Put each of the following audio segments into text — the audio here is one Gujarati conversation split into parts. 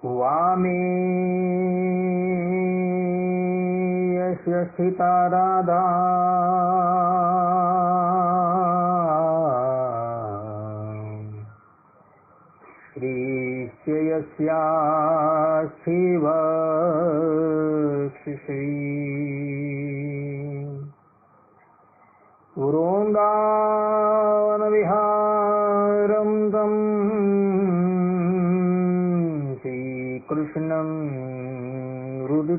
वामे यस्य स्थिता राधा श्रीश्च यस्यास्थिव वृन्दावनविहारं तं श्रीकृष्णं हृदि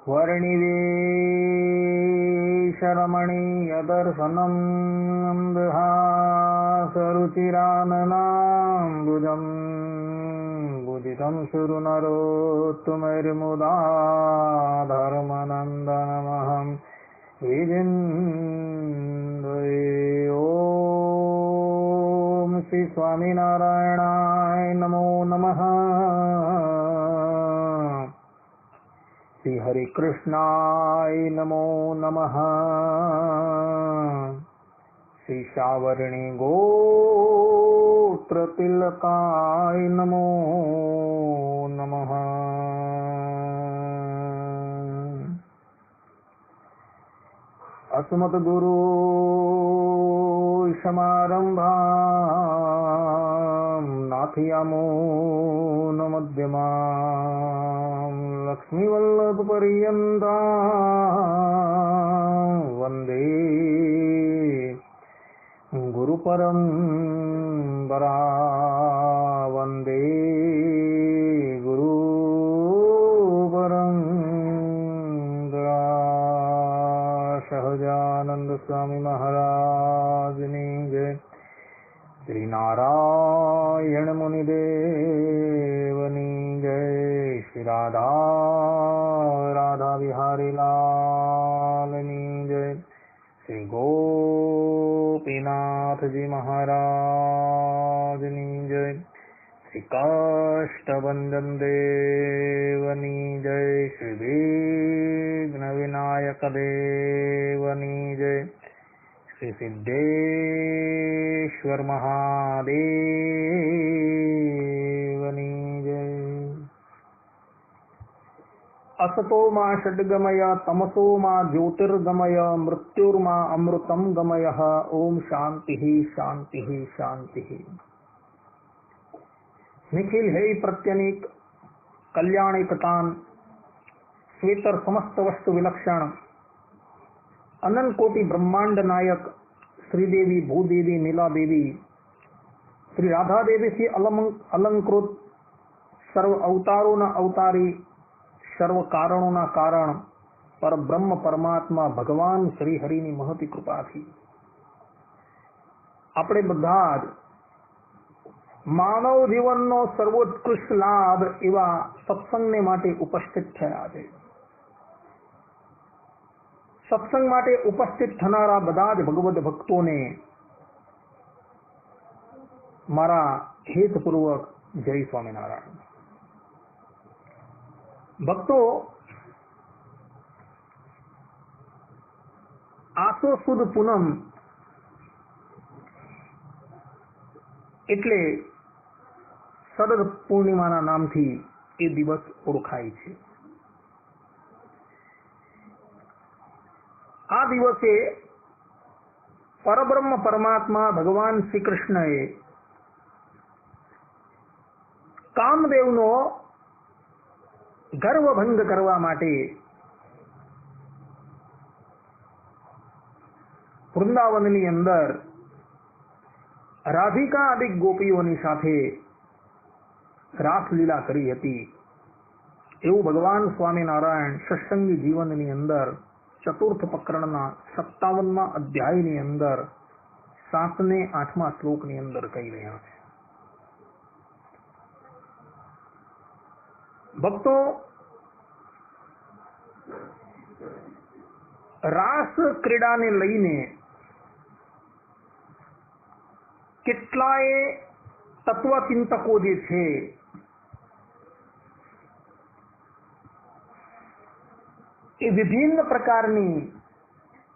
वर्णिवेशरमणीयदर्शनं दहासरुचिराननाम्बुजं बुदितं सुरनरोत्तमैर्मुदा धर्मनन्दनमहं विजिन्दे। ॐ श्री स्वामिनारायणाय नमो नमः। श्री हरे कृष्णाय नमो नमः। श्री सावर्णी गोत्र तिलकाय नमो नमः। अस्मद्गुरु समारम्भां नाथयामो मध्यमां लक्ष्मीवल्लभपर्यन्तां वन्दे गुरुपरम्परा। वन्दे गुरुपरम्परा। सहजानंद स्वामी महाराज ने जय। श्री नारायण मुनिदेवनी जय। श्री राधा राधा बिहारी लालनी जय। श्री गोपीनाथ जी महाराज नी जय। श्री काष्ठभंजन देवनी जय। श्री विघ्न विनायक देवनी जय। श्री सिद्धेश्वर महादेवनी जय। असतो मा षड्गमय तमसो मा ज्योतिर्गमय मृत्युर्मा अमृतं गमय। ओम शांति शांति शांति। निखिल है प्रत्यनीक कल्याणिकतान स्वेतर समस्त वस्तु विलक्षण अनंत कोटि ब्रह्मांड नायक श्रीदेवी भूदेवी नीला देवी श्री राधा देवी से अलंकृत सर्व अवतारों ना अवतारी सर्व कारणों ना कारण पर ब्रह्म परमात्मा भगवान श्री हरि ની મહતી કૃપાથી આપણે બધા માનવ જીવનનો સર્વોત્કૃષ્ટ લાભ એવા સત્સંગને માટે ઉપસ્થિત થયા છે। સત્સંગ માટે ઉપસ્થિત થનારા બધા જ ભગવદ ભક્તોને મારા હેતપૂર્વક જય સ્વામિનારાયણ। ભક્તો, આસો સુદ પૂનમ એટલે શરદ પૂર્ણિમાના નામથી એ દિવસ ઓળખાય છે। આ દિવસે પરબ્રહ્મ પરમાત્મા ભગવાન શ્રી કૃષ્ણએ કામદેવનો ગર્વભંગ કરવા માટે વૃંદાવનની અંદર રાધિકા આદિ ગોપીઓની સાથે રાસલીલા કરી હતી એવું ભગવાન સ્વામિનારાયણ સત્સંગી જીવનની અંદર ચતુર્થ પ્રકરણના 57મા અધ્યાયની અંદર 7 ને 8મા શ્લોકની અંદર કહી રહ્યા છે। ભક્તો, રાસ ક્રીડાને લઈને કેટલાય તત્વચિંતકો જે છે એ વિભિન્ન પ્રકારની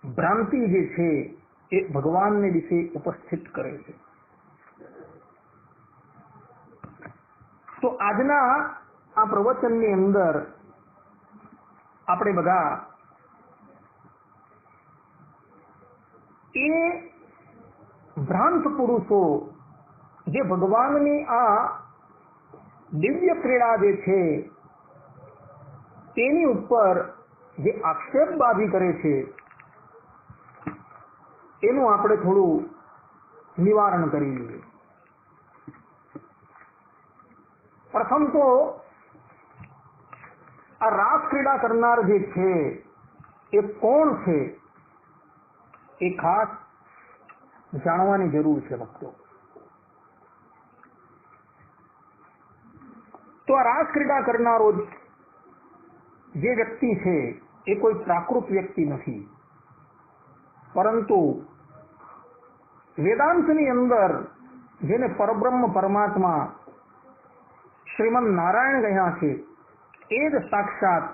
ભ્રાંતિ જે છે એ એ ભગવાનને વિશે ઉપસ્થિત કરે છે. તો આજના આ પ્રવચનની અંદર આપણે બધા એ ભ્રાંત પુરુષો જે ભગવાનની આ દિવ્ય ક્રીડા જે છે તેની ઉપર જે આક્ષેપબાજી કરે છે એનું આપણે થોડું નિવારણ કરી લઈએ. પ્રથમ તો આ રાસ ક્રીડા કરનાર જે છે એ કોણ છે એ ખાસ જાણવાની જરૂર છે ભક્તો. તો આ રાસ ક્રીડા કરનારો જે વ્યક્તિ છે એ કોઈ પ્રાકૃત વ્યક્તિ નથી, પરંતુ વેદાંતની અંદર જેને પરબ્રહ્મ પરમાત્મા શ્રીમન નારાયણ કહ્યા છે એ જ સાક્ષાત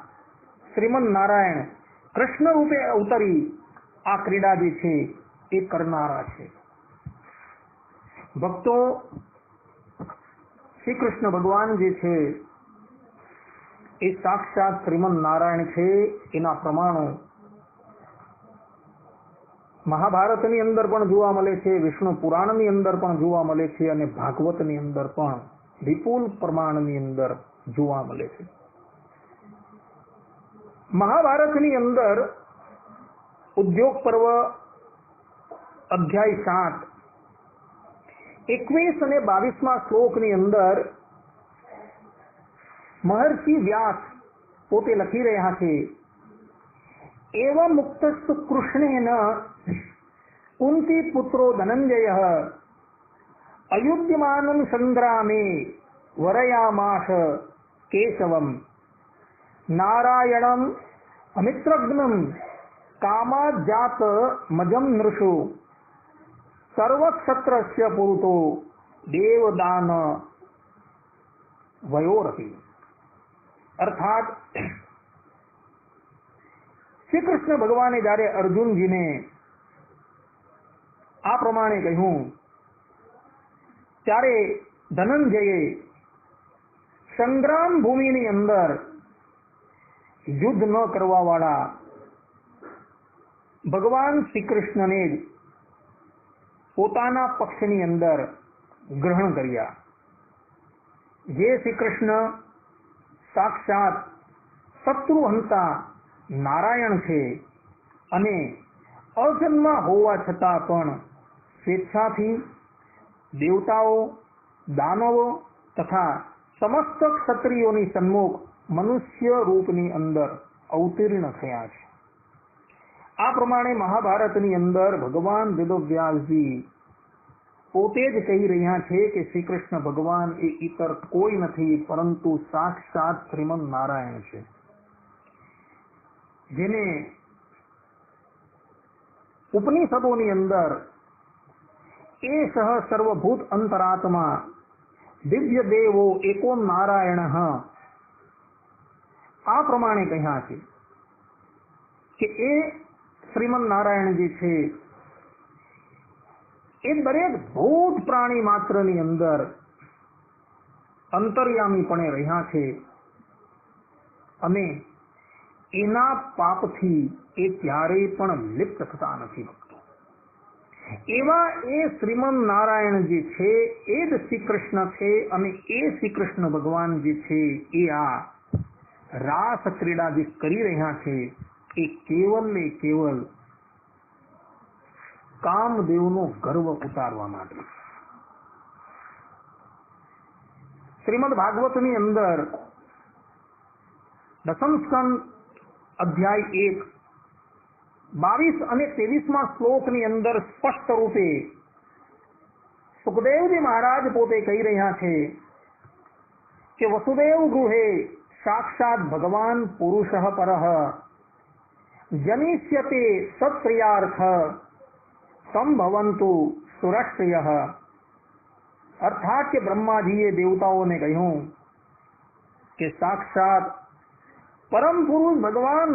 શ્રીમન નારાયણ કૃષ્ણ રૂપે અવતરી આ ક્રીડા જે છે એ કરનારા છે. ભક્તો, શ્રી કૃષ્ણ ભગવાન જે છે એ સાક્ષાત શ્રીમન નારાયણ છે. એના પ્રમાણો મહાભારતની અંદર પણ જોવા મળે છે, વિષ્ણુ પુરાણની અંદર પણ જોવા મળે છે અને ભાગવતની અંદર પણ વિપુલ પ્રમાણની અંદર જોવા મળે છે. મહાભારતની અંદર ઉદ્યોગ પર્વ અધ્યાય 7 21 અને 22 શ્લોકની અંદર મહર્ષિ વ્યાસ પોતે લખી રહ્યા છે, એવ મુક્તસ્તુ કૃષ્ણેન કુંતી પુત્રો ધનંજય અયુધ્યમાનં સંગ્રામે વરયામાસ કેશવમ નારાયણમ અમિત્રગ્નમ કામાજાત મજમ નૃષુ સર્વક્ષત્રસ્ય પુરુતો દેવદાન વયોરપી. અર્થાત શ્રી કૃષ્ણ ભગવાને જ્યારે અર્જુનજીને આ પ્રમાણે કહ્યું ત્યારે ધનંજયે સંગ્રામ ભૂમિની અંદર યુદ્ધ ન કરવા વાળા ભગવાન શ્રી કૃષ્ણને જ પોતાના પક્ષની અંદર ગ્રહણ કર્યા. જે શ્રી કૃષ્ણ સાક્ષાત શત્રુહંતા નારાયણ છે અને અજન્મ હોવા છતાં પણ સ્વેચ્છાથી દેવતાઓ, દાનવો તથા સમસ્ત ક્ષત્રિયોની સન્મુખ મનુષ્ય રૂપની અંદર અવતીર્ણ થયા છે. આ પ્રમાણે મહાભારતની અંદર ભગવાન વેદવ્યાસજી પોતે જ કહી રહ્યા છે કે શ્રી કૃષ્ણ ભગવાન એ ઇતર કોઈ નથી પરંતુ સાક્ષાત શ્રીમન નારાયણ છે, જેને ઉપનિષદોની અંદર એષ સર્વભૂત અંતરાત્મા દિવ્ય દેવો એકો નારાયણ આ પ્રમાણે કહ્યા છે કે એ શ્રીમન નારાયણ જે છે એ દરેક ભૂત પ્રાણી માત્રની અંદર અંતર્યામીપણે રહ્યા છે અને એના પાપથી એ ક્યારેય પણ લિપ્ત થતા નથી. એવા એ શ્રીમન નારાયણ જે છે એ જ શ્રી કૃષ્ણ છે અને એ શ્રી કૃષ્ણ ભગવાન જે છે એ આ રાસ ક્રીડા જે કરી રહ્યા છે એ કેવલ ને કેવલ કામદેવનો ગર્વ ઉતારવા માટે. શ્રીમદ ભાગવતની અંદર દસમ સ્કંદ અધ્યાય 1 22 અને 23 શ્લોકની અંદર સ્પષ્ટ રૂપે સુખદેવજી મહારાજ પોતે કહી રહ્યા છે કે વસુદેવ ગૃહે સાક્ષાત ભગવાન પુરુષ પરઃ જનિષ્યતે સત્ક્રિયાર્થ સંભવંતુ સુરશ્રિયઃ. અર્થાત કે બ્રહ્માજીએ દેવતાઓને કહ્યું કે સાક્ષાત પરમ પુરુષ ભગવાન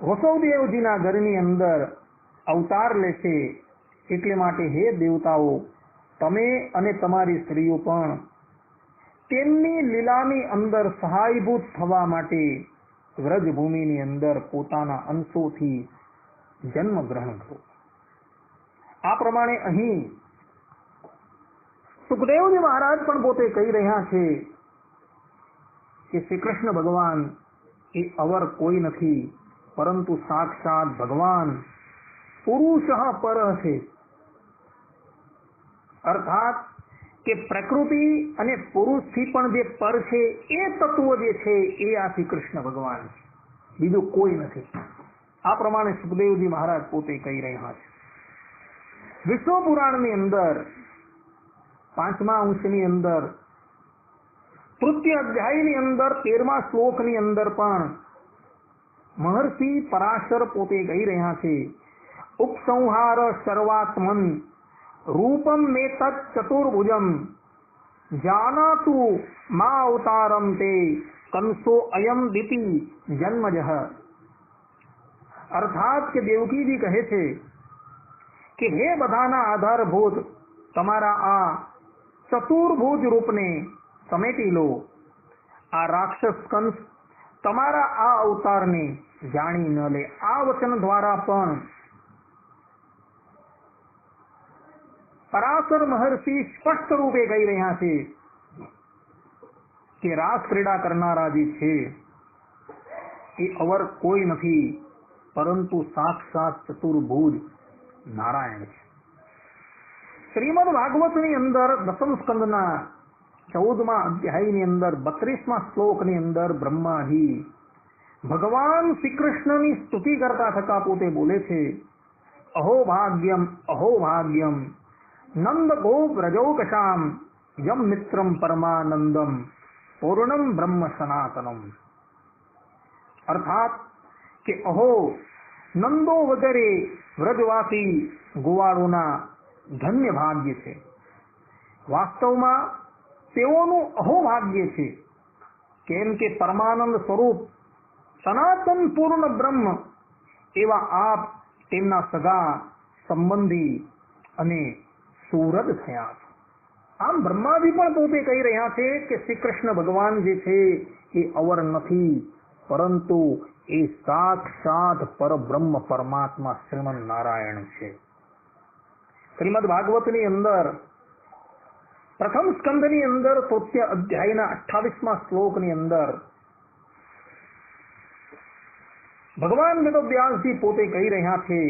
વસુદેવજીના ઘરની અંદર અવતાર લેશે. એટલે માટે હે દેવતાઓ, તમે અને તમારી સ્ત્રીઓ પણ તેમની લીલાની અંદર સહાયભૂત થવા માટે વ્રજભૂમિની અંદર પોતાના અંશોથી જન્મ ગ્રહણ કરો. આ પ્રમાણે અહીં સુખદેવજી મહારાજ પણ પોતે કહી રહ્યા છે કે શ્રી કૃષ્ણ ભગવાન એ અવર કોઈ નથી, પરંતુ સાક્ષાત ભગવાન પુરુષ પર છે. અર્થાત કે પ્રકૃતિ અને પુરુષથી પણ જે પર છે એ તત્વ જે છે એ આ શ્રી કૃષ્ણ ભગવાન છે, બીજું કોઈ નથી. આ પ્રમાણે સુખદેવજી મહારાજ પોતે કહી રહ્યા છે. વિષ્ણુ પુરાણની અંદર 5મા અંશની અંદર તૃતીય અધ્યાયની અંદર 13મા શ્લોકની અંદર પણ મહર્ષિ પરાશર પોતે કહી રહ્યા છે, ઉપસંહાર સર્વાત્મન રૂપમ મેતત ચતુર્ભુજમ જાનાતુ મા અવતારમ તે કંસો અયમ દિતિ જન્મજઃ. અર્થાત કે દેવકીજી કહે છે કે હે બધાના આધારભૂત તમારા આ ચતુર્ભુજ રૂપને સમેટી લો. આ રાક્ષસ કંસ તમારા આ અવતારને જાણી ન લે. આ વચન દ્વારા પણ પરાશર મહર્ષિ સ્પષ્ટ રૂપે કહી રહ્યા છે કે રાસ ક્રીડા કરનારા જે છે એ અવર કોઈ નથી, પરંતુ સાક્ષાત ચતુર્ભુજ નારાયણ છે. શ્રીમદ ભાગવતની અંદર 10મ સ્કંદના 14મા અધ્યાયની અંદર 32મા શ્લોકની અંદર બ્રહ્માજી ભગવાન શ્રી કૃષ્ણની સ્તુતિ કરતા થતા પોતે બોલે છે, અહો ભાગ્યમ નંદ ગોપ રજોકશામ યમ મિત્રમ પરમાનંદમ પૂર્ણમ બ્રહ્મ સનાતનમ. અર્થાત કે અહો નંદો વગેરે વ્રજવાસી ગોવાળોના ધન્ય ભાગ્ય છે. વાસ્તવમાં તેઓનું અહો ભાગ્ય છે. કેમ કે પરમાનંદ સ્વરૂપ સનાતન પૂર્ણ બ્રહ્મ એવા આપ તેમના સગા સંબંધી અને સુરદ થયા. આમ બ્રહ્માજી પણ પોતે કહી રહ્યા છે કે શ્રી કૃષ્ણ ભગવાન જે છે એ અવર નથી, પરંતુ એ સાક્ષાત પરબ્રહ્મ પરમાત્મા શ્રીમન નારાયણ છે. શ્રીમદ ભાગવતની અંદર પ્રથમ સ્કંદની અંદર 3ય અધ્યાયના 28મા શ્લોકની અંદર ભગવાન વેદવ્યાસજી પોતે કહી રહ્યા છે,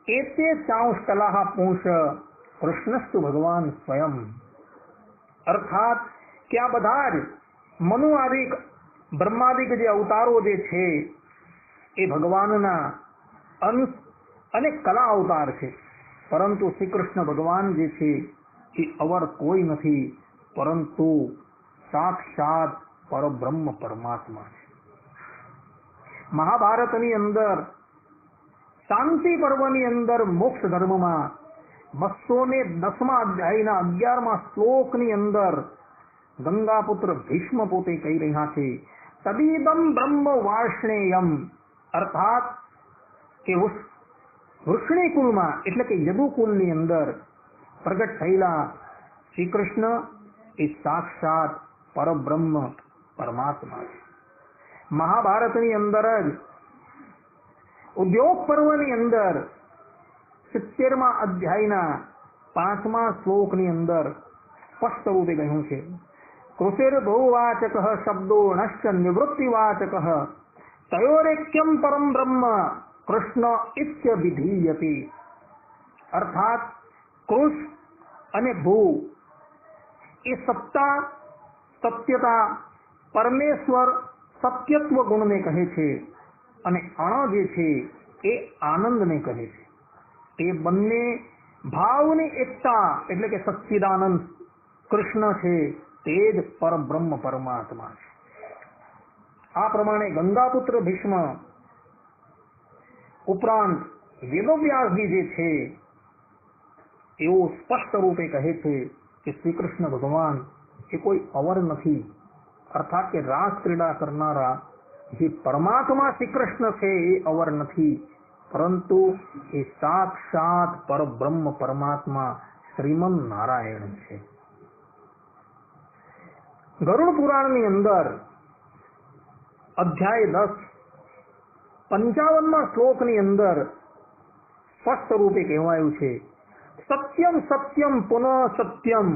એતે ચાંશકલાહ પુંસ કૃષ્ણસ્તુ ભગવાન સ્વયં. અર્થાત કે આ બધા જ મનુઆદિક બ્રહ્માદિક જે અવતારો જે છે એ ભગવાનના અંશ અને કલા અવતાર છે, પરંતુ શ્રી કૃષ્ણ ભગવાન જે છે એ અવર કોઈ નથી, પરંતુ સાક્ષાત પરબ્રહ્મ પરમાત્મા છે. મહાભારતની અંદર શાંતિ પર્વની અંદર મોક્ષ ધર્મમાં 210મા અધ્યાયના 11મા શ્લોકની અંદર ગંગાપુત્ર ભીષ્મ પોતે કહી રહ્યા છે, તદીદમ બ્રહ્મ વાર્ષ્ણેયમ. અર્થાત કે વૃષ્ણી કુલમાં એટલે કે યદુકુલની અંદર પ્રગટ થયેલા શ્રી કૃષ્ણ એ સાક્ષાત પરબ્રહ્મ પરમાત્મા છે. મહાભારતની અંદર જ ઉદ્યોગ પર્વની અંદર 70મા અધ્યાયના 5મા શ્લોકની અંદર સ્પષ્ટ રૂપે કહ્યું છે, કૃષિર બહુવાચક શબ્દો નશ્ચ નિવૃત્તિવાચક તયોરેક્યમ પરમ બ્રહ્મ કૃષ્ણ ઇત્ય વિધીયતે. અર્થાત કૃષ અને ભૂ એ સત્તા, સત્યતા, પરમેશ્વર સત્યત્વ ગુણને કહે છે, અને અણ જે છે એ આનંદને કહે છે. એ બંને ભાવની એકતા એટલે કે સચ્ચિદાનંદ કૃષ્ણ છે, તે જ પરબ્રહ્મ પરમાત્મા છે. આ પ્રમાણે ગંગાપુત્ર ભીષ્મ ઉપરાંત વેદવ્યાસજી જે છે એવો સ્પષ્ટ રૂપે કહે છે કે શ્રી કૃષ્ણ ભગવાન એ કોઈ અવર નથી. અર્થાત કે રાસ ક્રીડા કરનારા જે પરમાત્મા શ્રી કૃષ્ણ છે એ અવર નથી, પરંતુ એ સાક્ષાત પરબ્રહ્મ પરમાત્મા શ્રીમન નારાયણ છે. ગરુડ પુરાણની અંદર અધ્યાય 10 55મા શ્લોકની અંદર સ્પષ્ટ રૂપે કહેવાયું છે, સત્યમ સત્યમ પુનઃ સત્યમ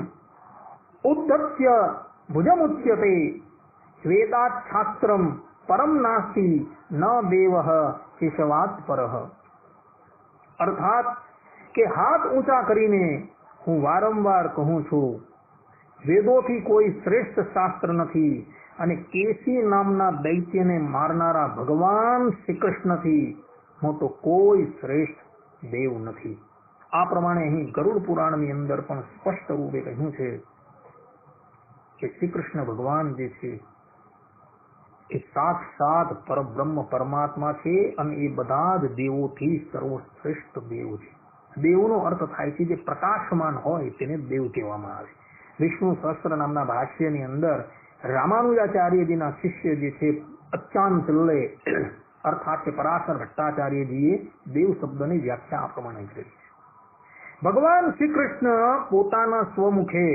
ઉદ્ધત્ય ભુજમુચ્યતે વેદાત શાસ્ત્રમ પરમ નાસ્તિ ન દેવઃ કેશવાત પરઃ. અર્થાત કે હાથ ઊંચા કરીને હું વારંવાર કહું છું, વેદોથી કોઈ શ્રેષ્ઠ શાસ્ત્ર નથી અને કેશી નામના દૈત્યને મારનારા ભગવાન શ્રી કૃષ્ણથી મોટો કોઈ શ્રેષ્ઠ દેવ નથી. આ પ્રમાણે અહીં ગરુડ પુરાણની અંદર પણ સ્પષ્ટ રૂપે કહ્યું છે કે શ્રી કૃષ્ણ ભગવાન જે છે એ સાક્ષાત પરબ્રહ્મ પરમાત્મા છે અને એ બધા જ દેવોથી સર્વશ્રેષ્ઠ દેવ છે. દેવનો અર્થ થાય છે જે પ્રકાશમાન હોય તેને દેવ કહેવામાં આવે. વિષ્ણુ સહસ્ત્ર નામના ભાષ્યની અંદર રામાનુજાચાર્યજીના શિષ્ય જે છે અચ્ચાન પિલ્લે અર્થાત કે પરાશર ભટ્ટાચાર્યજીએ દેવ શબ્દની વ્યાખ્યા આ પ્રમાણે કરી છે. ભગવાન શ્રી કૃષ્ણ પોતાના સ્વમુખે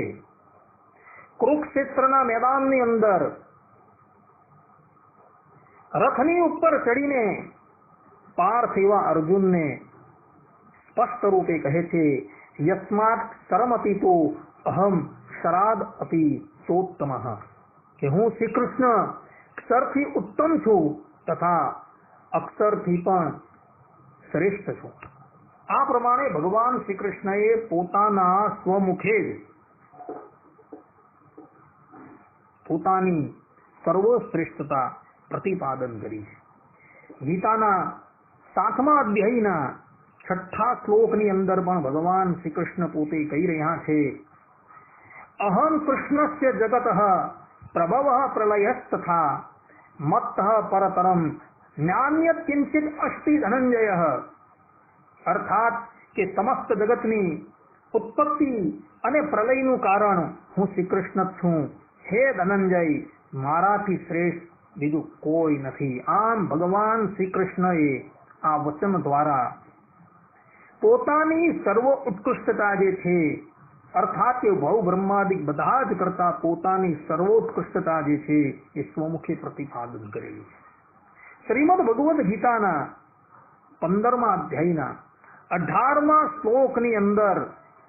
કુરુક્ષેત્રના મેદાનની અંદર રથની ઉપર ચડીને પાર્થ એવા અર્જુનને સ્પષ્ટ રૂપે કહે છે, યસ્માત શરમતીતો અહમ શરાદ અપી ચોત્તમઃ, કે હું શ્રી કૃષ્ણ ક્ષરથી ઉત્તમ છું તથા અક્ષરથી પણ શ્રેષ્ઠ છું. આ પ્રમાણે ભગવાન શ્રી કૃષ્ણએ પોતાના સ્વમુખે પોતાની સર્વશ્રેષ્ઠતા પ્રતિપાદન કરી છે. ગીતાના 7મા અધ્યાયના 6થા શ્લોકની અંદર પણ ભગવાન શ્રી કૃષ્ણ પોતે કહી રહ્યા છે, અહમ કૃષ્ણસ્ય જગતઃ પ્રભવઃ પ્રલયસ્તથા મત્તઃ પરતરમ નાન્યત કિંચિત અસ્તિ ધનંજયઃ. અર્થાત કે સમસ્ત જગતની ઉત્પત્તિ અને પ્રલયનું કારણ હું શ્રી કૃષ્ણ જ છું. હે ધનંજય, મારાથી શ્રેષ્ઠ બીજું કોઈ નથી. આમ ભગવાન શ્રી કૃષ્ણએ આ વચન દ્વારા પોતાની સર્વ ઉત્કૃષ્ટતા જે છે અર્થાત કે ભવ બ્રહ્માદિક બધા જ કરતા પોતાની સર્વોત્કૃષ્ટતા જે છે એ સ્વમુખે પ્રતિપાદન કરેલું છે. શ્રીમદ ભગવદ ગીતાના 15મા અધ્યાયના 18મા શ્લોકની અંદર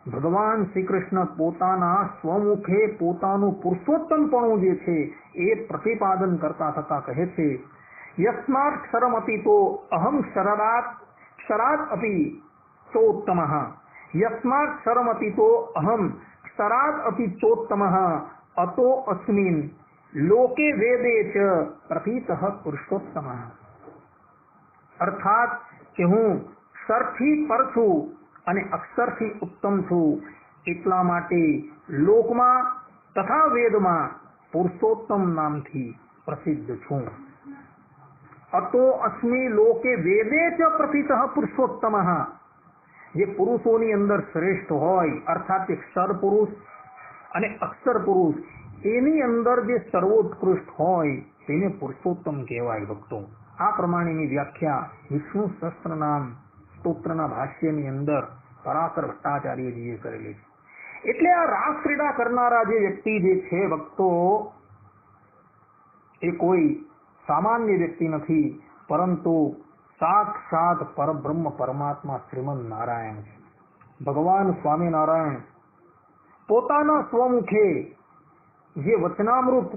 ભગવાન શ્રી કૃષ્ણ પોતાના સ્વમુખે પોતાનું પુરુષોત્તમપણું જે છે એ પ્રતિપાદન કરતા થતા કહે છે, યસ્માત ક્ષરમતીતો અહમ ક્ષરાદ અપી ચોત્તમઃ, યસ્માત ક્ષરમતીતો અહમ ક્ષરાદ અપી ચોત્તમઃ અતો અસ્મિન લોકે વેદે ચ પ્રથિતઃ પુરુષોત્તમઃ. અર્થાત કે હું ક્ષરથી પર છું અને અક્ષરથી ઉત્તમ છું, એટલા માટે લોકમાં તથા વેદમાં પુરુષોત્તમ નામથી પ્રસિદ્ધ છું. અતો અસ્મિ લોકે વેદે ચ પ્રથિતઃ પુરુષોત્તમઃ. જે પુરુષોની અંદર શ્રેષ્ઠ હોય અર્થાત ક્ષર પુરુષ અને અક્ષર પુરુષ એની અંદર જે સર્વોત્કૃષ્ટ હોય તેને પુરુષોત્તમ કહેવાય. ભક્તો, આ પ્રમાણેની વ્યાખ્યા વિષ્ણુ સહસ્ત્રનામ સ્તોત્રના ભાષ્યની અંદર પરાશર ભટ્ટાચાર્યજીએ કરેલી છે. એટલે આ રાસ ક્રીડા કરનારા જે વ્યક્તિ જે છે ભક્તો, એ કોઈ સામાન્ય વ્યક્તિ નથી, પરંતુ સાક્ષાત પરબ્રહ્મ પરમાત્મા શ્રીમન નારાયણ છે. ભગવાન સ્વામિનારાયણ પોતાના સ્વમુખે જે વચનામૃત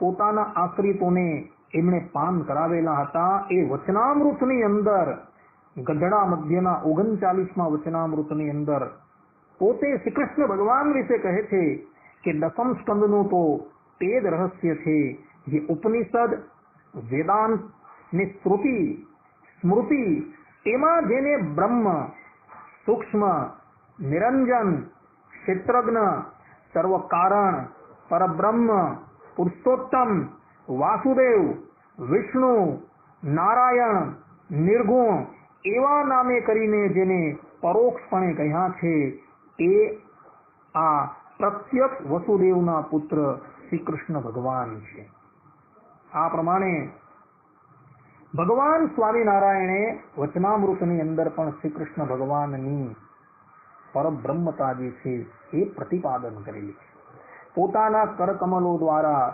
પોતાના આશ્રિતોને એમણે પાન કરાવેલા હતા, એ વચનામૃતની અંદર ગઢડા મધ્યના 39મા વચનામૃતની અંદર પોતે શ્રી કૃષ્ણ ભગવાન વિશે કહે છે કે દસમ સ્કંદનું તો તે જ રહસ્ય છે જે ઉપનિષદ, વેદાંત ને શ્રુતિ સ્મૃતિ તેમાં જેને બ્રહ્મ, સૂક્ષ્મ, નિરંજન, ક્ષેત્રજ્ઞ, સર્વકારણ, પરબ્રહ્મ, પુરુષોત્તમ, વાસુદેવ, વિષ્ણુ, નારાયણ, નિર્ગુણ એવા નામે કરીને જેને પરોક્ષપણે કહ્યા છે તે આ પ્રત્યક્ષ વસુદેવના પુત્ર શ્રી કૃષ્ણ ભગવાન છે. આ પ્રમાણે ભગવાન સ્વામિનારાયણે વચનામૃતની અંદર પણ શ્રી કૃષ્ણ ભગવાનની પરબ્રહ્મતા જે છે એ પ્રતિપાદન કરેલી છે. પોતાના કરકમલો દ્વારા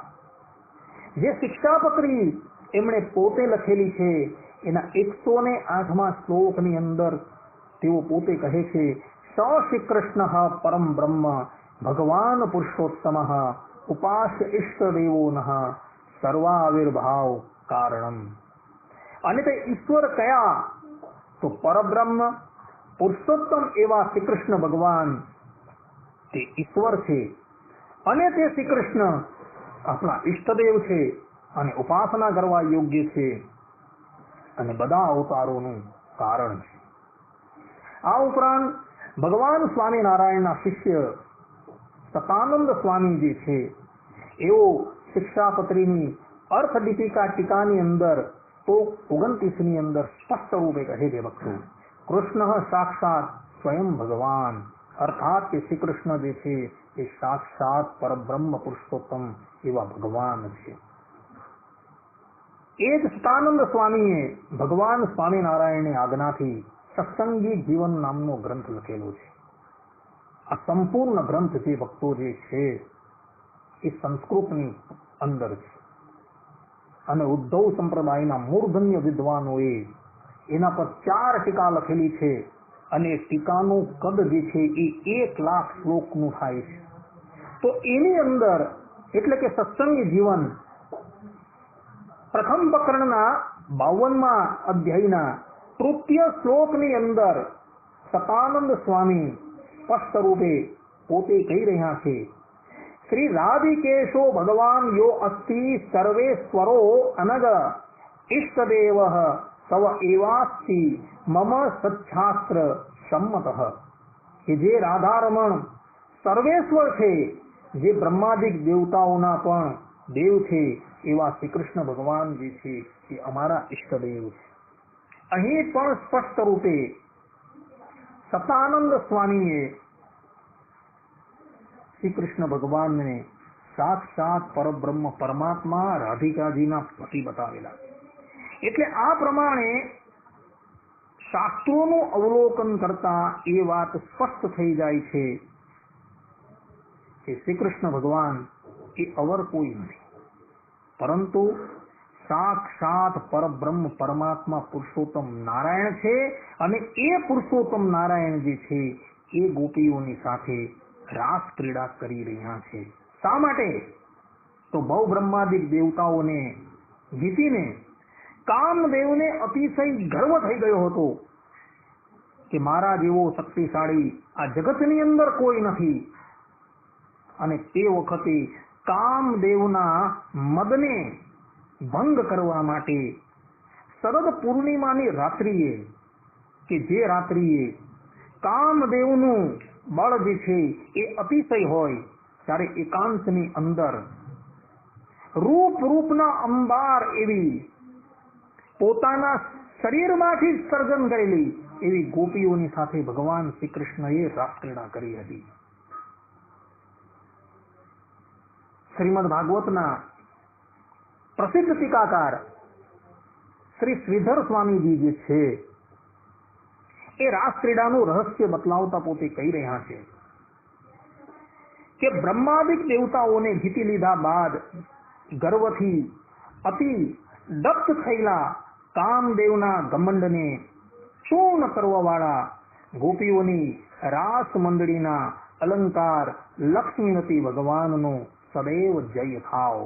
જે શિક્ષાપત્રી એમણે પોતે લખેલી છે એના 108મા શ્લોકની અંદર તેઓ પોતે કહે છે, સ શ્રી કૃષ્ણ પરમ બ્રહ્મ ભગવાન પુરુષોત્તમ ઉપાસ્ય ઇષ્ટદેવો સર્વાવિર્ભાવ કારણમ. અને તે ઈશ્વર કયા? તો પરબ્રહ્મ પુરુષોત્તમ એવા શ્રી કૃષ્ણ ભગવાન તે ઈશ્વર છે અને તે શ્રી કૃષ્ણ આપણા ઈષ્ટદેવ છે અને ઉપાસના કરવા યોગ્ય છે અને બધા અવતારોનું કારણ છે. આ ઉપરાંત ભગવાન સ્વામિનારાયણના શિષ્ય સતાનંદ સ્વામી જે છે એઓ શિક્ષાપત્રીની અર્થ દીપિકા ટીકાની અંદર 29ની અંદર સ્પષ્ટ રૂપે કહે છે, ભક્તો, કૃષ્ણ સાક્ષાત સ્વયં ભગવાન, અર્થાત કે શ્રી કૃષ્ણ જે છે એ સાક્ષાત પરબ્રહ્મ પુરુષોત્તમ એવા ભગવાન છે. એ જ સતાનંદ સ્વામીએ ભગવાન સ્વામિનારાયણની આજ્ઞાથી સત્સંગી જીવન નામનો ગ્રંથ લખેલો છે. આ સંપૂર્ણ ગ્રંથ જે ભક્તો જે છે એ સંસ્કૃતની અંદર છે અને ઉદ્ધવ સંપ્રદાયના મૂર્ધન્ય વિદ્વાનોએ એના પર 4 ટીકા લખેલી છે અને ટીકાનું કદ જે છે એ 1,00,000 શ્લોકનું થાય છે. તો એની અંદર એટલે કે સત્સંગી જીવન પ્રથમ પ્રકરણના 52મા અધ્યાયના 3ય શ્લોકની અંદર સતાનંદ સ્વામી સ્પષ્ટ રૂપે પોતે કહી રહ્યા છે, શ્રી રાધિકેશો ભગવાન યો અસ્તિ સર્વેશ્વરો અનગ ઇષ્ટદેવ સવ એવાસ્તિ મમ સચ્છાસ્ત્ર સંમત. કે જે રાધારમણ સર્વેશ્વર છે, જે બ્રહ્માદિક દેવતાઓના પણ દેવ છે એવા શ્રી કૃષ્ણ ભગવાન જે છે એ અમારા ઈષ્ટદેવ છે. અહીં પણ સ્પષ્ટ રૂપે સતાનંદ સ્વામીએ શ્રી કૃષ્ણ ભગવાનને સાક્ષાત પરબ્રહ્મ પરમાત્મા રાધિકાજીના પતિ બતાવેલા. એટલે આ પ્રમાણે શાસ્ત્રોનું અવલોકન કરતા એ વાત સ્પષ્ટ થઈ જાય છે કે શ્રી કૃષ્ણ ભગવાન એ અવર કોઈ નથી, પરંતુ સાક્ષાત પરબ્રહ્મ પરમાત્મા પુરુષોત્તમ નારાયણ છે. અને એ પુરુષોત્તમ નારાયણ જે છે એ ગોપીઓની સાથે રાસ ક્રીડા કરી રહ્યા છે. શા માટે? તો બહુ બ્રહ્માદિક દેવતાઓને જીતીને કામદેવને અતિશય ગર્વ થઈ ગયો હતો કે મારા જેવો શક્તિશાળી આ જગતની અંદર કોઈ નથી. અને તે વખતે કામદેવના મદને ભંગ કરવા માટે શરદ પૂર્ણિમાની રાત્રિએ, કે જે રાત્રિએ કામદેવનું બળ જે છે એ અતિશય હોય, ત્યારે એકાંતની અંદર રૂપના અંબાર એવી પોતાના શરીરમાંથી જ સર્જન કરેલી એવી ગોપીઓની સાથે ભગવાન શ્રી કૃષ્ણએ રાસક્રીડા કરી હતી. શ્રીમદ ભાગવતના પ્રસિદ્ધ ટીકાકાર શ્રી શ્રીધર સ્વામીજી જે છે એ રાસક્રીડાનું રહસ્ય બતલાવતા પોતે કહી રહ્યા છે કે બ્રહ્માદિક દેવતાઓને જીતી લીધા બાદ ગર્વથી અતિ દપ્ત થયેલા કામદેવના ઘમંડને ચૂર્ણ કરવા વાળા ગોપીઓની રાસ મંડળીના અલંકાર લક્ષ્મીનતી ભગવાનનો સદૈવ જય થાવ.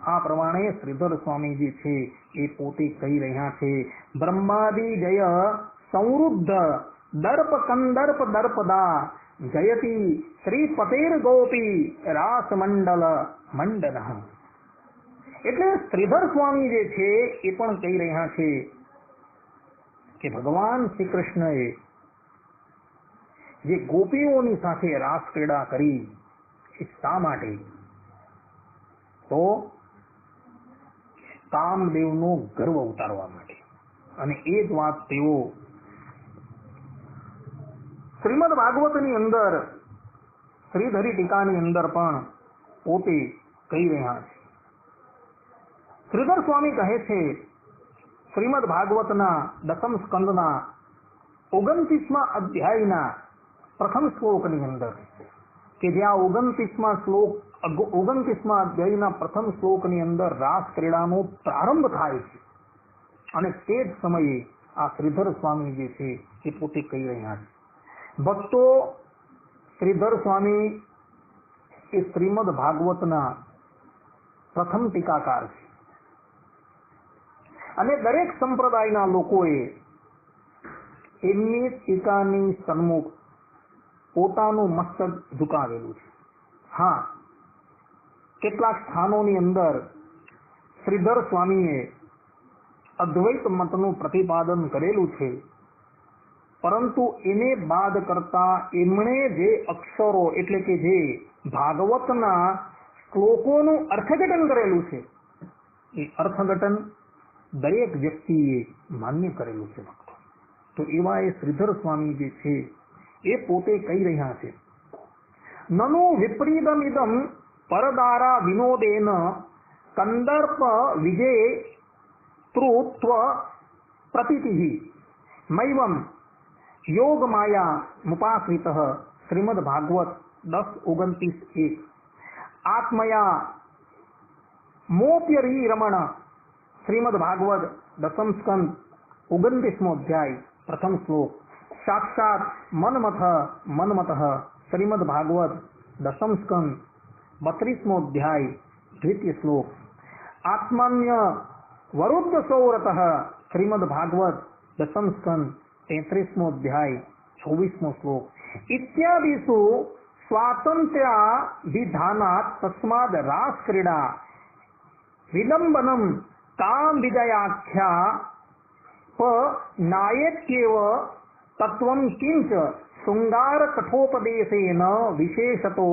આ પ્રમાણે શ્રીધર સ્વામીજી છે એ પોતે કહી રહ્યા છે, બ્રહ્માદિ જય સંવૃદ્ધ દર્પ કંદર્પ દર્પદા જયતી શ્રી પતેર ગોપી રાસ મંડલ મંડન. એટલે શ્રીધર સ્વામી જે છે એ પણ કહી રહ્યા છે કે ભગવાન શ્રી કૃષ્ણએ જે ગોપીઓની સાથે રાસ ક્રીડા કરી એ શા માટે? તો કામદેવનો ગર્વ ઉતારવા માટે. અને એ જ વાત તેઓ શ્રીમદ ભાગવતની અંદર શ્રીધરી ટીકાની અંદર પણ પોતે કહી રહ્યા છે. શ્રીધર સ્વામી કહે છે શ્રીમદ ભાગવતના દસમ સ્કંદના 29મા અધ્યાયના પ્રથમ શ્લોકની અંદર કે જ્યાં 29મા અધ્યાયના પ્રથમ શ્લોકની અંદર રાસ ક્રીડાનો પ્રારંભ થાય છે અને તે જ સમયે આ શ્રીધર સ્વામી જે છે એ પોતે કહી રહ્યા છે. ભક્તો, શ્રીધર સ્વામી એ શ્રીમદ ભાગવતના પ્રથમ ટીકાકાર છે અને દરેક સંપ્રદાયના લોકોએ એમની ટીકાની સન્મુખ પોતાનું મસ્તક ઝુકાવેલું છે. હા, કેટલાક સ્થાનોની અંદર શ્રીધર સ્વામીએ અદ્વૈત મતનું પ્રતિપાદન કરેલું છે, પરંતુ એને બાદ કરતા એમણે જે અક્ષરો એટલે કે જે ભાગવતના શ્લોકોનું અર્થઘટન કરેલું છે એ અર્થઘટન દરેક વ્યક્તિએ માન્ય કરેલું છે. તો એવા એ શ્રીધર સ્વામી જે છે એ પોતે કહી રહ્યા છે, નનો વિપરીતમિદમ પરદારા વિનોદેન કંદર્પ વિજય તૃત્વ પ્રતીતિઃ મૈવમ યોગ માયા મુપાશ્રિત શ્રીમદ ભાગવત 10:29 આત્મયા મોપ્યરી રમણ શ્રીમદ ભાગવત દસમ સ્કંદ 29મો અધ્યાય પ્રથમ શ્લોક સાક્ષાત મન્મથ શ્રીમદ ભાગવત દસમ સ્કંદ 32મો અધ્યાય દ્વિતીય શ્લોક આત્માન્ય વરુદ્ધ સૌરત શ્રીમદ ભાગવત દસમ સ્કંદ 33મો અધ્યાય 24મો શ્લોક ઇત્યાદિષુ સ્વાતંત્ર્ય વિધાનાત તસ્માદ રાસ ક્રીડા વિલંબનમ કામ વિજયાખ્યા નાયક્યેવ તત્વં કિંચ શૃંગાર કઠોપદેશેન વિશેષતો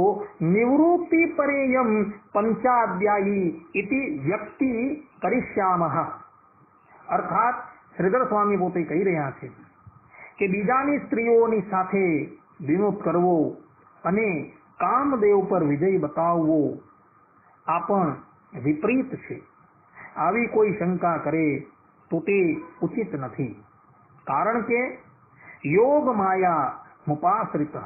નિવૃત્તિ પરેયમ પંચાધ્યાયી ઇતિ વ્યક્તિ કરિષ્યામઃ. અર્થાત શ્રીધર સ્વામી પોતે કહી રહ્યા છે કે બીજાની સ્ત્રીઓની સાથે વિનોદ કરવો અને કામદેવ પર વિજય બતાવવો આ પણ વિપરીત છે. આવી કોઈ શંકા કરે તો તે ઉચિત નથી, કારણ કે યોગ માયા મુપાશ્રિત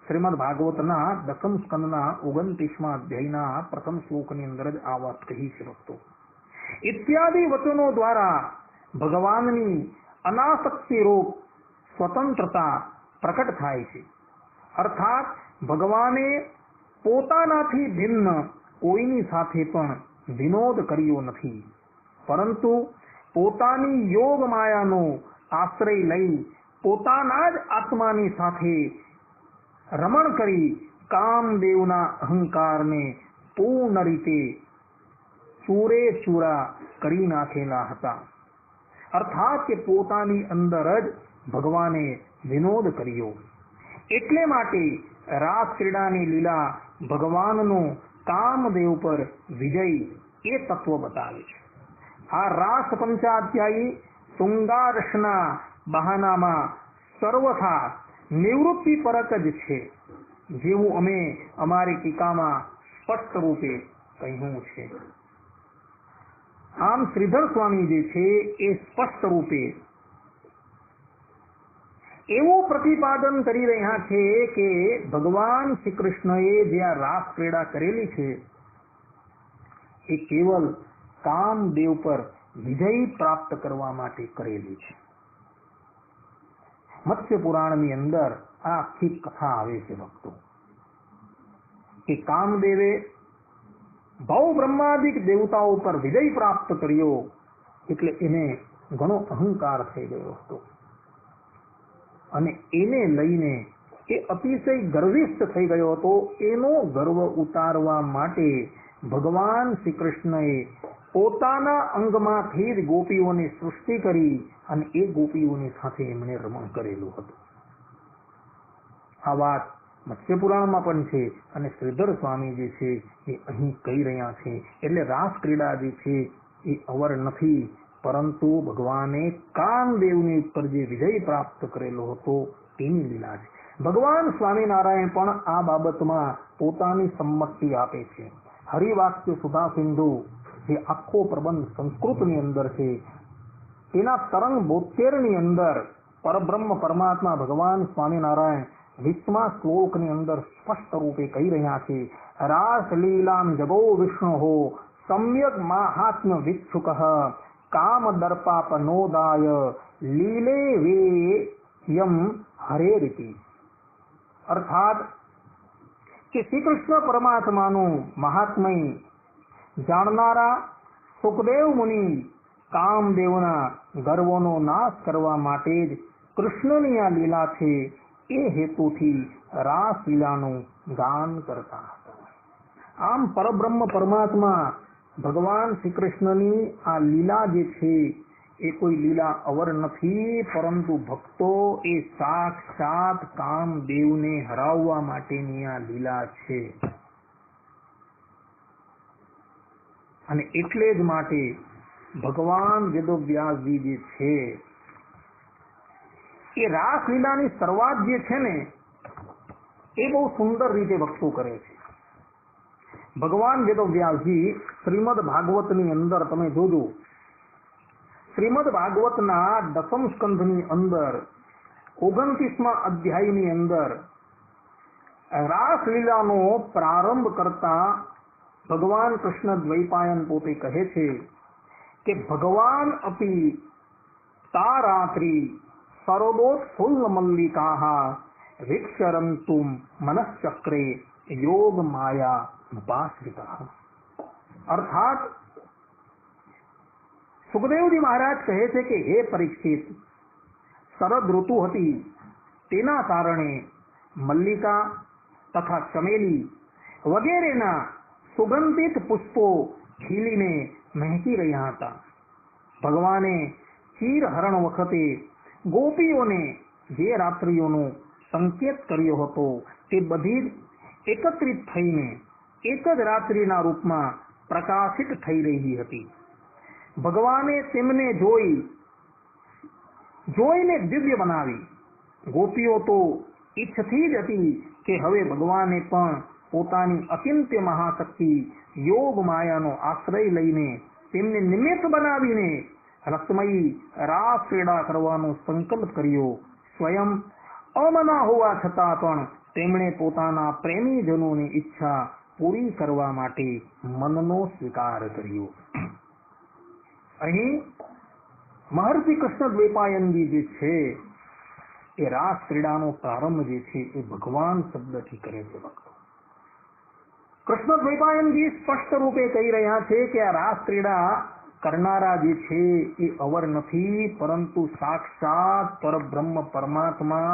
શ્રીમદ ભાગવતના દસમ સ્કંદના 29મા અધ્યાયના પ્રથમ શ્લોકની અંદર જ આ વાત કહી છે. ભક્તો, ઇત્યાદિ વચનો દ્વારા ભગવાનની અનાસક્તિ રૂપ સ્વતંત્રતા પ્રકટ થાય છે. અર્થાત ભગવાને પોતાનાથી ભિન્ન કોઈની સાથે પણ વિનોદ કર્યો નથી, પરંતુ પોતાની યોગ માયાનો આશ્રય લઈ પોતાના જ આત્માની સાથે રમણ કરી કામદેવના અહંકારને પૂર્ણ રીતે ચૂરે ચૂરા કરી નાખેલા હતા. અર્થાત કે પોતાની અંદર જ ભગવાને વિનોદ કર્યો. એટલે માટે રાસ ક્રીડાની લીલા ભગવાનનો કામદેવ પર વિજય એ તત્વ બતાવે છે. આ રાસ પંચાધ્યાયી શૃંગારસના બહાનામાં સર્વથા નિવૃત્તિ પરક જ છે, જેવું અમે અમારી ટીકામાં સ્પષ્ટ રૂપે કહ્યું છે. આમ શ્રીધર સ્વામી જે છે એ સ્પષ્ટ રૂપે એવું પ્રતિપાદન કરી રહ્યા છે કે ભગવાન શ્રી કૃષ્ણએ જે આ રાસ ક્રીડા કરેલી છે એ કેવલ કામદેવ પર વિજય પ્રાપ્ત કરવા માટે કરેલી છે. મત્સ્ય પુરાણની અંદર આ આખી કથા આવે છે ભક્તો, કે કામદેવે ભવ બ્રહ્માદિક દેવતાઓ પર વિજય પ્રાપ્ત કર્યો એટલે એને ઘણો અહંકાર થઈ ગયો હતો અને એને લઈને એ અતિશય ગર્વિષ્ઠ થઈ ગયો હતો. એનો ગર્વ ઉતારવા માટે ભગવાન શ્રી કૃષ્ણએ પોતાના અંગમાંથી જ ગોપીઓની સૃષ્ટિ કરી અને એ ગોપીઓની સાથે એમણે રમણ કરેલું હતું. આ વાત મત્સ્ય પુરાણમાં પણ છે અને શ્રીધર સ્વામી જે છે એ અહીં કહી રહ્યા છે. એટલે રાસ ક્રીડા જે છે એ અવર નથી, પરંતુ ભગવાને કામદેવની ઉપર જે વિજય પ્રાપ્ત કરેલો હતો તેની લીલા છે. ભગવાન સ્વામિનારાયણ પણ આ બાબતમાં પોતાની સંમતિ આપે છે. હરિવાક્ય સુધા સિંધુ જે આખો પ્રબંધ સંસ્કૃતની અંદર છે તેના તરંગ 72 ની અંદર પરબ્રહ્મ પરમાત્મા ભગવાન સ્વામિનારાયણ 20મા શ્લોકની અંદર સ્પષ્ટ રૂપે કહી રહ્યા છે, રાસલીલામ જગો વિષ્ણુ સમ્યક માહાત્મ્ય વિક્ષુક કામ દર્પાપનોદાય લીલે વે યમ હરેરિતિ. અર્થાત કે શ્રી કૃષ્ણ પરમાત્માનું મહાત્મય જાણનારા સુખદેવ મુનિ કામદેવના ગર્વનો નાશ કરવા માટે જ કૃષ્ણની આ લીલા છે એ હેતુથી રાસલીલાનું ગાન કરતા હતા. આમ પરબ્રહ્મ પરમાત્મા ભગવાન શ્રી કૃષ્ણની આ લીલા જે છે એ કોઈ લીલા અવર નથી, પરંતુ ભક્તો એ સાક્ષાત કામદેવને હરાવવા માટેની આ લીલા છે. અને એટલે જ માટે ભગવાન વેદવ્યાસજી જે છે એ રાસલીલાની શરૂઆત જે છે ને એ બહુ સુંદર રીતે ભક્તો કરે છે. ભગવાન વેદવ્યાસજી શ્રીમદ ભાગવતની અંદર તમે જોજો, શ્રીમદ ભાગવતના 10મ સ્કંધની અંદર 29મા અધ્યાયની અંદર રાસલીલાનો પ્રારંભ કરતા ભગવાન કૃષ્ણ દ્વૈપાયન પોતે કહે છે કે ભગવાન અપી તા રાત્રિ સરોદોત્ફુલ્લ મલ્લિકાહ વિક્ષરંતુમ મનશ્ચક્રે યોગ માયા ઉપાશ્રિતા. અર્થાત સુખદેવજી મહારાજ કહે છે કે હે પરીક્ષિત, શરદ ઋતુ હતી તેના કારણે મલ્લિકા તથા ચમેલી વગેરેના સુગંધિત પુષ્પો ખીલીને મહેકી રહ્યા હતા. ભગવાને ચીરહરણ વખતે ગોપીઓને જે રાત્રિઓનો સંકેત કર્યો હતો તે બધી જ એકત્રિત થઈને એક જ રાત્રિના રૂપમાં પ્રકાશિત થઈ રહી હતી. ભગવાને તેમને જોઈને દિવ્ય બનાવી. ગોપીઓ તો ઈચ્છતી જ હતી કે હવે ભગવાને પણ પોતાની અચિંત્ય મહાશક્તિ યોગ માયાનો આશ્રય લઈને તેમને નિમિત્ત બનાવીને રસમયી રાસ ક્રીડા કરવાનો સંકલ્પ કર્યો. સ્વયં અમના હોવા છતાં પણ તેમણે પોતાના પ્રેમીજનોની ઈચ્છા પૂરી કરવા માટે મનનો સ્વીકાર કર્યો. અહીં મહર્ષિ કૃષ્ણ દ્વૈપાયનજી જે છે એ રાસ ક્રીડાનો પ્રારંભ જે છે એ ભગવાન શબ્દથી કરે છે. ભક્તો, કૃષ્ણ દ્વૈપાયનજી સ્પષ્ટ રૂપે કહી રહ્યા છે કે આ રાસ ક્રીડા કરનારા જે છે એ અવર નથી, પરંતુ સાક્ષાત પરબ્રહ્મ પરમાત્મા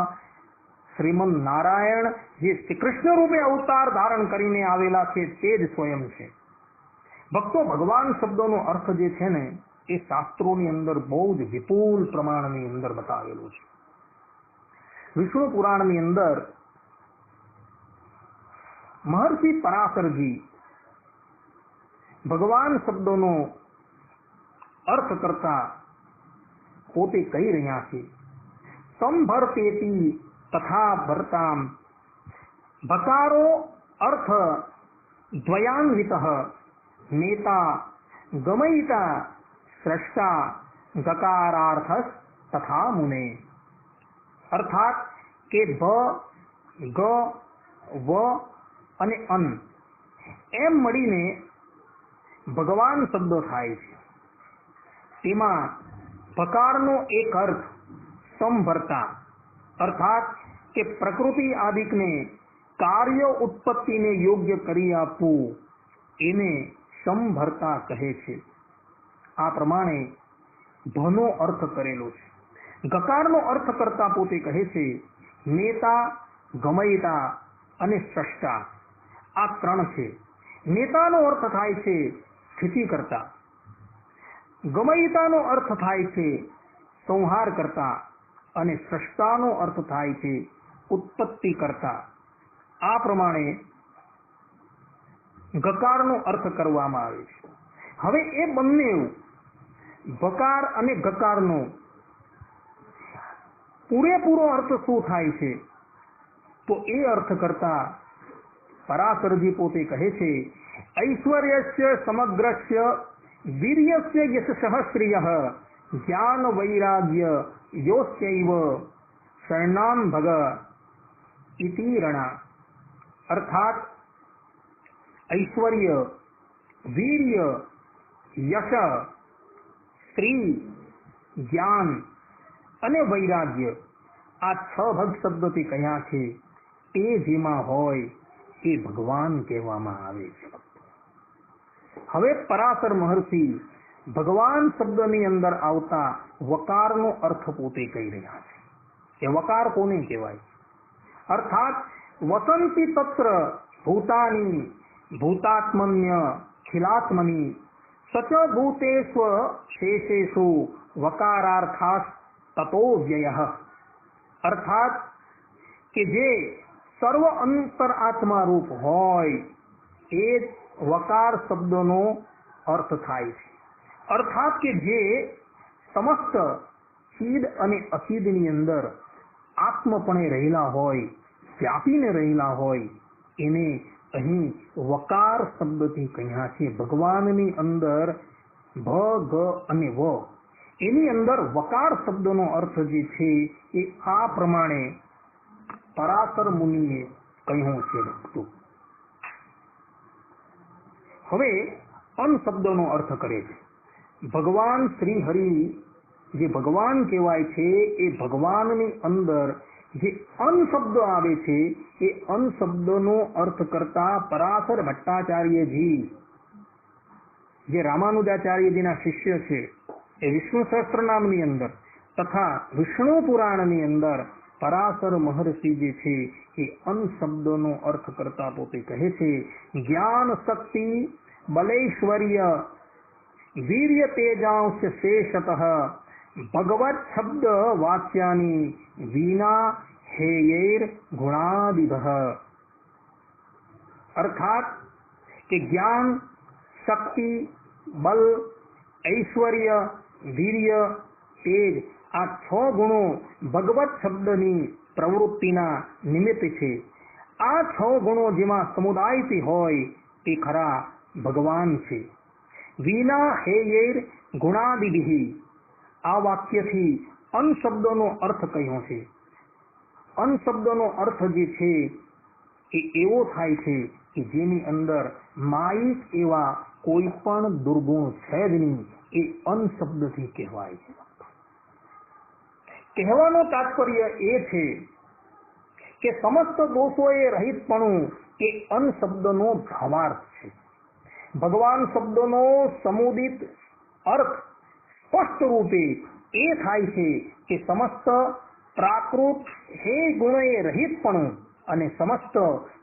શ્રીમન નારાયણ જે શ્રી કૃષ્ણ રૂપે અવતાર ધારણ કરીને આવેલા છે તે જ સ્વયં છે. ભક્તો, ભગવાન શબ્દોનો અર્થ જે છે ને એ શાસ્ત્રોની અંદર બહુ જ વિપુલ પ્રમાણની અંદર બતાવેલું છે. વિષ્ણુ પુરાણની અંદર મહર્ષિ પરાશરજી ભગવાન શબ્દોનો અર્થ કરતા પોતે કહી રહ્યા છે, સંભર્તેતી તથા ભરતામ ભકારો અર્થ દ્વયાન્વિત નેતા ગમયિતા સ્રષ્ટા ગકારાર્થ તથા મુને. અર્થાત કે ભ ગ વ અને અન એમ મળીને ભગવાન શબ્દો થાય છે. તેમાં ભકારનો એક અર્થ સંભરતા, અર્થાત કે પ્રકૃતિ આદિકને કાર્ય ઉત્પત્તિને યોગ્ય કરી આપવું એને સંભરતા કહે છે. આ પ્રમાણે ભનો અર્થ કરેલો છે. ગકારનો અર્થ કરતા પોતે કહે છે નેતા, ગમયિતા અને સ્રષ્ટા. આ ત્રણ છે. નેતાનો અર્થ થાય છે સ્થિતિ કરતા, ગમયિતાનો અર્થ થાય છે સંહાર કરતા અને સ્રષ્ટાનો અર્થ થાય છે ઉત્પત્તિ કરતા. આ પ્રમાણે ગકારનો અર્થ કરવામાં આવે છે. હવે એ બંને બકાર અને ગકારનો પૂરેપૂરો અર્થ શું થાય છે તો એ અર્થ કરતા પરાશરજી પોતે કહે છે ઐશ્વર્યસ્ય સમગ્રસ્ય વીર્યસ્ય યશઃ શ્રિયઃ જ્ઞાન વૈરાગ્ય યોસ્યૈવ શરણામ ભગ ઇતિ રણા. અર્થાત ઐશ્વર્ય, વીર્ય, યશ, શ્રી, જ્ઞાન અને વૈરાગ્ય આ 6 ભગ શબ્દોથી કહ્યા છે. એ જેમાં હોય એ ભગવાન કહેવામાં આવે છે. હવે પરાશર મહર્ષિ ભગવાન શબ્દની અંદર આવતા વકારનો અર્થ પોતે કહી રહ્યા છે. એ વકાર કોને કહેવાય? અર્થાત વસંતી તત્ર ભૂતાની ભૂતાત્મન્ય ખિલાત્મની સચ ભૂતેષ્વ શેષેષુ વકારાર્થાસ તતો વ્યયઃ. અર્થાત કે જે સર્વ અંતરાત્મા રૂપ હોય એ વકાર શબ્દનો અર્થ થાય છે. અર્થાત કે જે સમસ્ત ચીદ અને અચીદની અંદર આત્મપણે રહેલા હોય, વ્યાપીને રહેલા હોય, એને અહીં વકાર શબ્દથી કહ્યા છે. ભગવાનની અંદર ભ, ગ અને વ, એની અંદર વકાર શબ્દનો અર્થ જે છે એ આ પ્રમાણે પરાશર મુનિએ કહ્યું છે. ભક્તો હવે અન શબ્દનો અર્થ કરે છે. ભગવાન શ્રી હરિ જે ભગવાન કહેવાય છે એ ભગવાનની અંદર જે અન શબ્દ આવે છે એ અન શબ્દનો અર્થ કરતા પરાશર ભટ્ટાચાર્યજી જે રામાનુજાચાર્યજીના શિષ્ય છે એ વિષ્ણુ સહસ્ત્રનામની અંદર તથા વિષ્ણુ પુરાણની અંદર પરાશર મહર્ષિ જે છે એ અન શબ્દનો અર્થ કરતા પોતે કહે છે જ્ઞાન શક્તિ બલૈશ્વર્ય વીર્ય તેજાંશ શેષતઃ ભગવત શબ્દ વાચ્યાની વિના હેયૈર ગુણાદિભ. અર્થાત કે જ્ઞાન, શક્તિ, બલ, ઐશ્વર્ય, વીર્ય, તેજ આ 6 ગુણો ભગવત શબ્દની પ્રવૃત્તિના નિમિત્ત છે. આ 6 ગુણો જેમાં સમુદાયથી હોય તે ખરા ભગવાન છે. વિના હેયૈર ગુણાદિભિ આ વાક્યથી અન શબ્દનો અર્થ કહ્યો છે. અન શબ્દનો અર્થ જે છે એ એવો થાય છે કે જેની અંદર માયિક એવા કોઈ પણ દુર્ગુણ છે જ નહીં. એ અન શબ્દથી કહેવાય છે. કહેવાનું તાત્પર્ય એ છે કે સમસ્ત દોષોએ રહિતપણું એ અન શબ્દનો ભાવાર્થ છે. ભગવાન શબ્દનો સમુદિત અર્થ સ્પષ્ટ રૂપે એ થાય છે કે સમસ્ત પ્રાકૃત હે ગુણોએ રહિતપણું અને સમસ્ત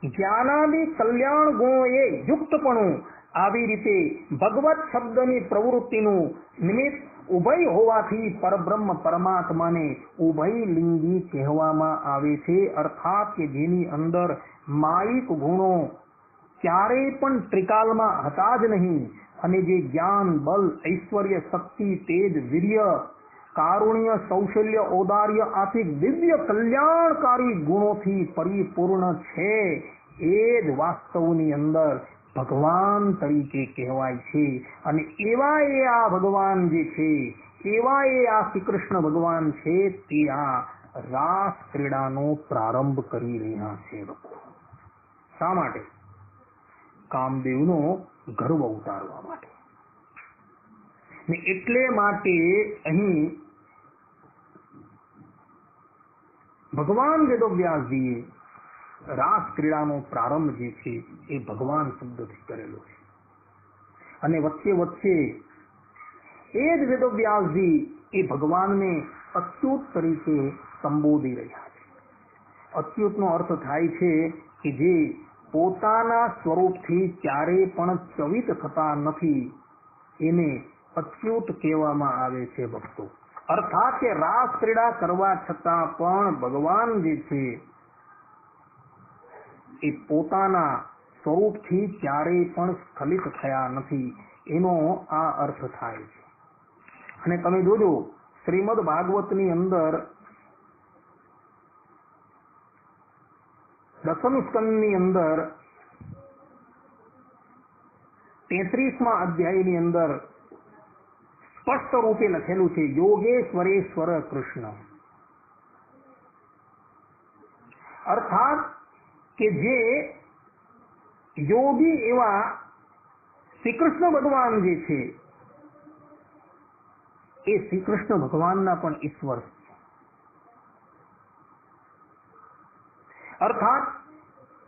જ્ઞાનાદિ કલ્યાણ ગુણોએ યુક્તપણું આવી રીતે ભગવત શબ્દની પ્રવૃત્તિનું નિમિત્ત ઉભય હોવાથી પરબ્રહ્મ પરમાત્માને ઉભય લિંગી કહેવામાં આવે છે. અર્થાત કે જેની અંદર માયિક ગુણો ક્યારેય પણ ત્રિકાલમાં હતા જ નહીં અને જે જ્ઞાન, બલ, ઐશ્વર્ય, શક્તિ, તેજ, વીર્ય, કારુણ્ય, કૌશલ્ય, ઔદાર્ય આથી દિવ્ય કલ્યાણકારી ગુણોથી પરિપૂર્ણ છે એ જ વાસ્તવની અંદર ભગવાન તરીકે કહેવાય છે. અને એવા એ આ ભગવાન જે છે, એવા એ આ શ્રી કૃષ્ણ ભગવાન છે તે આ રાસ ક્રીડાનો પ્રારંભ કરી રહ્યા છે. શા માટે? કામદેવનો ગર્વ ઉતારવા માટે. ને એટલે માટે અહીં ભગવાન વેદવ્યાસજીએ રાસ ક્રીડાનો પ્રારંભ જે છે એ ભગવાન શબ્દથી કરેલો છે. અને વચ્ચે વચ્ચે એ જ વેદવ્યાસજી એ ભગવાનને અચ્યુત તરીકે સંબોધી રહ્યા છે. અચ્યુતનો અર્થ થાય છે કે જે પોતાના સ્વરૂપથી ક્યારેય પણ ચવિત થતા નથી એને અચ્યુત કહેવામાં આવે છે. ભક્તો અર્થાત કે રાસ ક્રીડા કરવા છતાં પણ ભગવાન જે છે એ પોતાના સ્વરૂપથી ક્યારેય પણ સ્ખલિત થયા નથી એનો આ અર્થ થાય છે. અને તમે જોજો શ્રીમદ ભાગવતની અંદર દસમ સ્કંદની અંદર 33મા અધ્યાયની અંદર સ્પષ્ટ રૂપે લખેલું છે યોગેશ્વરેશ્વર કૃષ્ણ. અર્થાત કે જે યોગી એવા શ્રી કૃષ્ણ ભગવાન જે છે એ શ્રી કૃષ્ણ ભગવાનના પણ ઈશ્વર છે. અર્થાત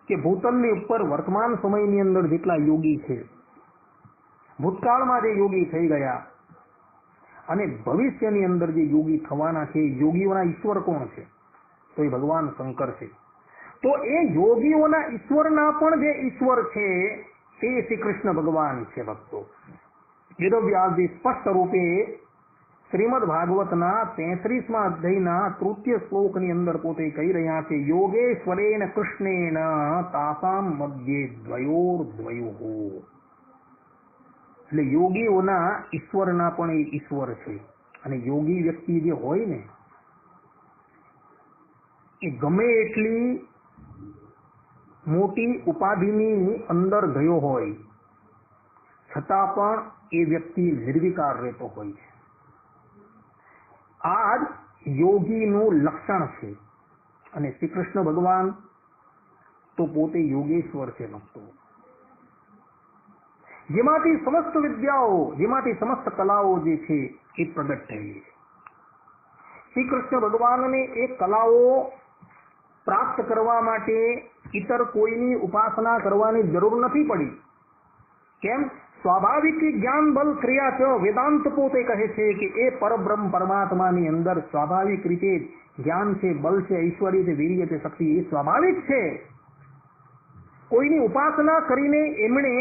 કે ભૂતલની ઉપર વર્તમાન સમયની અંદર જેટલા યોગી છે, ભૂતકાળમાં જે યોગી થઈ ગયા અને ભવિષ્યની અંદર જે યોગી થવાના છે, યોગીઓના ઈશ્વર કોણ છે? તો એ ભગવાન શંકર છે. તો એ યોગીઓના ઈશ્વરના પણ જે ઈશ્વર છે તે શ્રી કૃષ્ણ ભગવાન છે. ભક્તો, વેદવ્યાસજી સ્પષ્ટ રૂપે શ્રીમદ ભાગવતના 33મા અધ્યાયના 3ય શ્લોકની અંદર પોતે કહી રહ્યા છે યોગેશ્વરેણ કૃષ્ણેન તાસામ મધ્યે દ્વયોર્દ્વયોઃ. એટલે યોગીઓના ઈશ્વરના પણ એ ઈશ્વર છે. અને યોગી વ્યક્તિ જે હોય ને એ ગમે એટલી મોટી ઉપાધિની અંદર ગયો હોય છતાં પણ એ વ્યક્તિ નિર્વિકાર રહેતો હોય છે. આ જ યોગીનું લક્ષણ છે. અને શ્રી કૃષ્ણ ભગવાન તો પોતે યોગેશ્વર છે. ભક્તો, જેમાંથી સમસ્ત વિદ્યાઓ, જેમાંથી સમસ્ત કલાઓ જે છે એ પ્રગટ થયેલી છે. શ્રી કૃષ્ણ ભગવાનને એ કલાઓ પ્રાપ્ત કરવા માટે ઇતર કોઈની ઉપાસના કરવાની જરૂર નથી પડી. કેમ? સ્વાભાવિક જ્ઞાન બલ ક્રિયા છે. વેદાંત પોતે કહે છે કે એ પરબ્રહ્મ પરમાત્માની અંદર સ્વાભાવિક રીતે જ્ઞાન છે, બલ છે, ઐશ્વર્ય છે, વીર્ય છે, શક્તિ એ સ્વાભાવિક છે. કોઈની ઉપાસના કરીને એમણે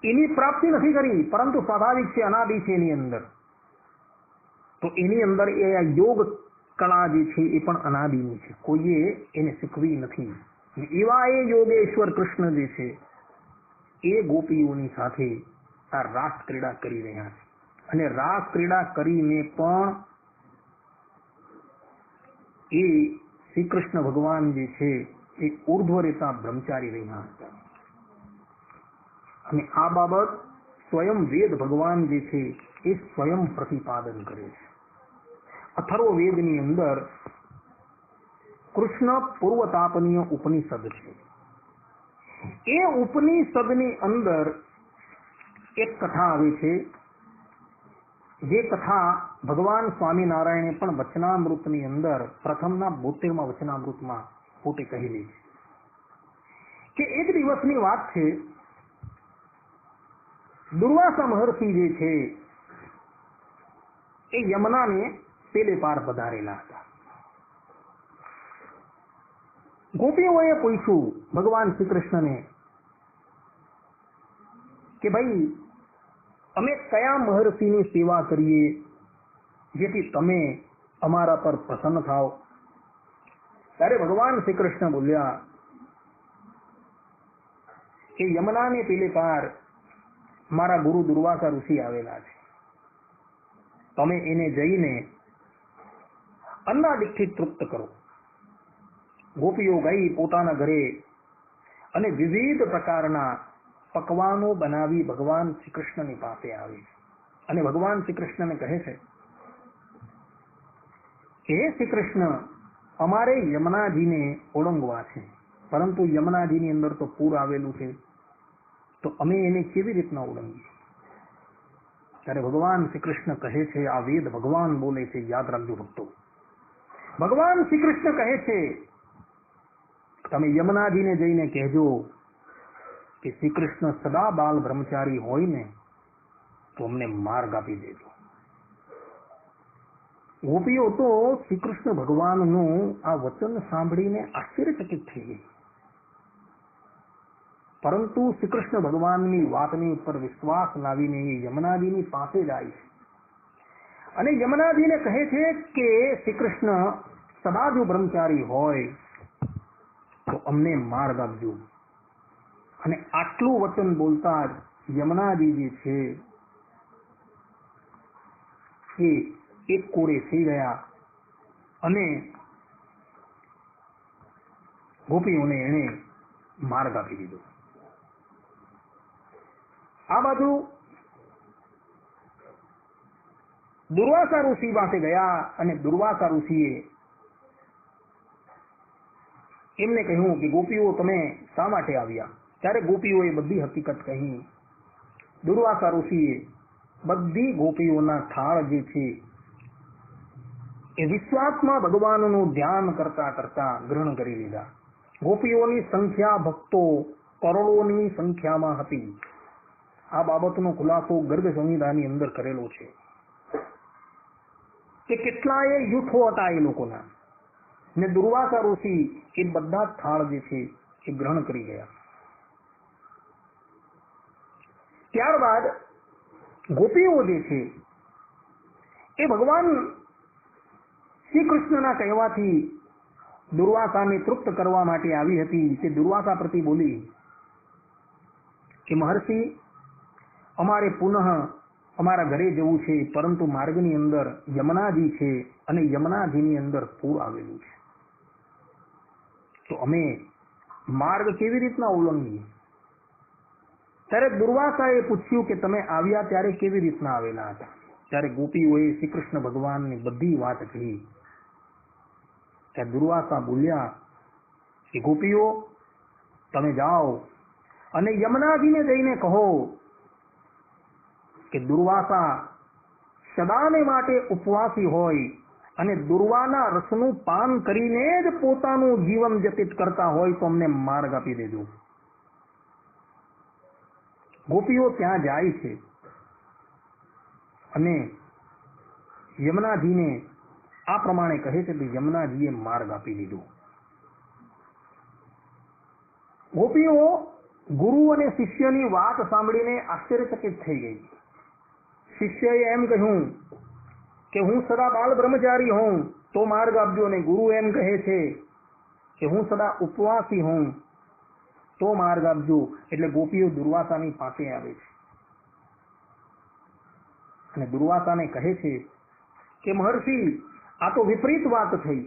એની પ્રાપ્તિ નથી કરી, પરંતુ સ્વાભાવિક છે, અનાદિ છે એની અંદર. તો એની અંદર એ યોગ કળા જે છે એ પણ અનાદિની છે, કોઈએ એને શીખવી નથી. એવા એ યોગેશ્વર કૃષ્ણ જે છે એ ગોપીઓની સાથે આ રાસ ક્રીડા કરી રહ્યા છે. અને રાસ ક્રીડા કરીને પણ એ શ્રી કૃષ્ણ ભગવાન જે છે એ ઉર્ધ્વ રેતા બ્રહ્મચારી રહ્યા હતા. અને આ બાબત સ્વયં વેદ ભગવાન જે છે એ સ્વયં પ્રતિપાદન કરે છે. અથર્વ વેદની અંદર કૃષ્ણ પૂર્વતાપનીય ઉપનિષદ છે. એ ઉપનિષદની અંદર એક કથા આવે છે, જે કથા ભગવાન સ્વામિનારાયણે પણ વચનામૃતની અંદર પ્રથમના 72મા વચનામૃતમાં પોતે કહેલી છે કે એક દિવસની વાત છે, દુર્વાસા મહર્ષિ જે છે એ યમુનાને પેલે પાર પધારેલા હતા. ગોપીઓએ પૂછ્યું ભગવાન શ્રી કૃષ્ણને કે ભાઈ અમે કયા મહર્ષિની સેવા કરીએ જેથી તમે અમારા પર પ્રસન્ન થાઓ? ત્યારે ભગવાન શ્રી કૃષ્ણ બોલ્યા કે યમુનાને પેલે પાર મારા ગુરુ દુર્વાસા ઋષિ આવેલા છે. તમે એને જઈને અન્નાદિકથી તૃપ્ત કરો. ગોપીઓ ગઈ પોતાના ઘરે અને વિવિધ પ્રકારના પકવાનો બનાવી ભગવાન શ્રી કૃષ્ણની પાસે આવી અને ભગવાન શ્રી કૃષ્ણને કહે છે કે હે શ્રી કૃષ્ણ, અમારે યમુનાજીને ઓળંગવા છે, પરંતુ યમુનાજીની અંદર તો પૂર આવેલું છે, તો અમે એને કેવી રીતના ઓળંગીએ? ત્યારે ભગવાન શ્રી કૃષ્ણ કહે છે, આ વેદ ભગવાન બોલે છે, યાદ રાખજો ભક્તો. ભગવાન શ્રી કૃષ્ણ કહે છે તમે યમુનાજીને જઈને કહેજો કે શ્રી કૃષ્ણ સદા બાલ બ્રહ્મચારી હોય ને તો અમને માર્ગ આપી દેજો. ગોપીઓ તો શ્રી કૃષ્ણ ભગવાનનું આ વચન સાંભળીને આશ્ચર્યચકિત થઈ ગઈ, પરંતુ શ્રી કૃષ્ણ ભગવાનની વાતની ઉપર વિશ્વાસ લાવીને એ યમુનાજીની પાસે જાય છે અને યમુનાજીને કહે છે કે શ્રી કૃષ્ણ સદા જો બ્રહ્મચારી હોય તો અમને માર્ગ આપજો. અને આટલું વચન બોલતા જ યમુનાજી જે છે એ એક કોરે થઈ ગયા અને ગોપીઓને એને માર્ગ આપી દીધો. આ બાજુ દુર્વાસા ઋષિ પાસે ગયા અને દુર્વાસા ઋષિએ એમને કહ્યું કે ગોપીઓ તમે શા માટે આવ્યા? ત્યારે ગોપીઓએ બધી હકીકત કહી. દુર્વાસા ઋષિએ બધી ગોપીઓના થાળ જે છે એ વિશ્વાસમાં ભગવાનનું ધ્યાન કરતા કરતા ગ્રહણ કરી લીધા. ગોપીઓની સંખ્યા ભક્તો કરોડોની સંખ્યામાં હતી. આ બાબતનો ખુલાસો ગર્ગ સંહિતાની અંદર કરેલો છે કે કેટલાય યુથો હતા એ લોકોના, ને દુર્વાસા ઋષિ એ બધા થાળ જે છે એ ગ્રહણ કરી ગયા. ત્યારબાદ ગોપીઓ જે છે એ ભગવાન શ્રી કૃષ્ણના કહેવાથી દુર્વાસાને તૃપ્ત કરવા માટે આવી હતી. તે દુર્વાસા પ્રતિ બોલી કે મહર્ષિ, અમારે પુનઃ અમારા ઘરે જવું છે, પરંતુ માર્ગની અંદર યમુનાજી છે અને યમુનાજીની અંદર પૂર આવેલું છે, તો અમે માર્ગ કેવી રીતના ઓળંગીએ? ત્યારે દુર્વાસાએ પૂછ્યું કે તમે આવ્યા ત્યારે કેવી રીતના આવેલા હતા? ત્યારે ગોપીઓએ શ્રી કૃષ્ણ ભગવાનની બધી વાત કહી. ત્યારે દુર્વાસા બોલ્યા કે ગોપીઓ તમે જાઓ અને યમુનાજીને જઈને કહો કે દુર્વાસા સદાને માટે ઉપવાસી હોય અને દુર્વાના રસનું પાન કરીને જ પોતાનું જીવન વ્યતીત કરતા હોય તો અમને માર્ગ આપી દેજો. ગોપીઓ ત્યાં જાય છે અને યમુનાજીને આ પ્રમાણે કહે છે કે યમુનાજીએ માર્ગ આપી દીધો. ગોપીઓ ગુરુ અને શિષ્યની વાત સાંભળીને આશ્ચર્યચકિત થઈ ગઈ. શિષ્યએ એમ કહ્યું કે હું સદા બાલ બ્રહ્મચારી હોઉં તો માર્ગ આપજો, અને ગુરુ એમ કહે છે કે હું સદા ઉપવાસી હોઉં તો માર્ગ આપજો. એટલે ગોપીઓ દુર્વાસાની પાસે આવે છે અને દુર્વાસાને કહે છે કે મહર્ષિ, આ તો વિપરીત વાત થઈ.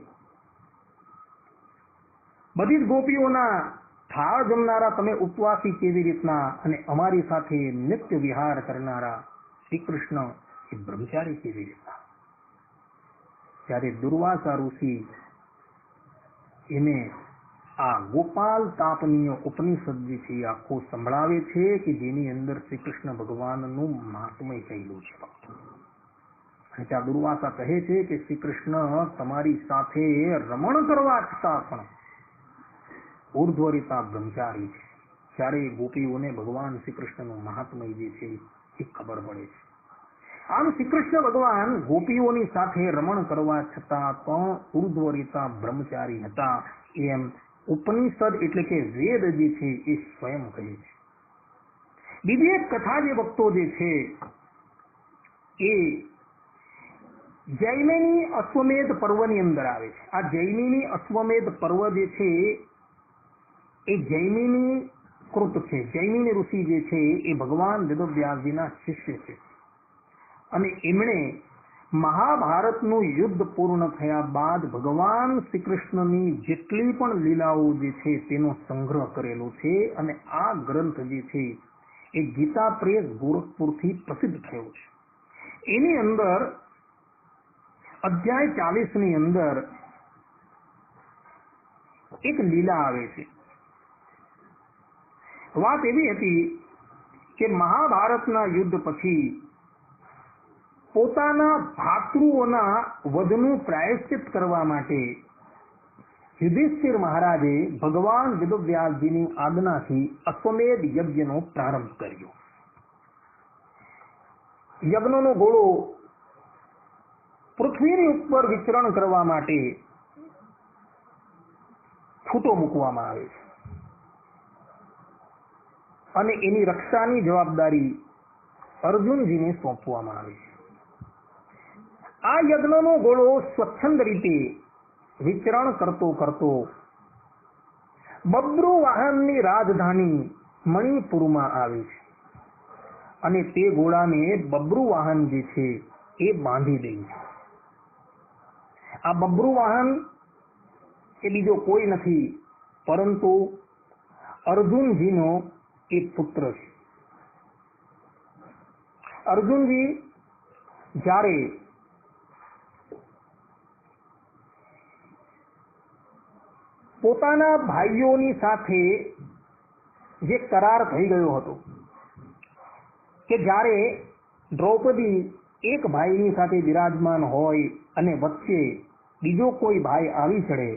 બધી જ ગોપીઓના થાળ જમનારા તમે ઉપવાસી કેવી રીતના, અને અમારી સાથે નિત્ય વિહાર કરનારા શ્રી કૃષ્ણ એ બ્રહ્મચારી કેવી રીતના? ત્યારે દુર્વાસા ઋષિ એને આ ગોપાલ તાપનીય ઉપનિષદ જે છે એ આખો સંભળાવે છે કે જેની અંદર શ્રી કૃષ્ણ ભગવાનનું મહાત્મય કહેલું છે. અને ત્યાં દુર્વાસા કહે છે કે શ્રી કૃષ્ણ તમારી સાથે રમણ કરવા છતાં પણ ઉર્ધ્વરીતા બ્રહ્મચારી છે. ત્યારે ગોપીઓને ભગવાન શ્રી કૃષ્ણનું મહાત્મય જે છે એ ખબર પડે છે. આમ શ્રી કૃષ્ણ ભગવાન ગોપીઓની સાથે રમણ કરવા છતાં પણ ઉર્ધ્વરીતા બ્રહ્મચારી હતા, એમ ઉપનિષદ એટલે કે વેદ જે છે એ સ્વયં કહે છે. બીજી એક કથા જે ભક્તો જે છે એ જૈમિની અશ્વમેધ પર્વની અંદર આવે છે. આ જૈમિની અશ્વમેધ પર્વ જે છે એ જૈમિની કૃત છે. જૈમિની ઋષિ જે છે એ ભગવાન વેદવ્યાસજીના શિષ્ય છે અને એમણે મહાભારતનું યુદ્ધ પૂર્ણ થયા બાદ ભગવાન શ્રી કૃષ્ણની જેટલી પણ લીલાઓ જે છે તેનો સંગ્રહ કરેલો છે અને આ ગ્રંથ જે છે એ ગીતા પ્રેસ ગોરખપુરથી પ્રસિદ્ધ થયો છે. એની અંદર અધ્યાય 40 ની અંદર એક લીલા આવે છે. વાત એવી હતી કે મહાભારતના યુદ્ધ પછી પોતાના ભાતૃઓના વધનું પ્રાયશ્ચિત કરવા માટે યુધિષ્ઠિર મહારાજે ભગવાન વેદવ્યાસજીની આજ્ઞાથી અશ્વમેધ યજ્ઞનો પ્રારંભ કર્યો. યજ્ઞનો ગોળો પૃથ્વીની ઉપર વિચરણ કરવા માટે છૂટો મૂકવામાં આવે છે અને એની રક્ષાની જવાબદારી અર્જુનજીને સોંપવામાં આવે છે. આ યજ્ઞનો ગોળો સ્વચ્છંદ રીતે વિચરણ કરતો કરતો બબ્રુ વાહનની રાજધાની મણિપુરમાં આવે છે અને તે ઘોડાને બબ્રુ વાહન જે છે એ બાંધી દે છે. આ બબ્રુ વાહન એ બીજો કોઈ નથી પરંતુ અર્જુનજીનો એક પુત્ર છે. અર્જુનજી જ્યારે પોતાના ભાઈઓની સાથે જે કરાર થઈ ગયો હતો કે જ્યારે દ્રૌપદી એક ભાઈની સાથે બિરાજમાન હોય અને વચ્ચે બીજો કોઈ ભાઈ આવી ચડે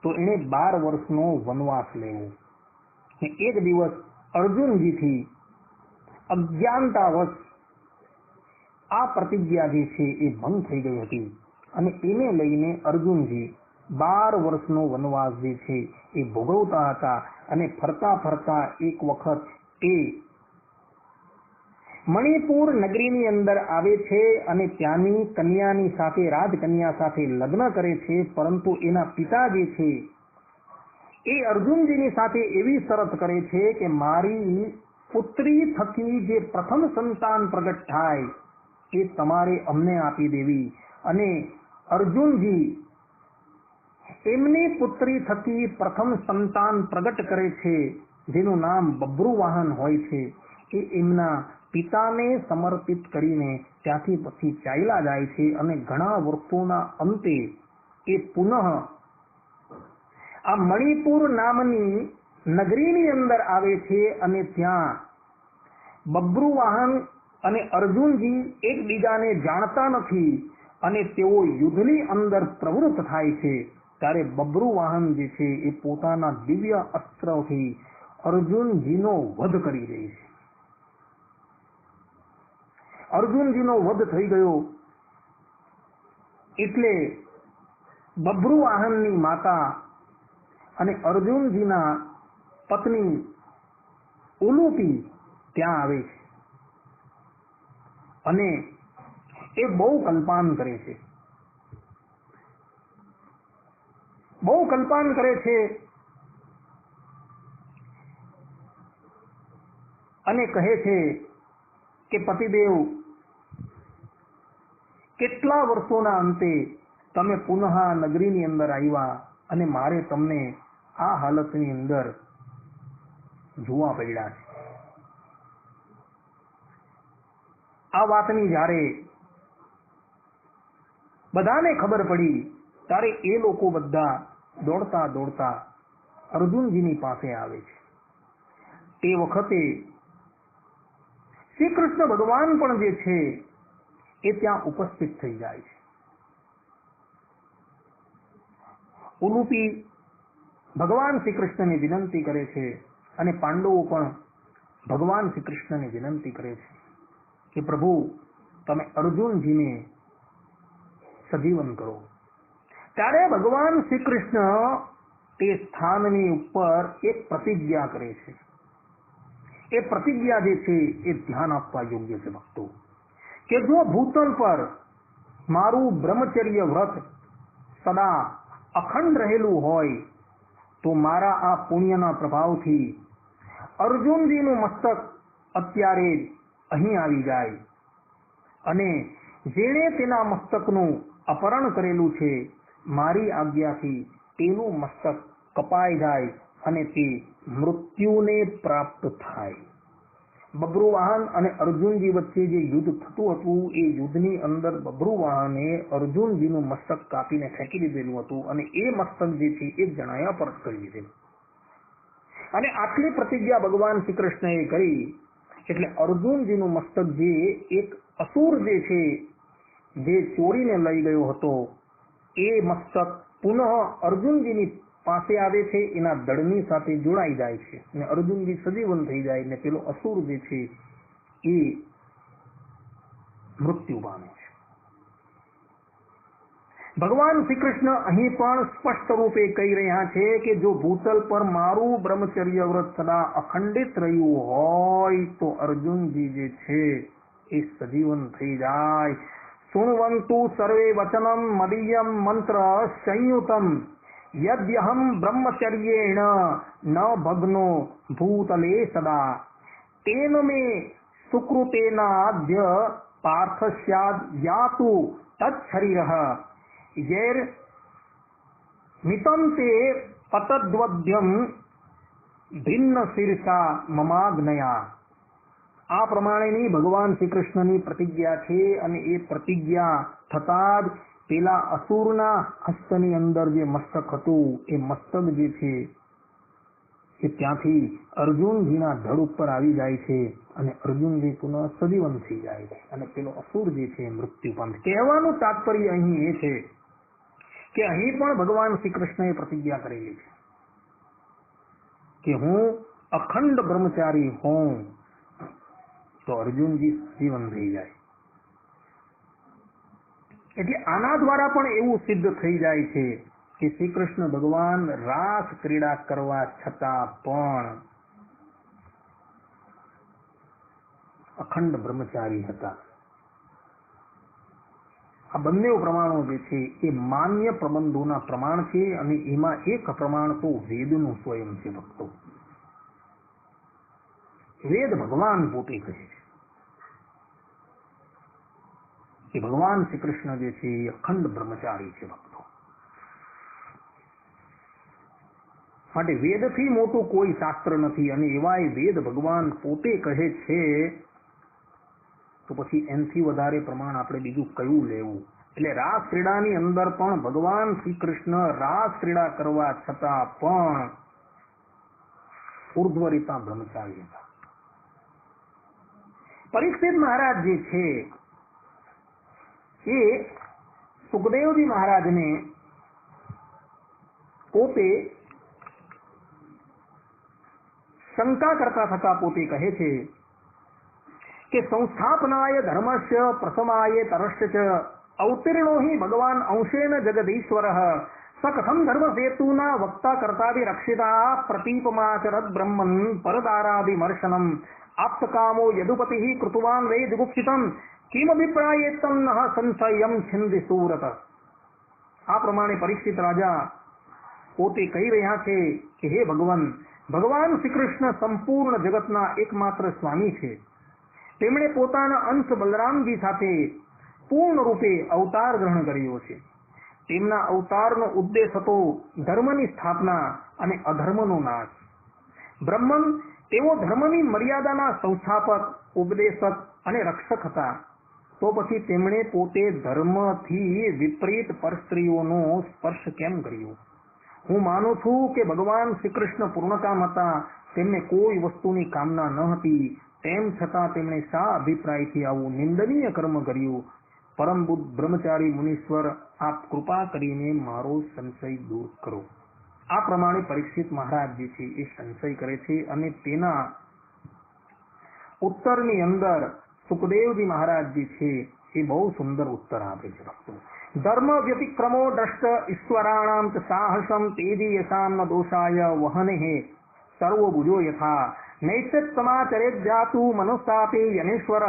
તો એને 12 વર્ષનો વનવાસ લેવો. એક દિવસ અર્જુનજીથી અજ્ઞાનતાવશ આ પ્રતિજ્ઞા જે છે એ ભંગ થઈ ગઈ હતી અને એને લઈને અર્જુનજી 12 વર્ષનો વનવાસ જે છે એ ભોગવતા હતા અને ફરતા ફરતા એક વખત એ મણિપુર નગરીની અંદર આવે છે અને ત્યાંની કન્યાની સાથે રાજકન્યા સાથે લગ્ન કરે છે. પરંતુ એના પિતા જે છે એ અર્જુનજીની સાથે એવી શરત કરે છે કે મારી પુત્રી થકી જે પ્રથમ સંતાન પ્રગટ થાય એ તમારે અમને આપી દેવી. અને અર્જુનજી એમની પુત્રી થકી પ્રથમ સંતાન પ્રગટ કરે છે જેનું નામ બબ્રુવાહન હોય છે. એ એમના પિતાને સમર્પિત કરીને ત્યાંથી પછી ચાલ્યા જાય છે અને ઘણા વર્ષોના અંતે એ પુનઃ આ મણિપુર નામની નગરીની અંદર આવે છે અને ત્યાં બબ્રુવાહન અને અર્જુનજી એકબીજાને જાણતા નથી અને તેઓ યુદ્ધની અંદર પ્રવૃત્ત થાય છે. ત્યારે બબ્રુવાહન જે છે એ પોતાના દિવ્ય અસ્ત્રથી અર્જુનજીનો વધ કરી દે છે. અર્જુનજીનો વધ થઈ ગયો એટલે બબ્રુવાહનની માતા અને અર્જુનજીના પત્ની ઉલુપી ત્યાં આવે છે અને એ બહુ કલ્પાન કરે છે. બહુ કલ્પાન કરે છે અને કહે છે કે પતિદેવ કેટલા વર્ષોના અંતે તમે પુનઃ નગરીની અંદર આવ્યા અને મારે તમને આ હાલતની અંદર જોવા પડ્યા છે. આ વાતની જ્યારે બધાને ખબર પડી ત્યારે એ લોકો બધા દોડતા દોડતા અર્જુનજીની પાસે આવે છે. તે વખતે શ્રી કૃષ્ણ ભગવાન પણ જે છે એ ત્યાં ઉપસ્થિત થઈ જાય છે. ઉલુપી ભગવાન શ્રી કૃષ્ણને વિનંતી કરે છે અને પાંડવો પણ ભગવાન શ્રી કૃષ્ણને વિનંતી કરે છે કે પ્રભુ તમે અર્જુનજીને સજીવન કરો. ત્યારે ભગવાન શ્રી કૃષ્ણ તે સ્થાનની ઉપર એક પ્રતિજ્ઞા કરે છે. એ પ્રતિજ્ઞા જે છે એ ધ્યાન આપવા યોગ્ય છે ભક્તો, કે જો ભૂતલ પર મારું બ્રહ્મચર્ય વ્રત સદા અખંડ રહેલું હોય તો મારા આ પુણ્યના પ્રભાવથી અર્જુનજીનું મસ્તક અત્યારે અહીં આવી જાય અને જેણે તેના મસ્તકનું અપહરણ કરેલું છે મારી આજ્ઞાથી તેનું મસ્તક કપાઈ જાય અને તે મૃત્યુને પ્રાપ્ત થાય. બબ્રુવાહન અને અર્જુનજી વચ્ચે જે યુદ્ધ થતું હતું એ યુદ્ધની અંદર બબ્રુવાહને અર્જુનજીનું મસ્તક કાપીને ફેંકી દીધેલું હતું અને એ મસ્તક જે છે એક જણાએ અપહરણ કરી દીધેલું. અને આટલી પ્રતિજ્ઞા ભગવાન શ્રી કૃષ્ણએ કરી એટલે અર્જુનજીનું મસ્તક જે એક અસુર જે છે જે ચોરીને લઈ ગયો હતો એ મસ્તક પુનઃ અર્જુનજીની પાસે આવે છે, એના દળની સાથે જોડાઈ જાય છે અને અર્જુનજી સજીવન થઈ જાય ને પેલો અસુર જે છે એ મૃત્યુ પામે છે. ભગવાન શ્રી કૃષ્ણ અહીં પણ સ્પષ્ટ રૂપે કહી રહ્યા છે કે જો ભૂતલ પર મારું બ્રહ્મચર્ય વ્રત સદા અખંડિત રહ્યું હોય તો અર્જુનજી જે છે એ સજીવન થઈ જાય. શૃણવંતુ સર્વે વચનમ મદીયમ મંત્ર સંયુતમ યદ્યહમ બ્રહ્મચર્યેણ ન ભગ્નો ભૂતલે સદા તેન મે સુકૃતેનાદ્ય પાર્થ સ્યાદ યાતુ તચ્છરીરઃ યૈર મિતં તે પતદ્વદ્યમ ભિન્ન શીર્ષા મમાગ્નયા. આ પ્રમાણેની ભગવાન શ્રી કૃષ્ણની પ્રતિજ્ઞા છે અને એ પ્રતિજ્ઞા થતા જ પેલા અસુરના હસ્તની અંદર જે મસ્તક હતું એ મસ્તક જે છે એ ત્યાંથી અર્જુનજીના ધડ ઉપર આવી જાય છે અને અર્જુનજી પુનઃ સજીવન થઈ જાય છે અને પેલો અસુર જે છે મૃત્યુ પામે. કહેવાનું તાત્પર્ય અહીં એ છે કે અહીં પણ ભગવાન શ્રી કૃષ્ણએ પ્રતિજ્ઞા કરેલી છે કે હું અખંડ બ્રહ્મચારી હોઉં તો અર્જુનજી સજીવન થઈ જાય. એટલે આના દ્વારા પણ એવું સિદ્ધ થઈ જાય છે કે શ્રી કૃષ્ણ ભગવાન રાસ ક્રીડા કરવા છતાં પણ અખંડ બ્રહ્મચારી હતા. આ બંને પ્રમાણો જે છે એ માન્ય પ્રબંધોના પ્રમાણ છે અને એમાં એક પ્રમાણ તો વેદનું સ્વયં છે. ભક્તો, વેદ ભગવાન પોતે કહે છે કે ભગવાન શ્રી કૃષ્ણ જે છે એ અખંડ બ્રહ્મચારી છે. ભક્તો, માટે વેદથી મોટું કોઈ શાસ્ત્ર નથી અને એવાય વેદ ભગવાન પોતે કહે છે તો પછી એનથી વધારે પ્રમાણ આપણે બીજું કયું લેવું? એટલે રાસ ક્રીડાની અંદર પણ ભગવાન શ્રી કૃષ્ણ રાસ ક્રીડા કરવા છતાં પણ ઉર્ધ્વરીતા બ્રહ્મચારી હતા. પરીક્ષિત મહારાજ જે છે એ સુખદેવજી મહારાજને પોતે શંકા કરતા થતા પોતે કહે છે કે સંસ્થાપનાય ધર્મસ્ય પ્રથમાય તરસ્ય ચ અવતીર્ણો હિ ભગવાન અંશેન જગદીશ્વરઃ સ કથમ ધર્મ સેતુના વક્તા કર્તાભિ રક્ષિતા પ્રતીપમાચરદ બ્રહ્મન પરદારાદિમર્શનમ આપ્તકામો યદુપતિઃ કૃતવાન વૈ જુગુપ્સિતમ કિમભિપ્રાયેતમ નઃ સંશયમ છિંદિ સુરત. આ પ્રમાણે પરીક્ષિત રાજા પોતે કહી રહ્યા છે કે હે ભગવાન શ્રી કૃષ્ણ સંપૂર્ણ જગતના એકમાત્ર સ્વામી છે. તેમણે પોતાના અંશ બલરામજી સાથે પૂર્ણ રૂપે અવતાર ગ્રહણ કર્યો છે. તેમના અવતારનો ઉદ્દેશ હતો ધર્મની સ્થાપના અને અધર્મનો નાશ. બ્રહ્મન તેઓ ધર્મની મર્યાદાના સંસ્થાપક, ઉપદેશક અને રક્ષક હતા. તો પછી તેમણે પોતે ધર્મથી વિપરીત પરસ્ત્રીઓનો સ્પર્શ કેમ કર્યો? હું માનું છું કે ભગવાન શ્રી કૃષ્ણ પૂર્ણકામ હતા, તેમને કોઈ વસ્તુની કામના ન હતી. તેમ છતાં તેમણે શા અભિપ્રાયથી આવું નિંદનીય કર્મ કર્યું? પરમ બુદ્ધ બ્રહ્મચારી મુનીશ્વર, આપ કૃપા કરીને મારો સંશય દૂર કરો. આ પ્રમાણે પરીક્ષિત મહારાજ જે છે એ સંશય કરે છે અને તેના ઉત્તરની અંદર સુખદેવજી મહારાજ જે છે એ બહુ સુંદર ઉત્તર આપે છે. ભક્તો, ધર્મ વ્યતિક્રમો દ્રષ્ટ ઈશ્વરાણામ ચ સાહસમ તેજી યશામ ન દોષાય વહને સર્વભુજો યથા નૈષત સમાચરે જાતુ મનુષ્યાપે યનેશ્વર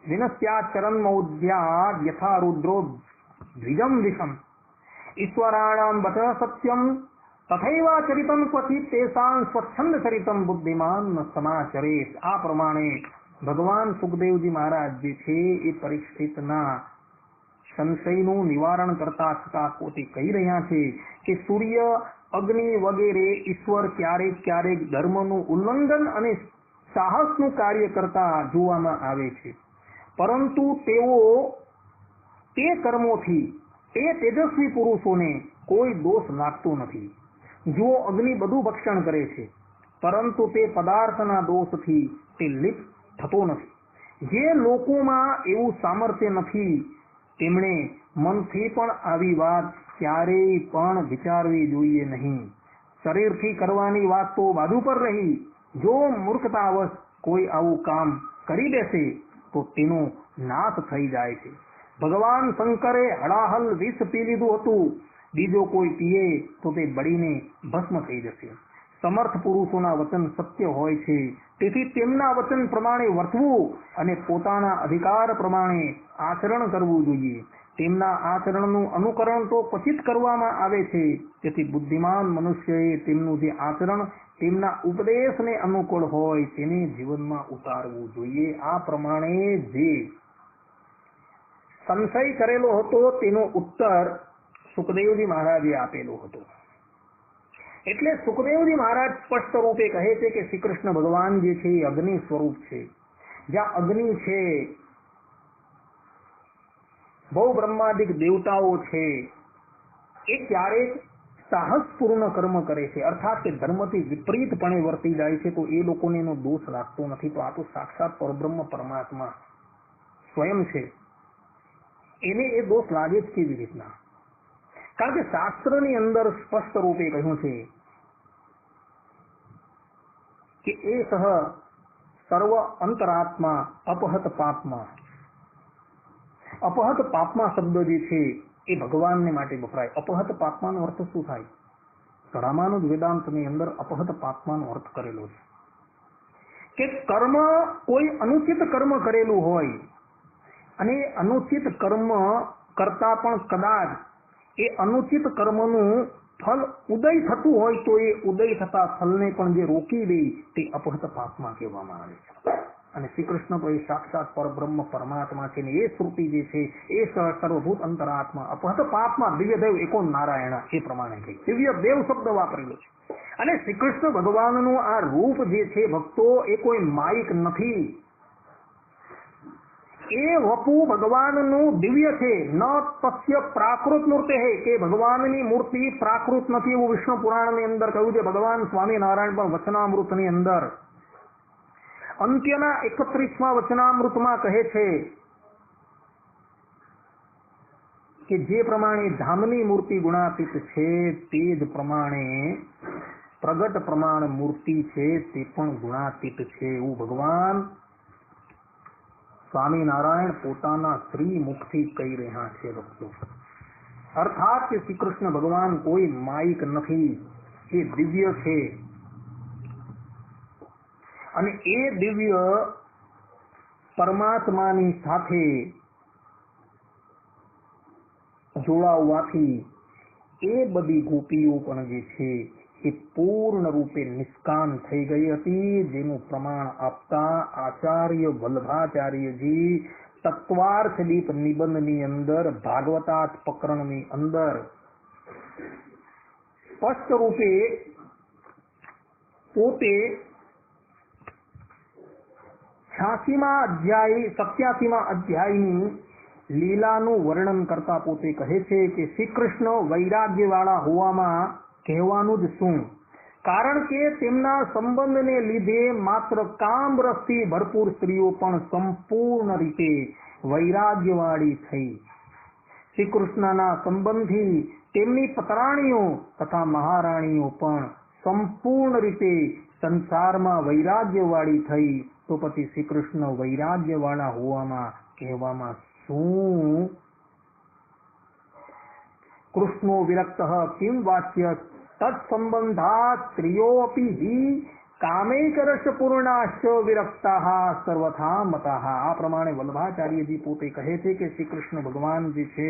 વિનશ્યાચરન મૌદ્યાદ યથા રુદ્રો દ્વિજમ વિષમ ઈશ્વરાણામ વચ સત્યમ તથૈવાચરિતમ ક્વચિત તેષાં સ્વચ્છંદ ચરિતમ બુદ્ધિમાન સમાચરેત. આ પ્રમાણે ભગવાન સુખદેવજી મહારાજ જે છે એ પરીક્ષિતના સંશયનું નિવારણ કરતા થતા પોતે કહી રહ્યા છે કે સૂર્ય, અગ્નિ વગેરે ઈશ્વર ક્યારેક ક્યારેક ધર્મનું ઉલ્લંઘન અને સાહસનું કાર્ય કરતા જોવામાં આવે છે, પરંતુ તેઓ તે કર્મોથી તે તેજસ્વી પુરુષોને કોઈ દોષ લાગતો નથી. જો અગ્નિ બધું ભક્ષણ કરે છે, પરંતુ તે પદાર્થના દોષથી તે લિપ્ત થતો નથી. જે લોકોમાં એવું સામર્થ્ય નથી તેમણે મનથી પણ આવી વાત ક્યારેય પણ વિચારવી જોઈએ નહીં. શરીરથી કરવાની વાત તો બાજુ પર રહી, જો મૂર્ખતાવશ કોઈ આવું કામ કરી દેશે તો તેનો નાશ થઈ જાય છે. ભગવાન શંકરે હળાહલ વિષ પી લીધું હતું, બીજો કોઈ પીએ તો તે બળીને ભસ્મ થઈ જશે. સમર્થ પુરુષોના વચન સત્ય હોય છે, તેથી તેમના વચન પ્રમાણે વર્તવું અને પોતાના અધિકાર પ્રમાણે આચરણ કરવું જોઈએ. તેમના આચરણનું અનુકરણ તો ક્વચિત કરવામાં આવે છે, તેથી બુદ્ધિમાન મનુષ્યએ તેમનું જે આચરણ તેમના ઉપદેશને અનુકૂળ હોય તેને જીવનમાં ઉતારવું જોઈએ. આ પ્રમાણે જે સંશય કરેલો હતો તેનો ઉત્તર સુખદેવજી મહારાજે આપેલો હતો. એટલે સુખદેવજી મહારાજ સ્પષ્ટ રૂપે કહે છે કે શ્રી કૃષ્ણ ભગવાન જે છે એ અગ્નિ સ્વરૂપ છે. જ્યાં અગ્નિ છે, બહુ બ્રહ્માદિક દેવતાઓ છે એ ક્યારેક સાહસપૂર્ણ કર્મ કરે છે, અર્થાત કે ધર્મથી વિપરીતપણે વર્તી જાય છે, તો એ લોકોને એનો દોષ લાગતો નથી. તો આ તો સાક્ષાત પરબ્રહ્મ પરમાત્મા સ્વયં છે, એને એ દોષ લાગે જ કેવી રીતના? કારણ કે શાસ્ત્રની અંદર સ્પષ્ટ રૂપે કહ્યું છે કે એ સહ સર્વ અંતરાત્મા અપહત પાપમાં. અપહત પાપમાં શબ્દ જે છે એ ભગવાનને માટે વપરાય. અપહત પાપમાનો અર્થ શું થાય? રામાનુજ વેદાંતની અંદર અપહત પાપમાનો અર્થ કરેલો છે કે કર્મ, કોઈ અનુચિત કર્મ કરેલું હોય અને અનુચિત કર્મ કરતા પણ કદાચ એ અનુચિત કર્મનું ફલ ઉદય થતું હોય તો એ ઉદય થતા ફલને પણ જે રોકી દે તે અપહત પાપમાં કહેવામાં આવે છે. અને શ્રી કૃષ્ણ તો એ સાક્ષાત પરબ્રહ્મ પરમાત્મા છે ને એ શ્રુતિ જે છે એ સર્વભૂત અંતરાત્મા અપહત પાપમાં દિવ્ય દેવ એકો નારાયણ એ પ્રમાણે કહી દિવ્ય દેવ શબ્દ વાપરેલો છે. અને શ્રી કૃષ્ણ ભગવાનનું આ રૂપ જે છે ભક્તો એ કોઈ માયિક નથી, એ વપુ ભગવાનનું દિવ્ય છે. ન તસ્ય પ્રાકૃત મૂર્તિ હે, કે ભગવાનની મૂર્તિ પ્રાકૃત નથી એવું વિષ્ણુ પુરાણની અંદર કહ્યું છે. ભગવાન સ્વામિનારાયણ પણ વચનામૃતની અંદર અંત્યના 31મા વચનામૃતમાં કહે છે કે જે પ્રમાણે ધામની મૂર્તિ ગુણાતીત છે તે જ પ્રમાણે પ્રગટ પ્રમાણ મૂર્તિ છે તે પણ ગુણાતીત છે એવું ભગવાન સ્વામિનારાયણ પોતાના શ્રી મુખથી કહી રહ્યા છે ભક્તો. અર્થાત કે શ્રી કૃષ્ણ ભગવાન કોઈ માયિક નથી, એ દિવ્ય છે. અને એ દિવ્ય પરમાત્માની સાથે જોડાવવાથી એ બધી ગોપીઓ પણ જે છે એ પૂર્ણ રૂપે નિષ્કામ થઈ ગઈ હતી, જેનું પ્રમાણ આપતા આચાર્ય વલ્લભાચાર્યજી તત્વાર્થદીપ નિબંધની અંદર ભાગવતાર્થ પ્રકરણની અંદર સ્પષ્ટ રૂપે પોતે 87મા અધ્યાયની લીલાનું વર્ણન કરતા પોતે કહે છે કે શ્રી કૃષ્ણ વૈરાગ્ય વાળા હોવામાં કહેવાનું જ શું, કારણ કે તેમના સંબંધને લીધે માત્ર કામ રસથી ભરપૂર સ્ત્રીઓ પણ સંપૂર્ણ રીતે વૈરાગ્યવાળી થઈ. શ્રી કૃષ્ણના સંબંધથી તેમની પતરાણીઓ તથા મહારાણીઓ પણ સંપૂર્ણ રીતે સંસારમાં વૈરાગ્યવાળી થઈ. તો પછી શ્રી કૃષ્ણ વૈરાગ્યવાળા હોવામાં કહેવામાં શું? કૃષ્ણો વિરક્ત કિમ વાચ્ય તત્સંબંધાત સ્ત્રીઓપી હિ કામૈકરસ પૂર્ણાશ્ચ વિરક્તા સર્વથા મતાઃ. આ પ્રમાણે વલ્લભાચાર્યજી પોતે કહે છે કે શ્રી કૃષ્ણ ભગવાન જે છે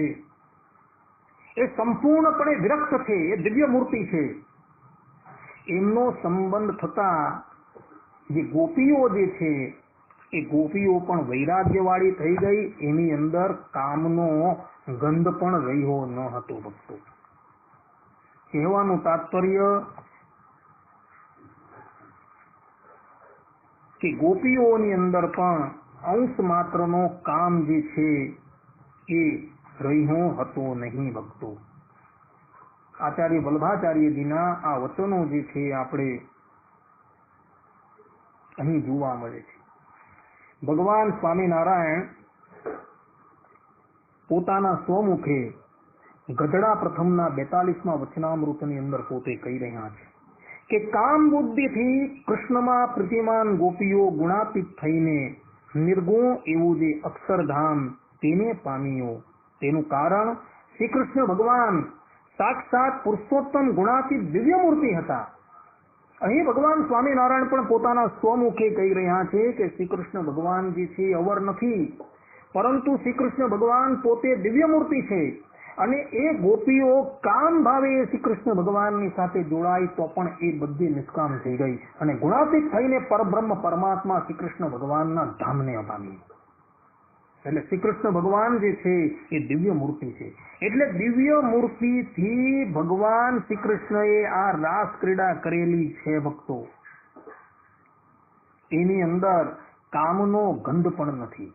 એ સંપૂર્ણપણે વિરક્ત છે, એ દિવ્ય મૂર્તિ છે. એમનો સંબંધ થતા જે ગોપીઓ જે છે એ ગોપીઓ પણ વૈરાગ્યવાળી થઈ ગઈ, એની અંદર કામનો ગંધ પણ રહ્યો ન હતો ભક્તો. કહેવાનું તાત્પર્ય કે ગોપીઓની અંદર પણ અંશ માત્રનો કામ જે છે એ રહ્યો હતો નહીં ભક્તો. આચાર્ય વલ્લભાચાર્યજીના આ વચનો જે છે આપણે અહીં જોવા મળે છે. ભગવાન સ્વામિનારાયણ પોતાના સ્વમુખે ગઢડા પ્રથમના 42મા વચનામૃતની અંદર પોતે કહી રહ્યા છે કે કામ બુદ્ધિથી કૃષ્ણમાં પ્રતિમાન ગોપીઓ ગુણાતીત થઈને નિર્ગુણ એવું જે અક્ષરધામ તેને પામ્યો. તેનું કારણ શ્રી કૃષ્ણ ભગવાન સાક્ષાત પુરુષોત્તમ ગુણાતીત દિવ્ય મૂર્તિ હતા. અહીં ભગવાન સ્વામિનારાયણ પણ પોતાના સ્વમુખે કહી રહ્યા છે કે શ્રી કૃષ્ણ ભગવાન જે છે અવર નથી, પરંતુ શ્રી કૃષ્ણ ભગવાન પોતે દિવ્ય મૂર્તિ છે. અને એ ગોપીઓ કામ ભાવે શ્રી કૃષ્ણ ભગવાનની સાથે જોડાય તો પણ એ બધી નિષ્કામ થઈ ગઈ અને ગુણાતીત થઈને પરબ્રહ્મ પરમાત્મા શ્રી કૃષ્ણ ભગવાનના ધામને પામી. એટલે શ્રી કૃષ્ણ ભગવાન જે છે એ દિવ્ય મૂર્તિ છે. એટલે દિવ્ય મૂર્તિથી ભગવાન શ્રી કૃષ્ણએ આ રાસ ક્રીડા કરેલી છે ભક્તો. એની અંદર કામનો ગંધ પણ નથી,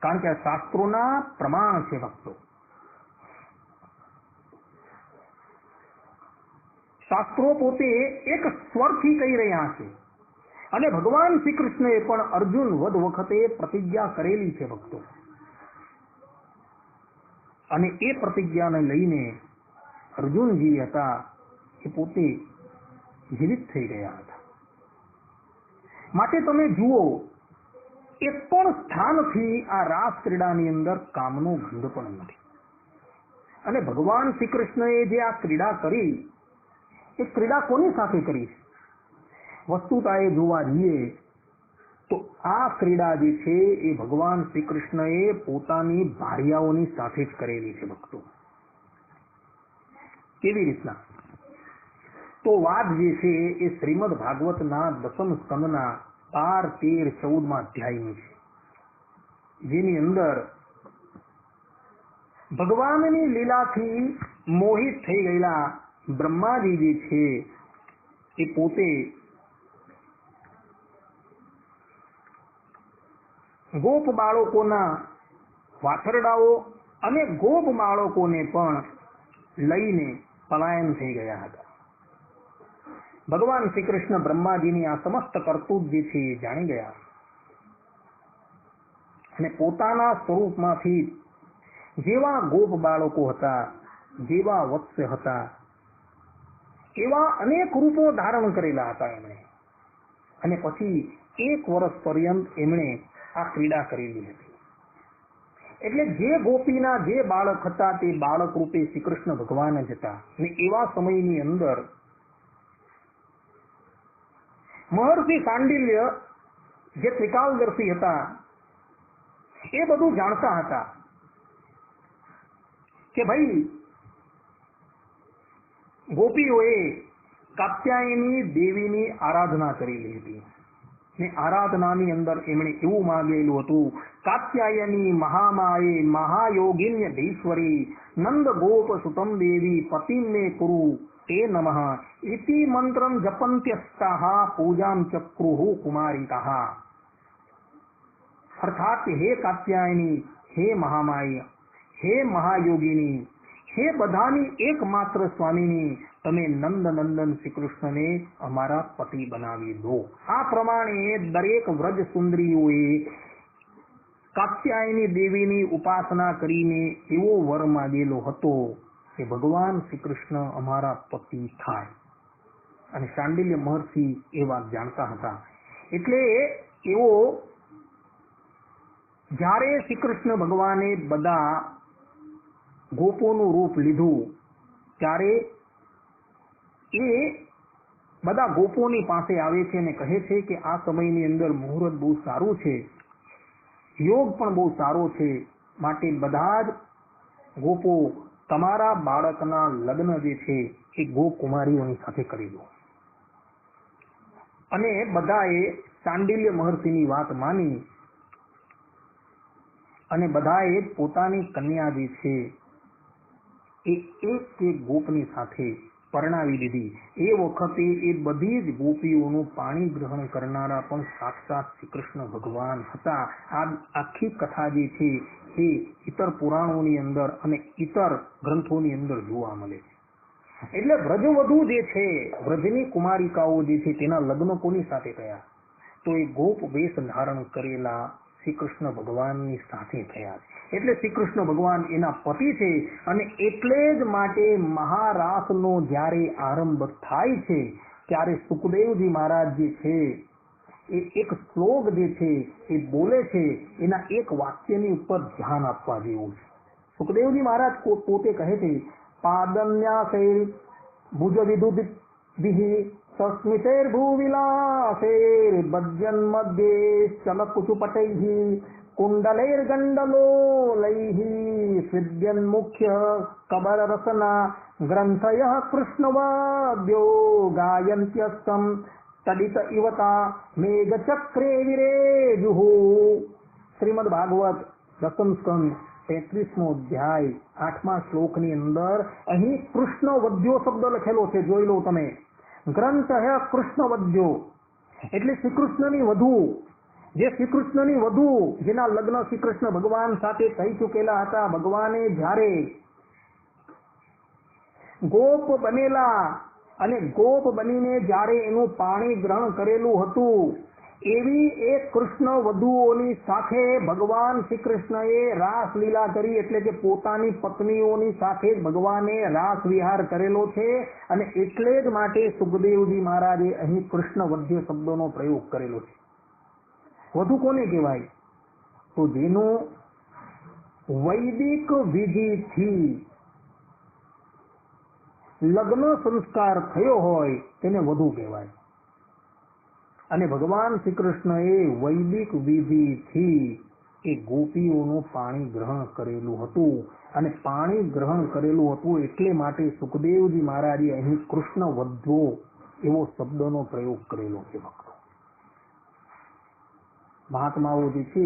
કારણ કે આ શાસ્ત્રોના પ્રમાણ છે ભક્તો. શાસ્ત્રો પોતે એક સ્વરથી કહી રહ્યા છે અને ભગવાન શ્રી કૃષ્ણએ પણ અર્જુન વધ વખતે પ્રતિજ્ઞા કરેલી છે ભક્તો. અને એ પ્રતિજ્ઞાને લઈને અર્જુનજી હતા એ પોતે જીવિત થઈ ગયા હતા. માટે તમે જુઓ, એક પણ સ્થાનથી આ રાસ ક્રીડાની અંદર કામનો ગંધ પણ નથી. અને ભગવાન શ્રી કૃષ્ણએ જે આ ક્રીડા કરી એ ક્રીડા કોની સાથે કરી? વસ્તુતા એ જોવા જઈએ તો આ ક્રીડા જે છે એ ભગવાન શ્રી કૃષ્ણએ પોતાની ભાર્યાઓની સાથે જ કરેલી છે ભક્તો. કેવી રીતના? તો વાત જે છે એ શ્રીમદ ભાગવતના 10મ સ્કંદના 12, 13, 14 અધ્યાયની છે, જેની અંદર ભગવાનની લીલાથી મોહિત થઈ ગયેલા બ્રહ્માજી જે છે એ પોતે ગોપ બાળકોના વાછરડાઓ અને ગોપ બાળકોને પણ લઈને પલાયન થઈ ગયા હતા. ભગવાન શ્રી કૃષ્ણ બ્રહ્માજીની આ સમસ્ત કરતૂત જે છે એ જાણી ગયા અને પોતાના સ્વરૂપમાંથી જેવા ગોપ બાળકો હતા, જેવા વત્સ હતા, એવા અનેક રૂપો ધારણ કરેલા હતા એમણે. અને પછી 1 વર્ષ પર્યંત એમણે આ ક્રીડા કરેલી હતી. એટલે જે ગોપીના જે બાળક હતા તે બાળક રૂપે શ્રી કૃષ્ણ ભગવાન જ હતા. અને એવા સમયની અંદર મહર્ષિ શાંડિલ્ય જે ત્રિકાલદર્શી હતા એ બધું જાણતા હતા કે ભાઈ ગોપીઓએ કાત્યાયની દેવીની આરાધના કરેલી હતી. ને આરાધનાની અંદર એમણે એવું માંગેલું હતું, કાત્યાયની મહામાયે મહાયોગિન્યધીશ્વરી નંદ ગોપ સુતમ દેવી પતિમ મે કુરુ તે નમઃ ઇતિ મંત્રમ જપંત્યસ્તાહ પૂજામ ચક્રુહુ કુમારિકાહ. અર્થાત હે કાત્યાયની, હે મહામાય, હે મહાયોગિની, હે બધાની એકમાત્ર સ્વામીની, તમે નંદ નંદન શ્રી કૃષ્ણને અમારા પતિ બનાવી દો. આ પ્રમાણે દરેક વ્રજ સુંદરીઓએ કાત્યાયની દેવીની ઉપાસના કરીને એવો વર માંગેલો હતો કે ભગવાન શ્રી કૃષ્ણ અમારા પતિ થાય. અને શાંડિલ્ય મહર્ષિ એ વાત જાણતા હતા. એટલે એવો જ્યારે શ્રી કૃષ્ણ ભગવાને બધા ગોપોનું રૂપ લીધું ત્યારે એ બધા ગોપોની પાસે આવે છે અને કહે છે કે આ સમયની અંદર મુહૂર્ત બહુ સારું છે, યોગ પણ બહુ સારો છે, માટે બધા જ ગોપો તમારા બાળકના લગ્ન જે છે એ ગોકુમારીઓની સાથે કરી દો. અને બધાએ શાંડિલ્ય મહર્ષિની વાત માની અને બધાએ પોતાની કન્યા જે છે એ એક ગોપની સાથે પરણાવી દીધી. એ વખતે એ બધી જ ગોપીઓનું પાણી ગ્રહણ કરનારા પણ સાક્ષાત શ્રી કૃષ્ણ ભગવાન હતા. આ આખી કથા જે છે એ ઇતર પુરાણોની અંદર અને ઇતર ગ્રંથોની અંદર જોવા મળે છે. એટલે વ્રજવધુ જે છે, વ્રજની કુમારિકાઓ જે છે તેના લગ્ન કોની સાથે થયા? તો એ ગોપ વેશ ધારણ કરેલા શ્રી કૃષ્ણ ભગવાનની સાથે થયા છે. એટલે શ્રી કૃષ્ણ ભગવાન એના પતિ છે. અને એટલે જ માટે મહારાસનો જ્યારે આરંભ થાય છે ત્યારે સુખદેવજી મહારાજ જે છે એ એક શ્લોક જે છે એ બોલે છે. એના એક વાક્યની ઉપર ધ્યાન આપવા જેવું છે. સુખદેવજી મહારાજ પોતે કહે છે, પાદન્યાસૈર ભુજ વિદુદિ સસ્મિતેર ભૂવિલાસેર ભજ્યન મધ્યે ચલકુચુપટૈઃ કુંડલૈર ગંડલોલૈઃ સિદ્ધ્યન મુખ્ય કબર રસના ગ્રંથયઃ કૃષ્ણવાદ્યો ગાયન્ત્યસ્તમ તડિત ઇવતા મેઘચક્રે વિરેજુઃ. શ્રીમદ ભાગવત 10મ સ્કંદ 33મો અધ્યાય 8મા શ્લોકની અંદર અહીં કૃષ્ણ વદ્યો શબ્દ લખેલો છે. જોઈ લો તમે. ગ્રંથ કૃષ્ણ વદ્યો એટલે શ્રી કૃષ્ણની વધુ. જે શ્રી કૃષ્ણની વધુ, જેના લગ્ન શ્રી કૃષ્ણ ભગવાન સાથે થઈ ચૂકેલા હતા, ભગવાને જ્યારે ગોપ બનેલા અને ગોપ બનીને જ્યારે એનું પાણી ગ્રહણ કરેલું હતું, એવી એક કૃષ્ણ વધુઓની સાથે ભગવાન શ્રી કૃષ્ણએ રાસલીલા કરી, એટલે કે પોતાની પત્નીઓની સાથે જ ભગવાને રાસ વિહાર કરેલો છે. અને એટલે જ માટે સુખદેવજી મહારાજે અહીં કૃષ્ણ વધ્ય શબ્દોનો પ્રયોગ કરેલો છે. વધુ કોને કહેવાય? તો જેનું વૈદિક વિધિથી લગ્ન સંસ્કાર થયો હોય તેને વધુ કહેવાય. અને ભગવાન શ્રી કૃષ્ણએ વૈદિક વિધિથી એ ગોપીઓનું પાણી ગ્રહણ કરેલું હતું. અને પાણી ગ્રહણ કરેલું હતું એટલે માટે સુખદેવજી મહારાજે અહીં કૃષ્ણ વધ્યો એવો શબ્દનો પ્રયોગ કરેલો છે. ભક્તો, મહાત્માઓ જે છે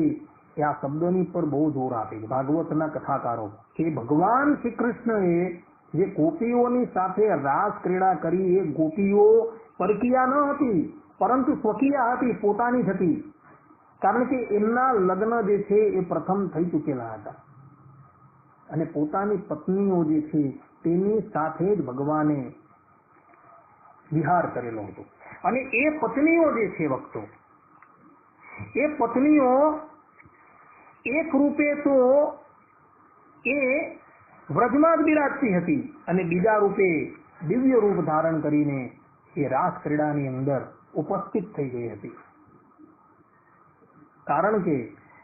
એ આ શબ્દની પર બહુ જોર આપે છે, ભાગવતના કથાકારો, કે ભગવાન શ્રી કૃષ્ણએ જે ગોપીઓની સાથે રાસ ક્રીડા કરી, એ ગોપીઓ પરકીયા ન હતી, પરંતુ સ્વકીયા હતી, પોતાની જ હતી. કારણ કે એમના લગ્ન જે છે એ પ્રથમ થઈ ચૂકેલા હતા અને પોતાની પત્નીઓ જે છે તેની સાથે જ ભગવાને વિહાર કરેલો હતો. અને એ પત્નીઓ જે છે ભક્તો, એ પત્નીઓ એક રૂપે તો એ વ્રજમાં જ બિરાજતી હતી અને બીજા રૂપે દિવ્ય રૂપ ધારણ કરીને એ રાસ ક્રીડાની અંદર ઉપસ્થિત થઈ ગઈ હતી. કારણ કે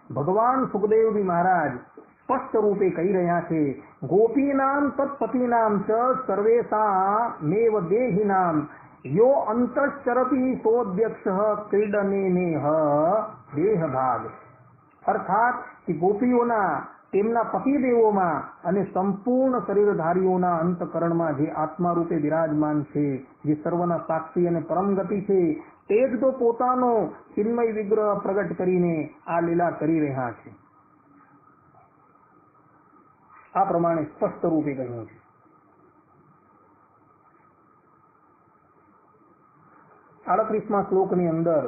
ભગવાન સુખદેવજી મહારાજ સ્પષ્ટ રૂપે કહી રહ્યા છે, ગોપીનામ તત્પતિનામ ચ સર્વેષામેવ દેહિનામ યો અંતશ્ચરતિ સોऽધ્યક્ષ ક્રીડનેનેહ દેહભાગ. અર્થાત કે ગોપીઓના, તેમના પતિદેવોમાં અને સંપૂર્ણ શરીરધારીઓના અંતકરણમાં જે આત્મા રૂપે બિરાજમાન છે, જે સર્વના સાક્ષી અને પરમ ગતિ છે, તે જ તો પોતાનો ચિન્મય વિગ્રહ પ્રગટ કરીને આ લીલા કરી રહ્યા છે. આ પ્રમાણે સ્પષ્ટ રૂપે કહ્યું છે. 38મા શ્લોકની અંદર